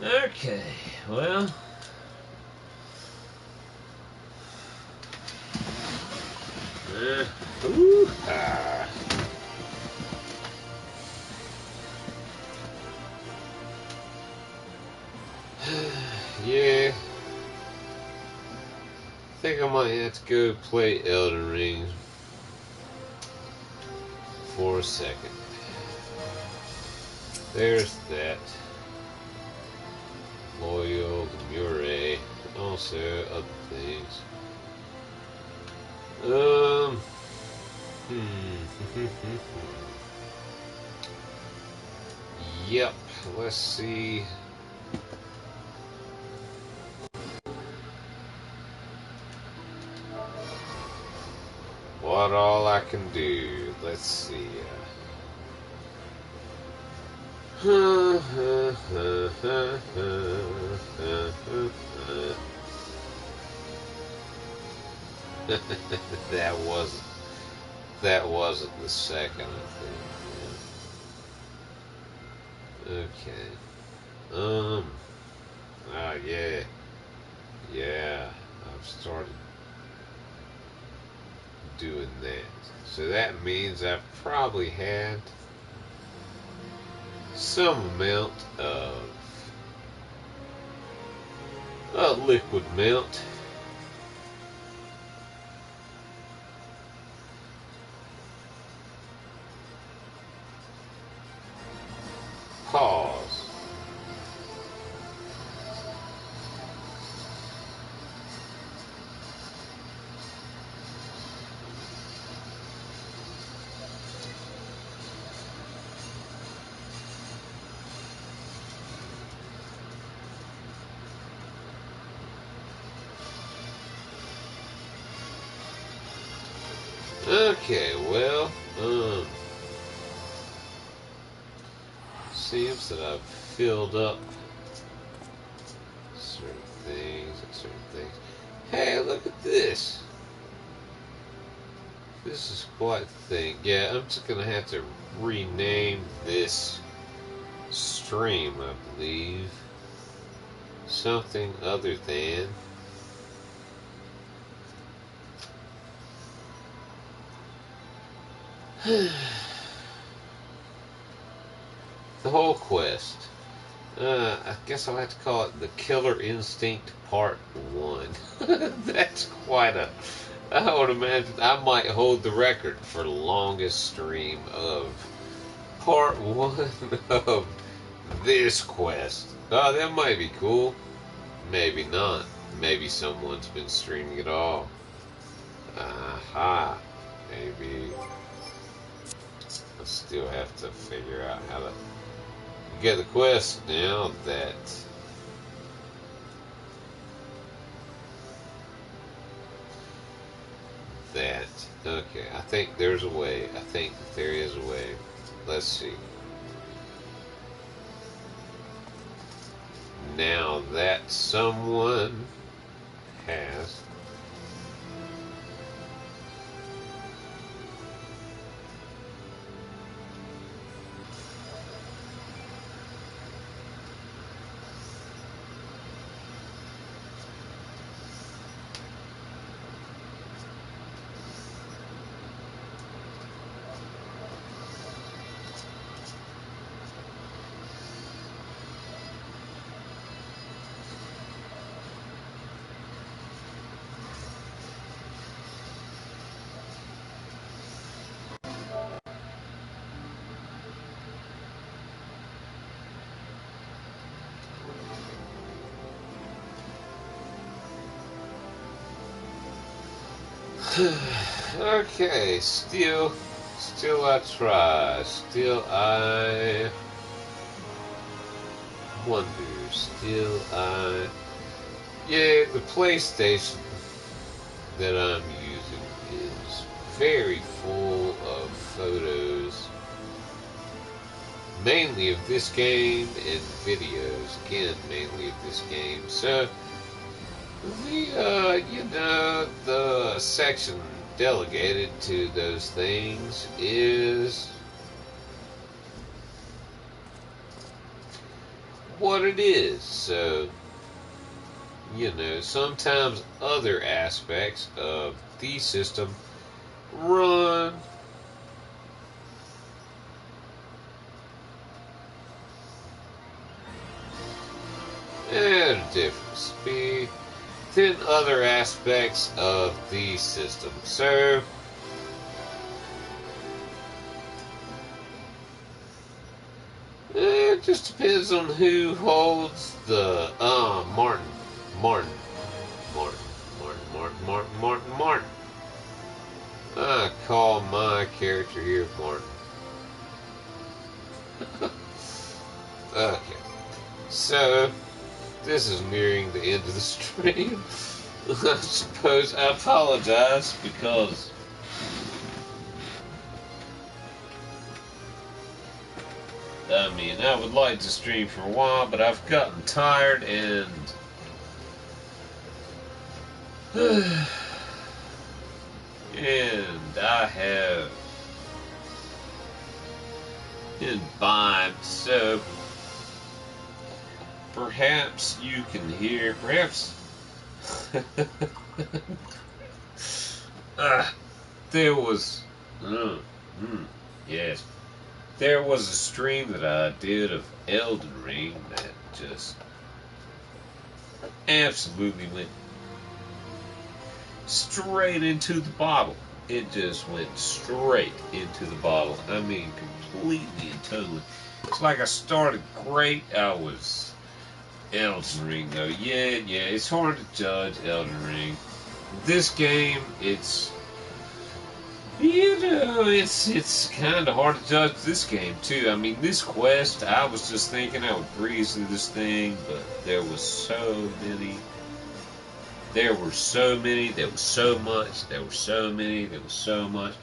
Okay, well. think I might have to go play Elden Ring for a second. There's that. Loyal, Murray, also other things. Yep, let's see. What all I can do. Let's see. that wasn't the second, I think. Yeah. Okay. Yeah. Yeah. I've started doing that. So that means I've probably had some amount of liquid melt. Pause. Okay, well, seems that I've filled up certain things and certain things. Hey, look at this. This is quite the thing. Yeah, I'm just gonna have to rename this stream, I believe. Something other than the whole quest. I guess I'll have to call it the Killer Instinct Part 1. That's quite a... I would imagine I might hold the record for the longest stream of Part 1 of this quest. Oh, that might be cool. Maybe not. Maybe someone's been streaming it all. Aha. Maybe. I still have to figure out how to get the quest now that okay, I think there's a way. I think there is a way. Let's see. Now that someone has okay, still I try. Still I wonder. Still I... Yeah, the PlayStation that I'm using is very full of photos. Mainly of this game and videos. Again, mainly of this game. So... the section delegated to those things is what it is. So, sometimes other aspects of the system run at a different speed. than other aspects of the system. So, it just depends on who holds the Martin, Martin, Martin, Martin, Martin, Martin, Martin, Martin. I call my character here Martin. Okay, so this is nearing the end of the stream. I suppose I apologize because I would like to stream for a while, but I've gotten tired and I have imbibed, so perhaps you can hear, perhaps there was, yes, there was a stream that I did of Elden Ring that just absolutely went straight into the bottle. It just went straight into the bottle. I mean, completely and totally. It's like I started great. I was Elden Ring though. Yeah, it's hard to judge Elden Ring. This game, it's kind of hard to judge this game too. I mean, this quest, I was just thinking I would breeze through this thing, but there was so many. There were so many, there was so much, there were so many, there was so much.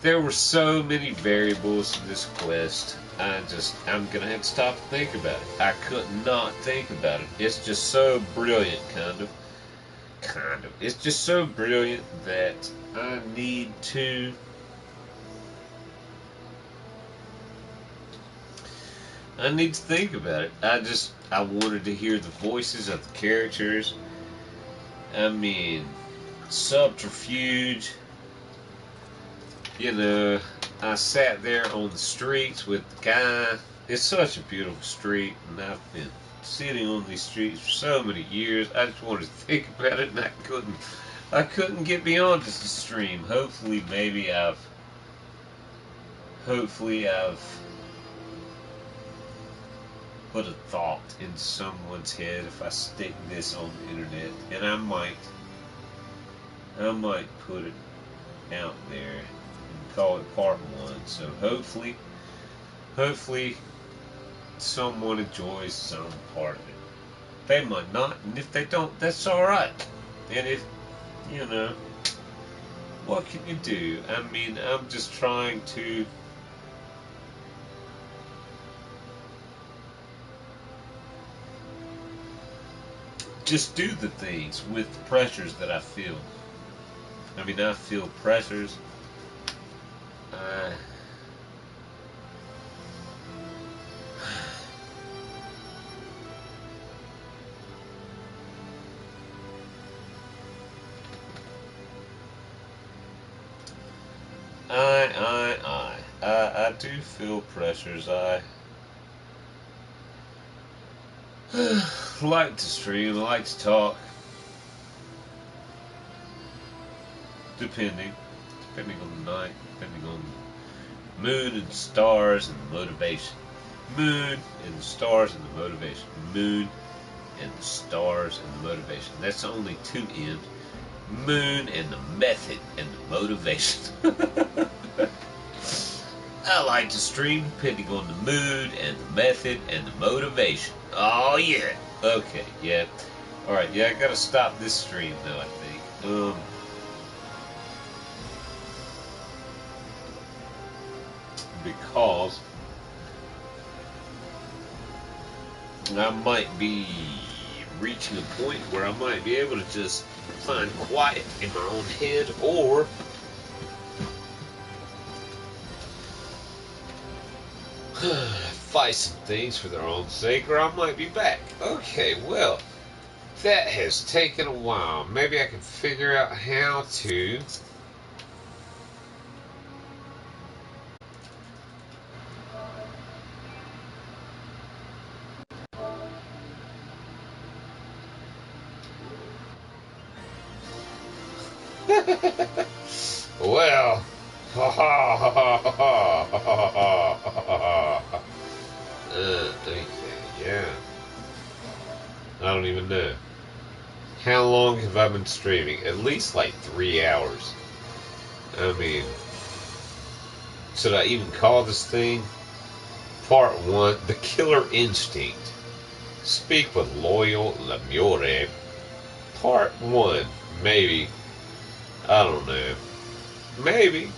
There were so many variables to this quest. I'm gonna have to stop and think about it. I could not think about it. It's just so brilliant, kind of. It's just so brilliant that I need to think about it. I wanted to hear the voices of the characters. I mean, subterfuge. I sat there on the streets with the guy. It's such a beautiful street, and I've been sitting on these streets for so many years. I just wanted to think about it, and I couldn't get beyond just the stream. Hopefully I've put a thought in someone's head if I stick this on the internet, and I might put it out there and call it part 1. So hopefully someone enjoys some part of it. They might not, and if they don't, that's alright. And if, what can you do? I mean, I'm just trying to just do the things with the pressures that I feel. I mean, I feel pressures. I do feel pressures. I like to stream, I like to talk. Depending on the night, depending on the mood and the stars and the motivation. Mood and the stars and the motivation. Mood and the stars and the motivation. That's only 2 M's. Moon and the method and the motivation. I like to stream depending on the mood and the method and the motivation. Oh yeah. Okay, yeah. Alright, yeah, I gotta stop this stream though, I think. Because I might be reaching a point where I might be able to just find quiet in my own head, or fight some things for their own sake, or I might be back. Okay, well, that has taken a while. Maybe I can figure out how to Well, ha ha ha ha ha ha ha ha ha. Okay, yeah. I don't even know. How long have I been streaming? At least like 3 hours. I mean, should I even call this thing Part 1, The Killer Instinct? Speak with Loyal Lemure. Part 1, maybe. I don't know. Maybe.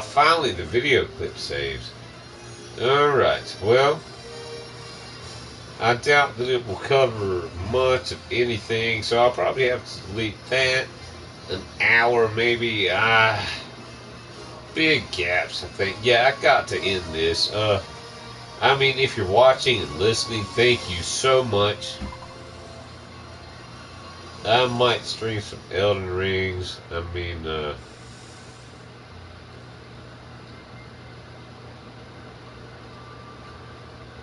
Finally the video clip saves. Alright, well, I doubt that it will cover much of anything, so I'll probably have to delete that. An hour, maybe. Big gaps, I think. Yeah, I got to end this. I mean, if you're watching and listening, thank you so much. I might stream some Elden Rings. I mean,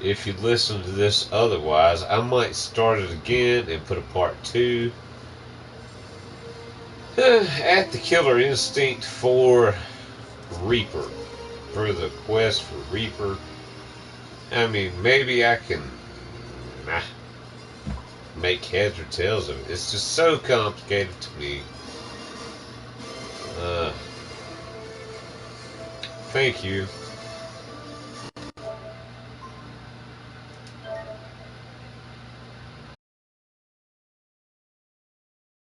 if you listen to this otherwise, I might start it again and put a part 2 at the Killer Instinct for Reaper, for the quest for Reaper. I mean, maybe I can make heads or tails of it. It's just so complicated to me. Thank you.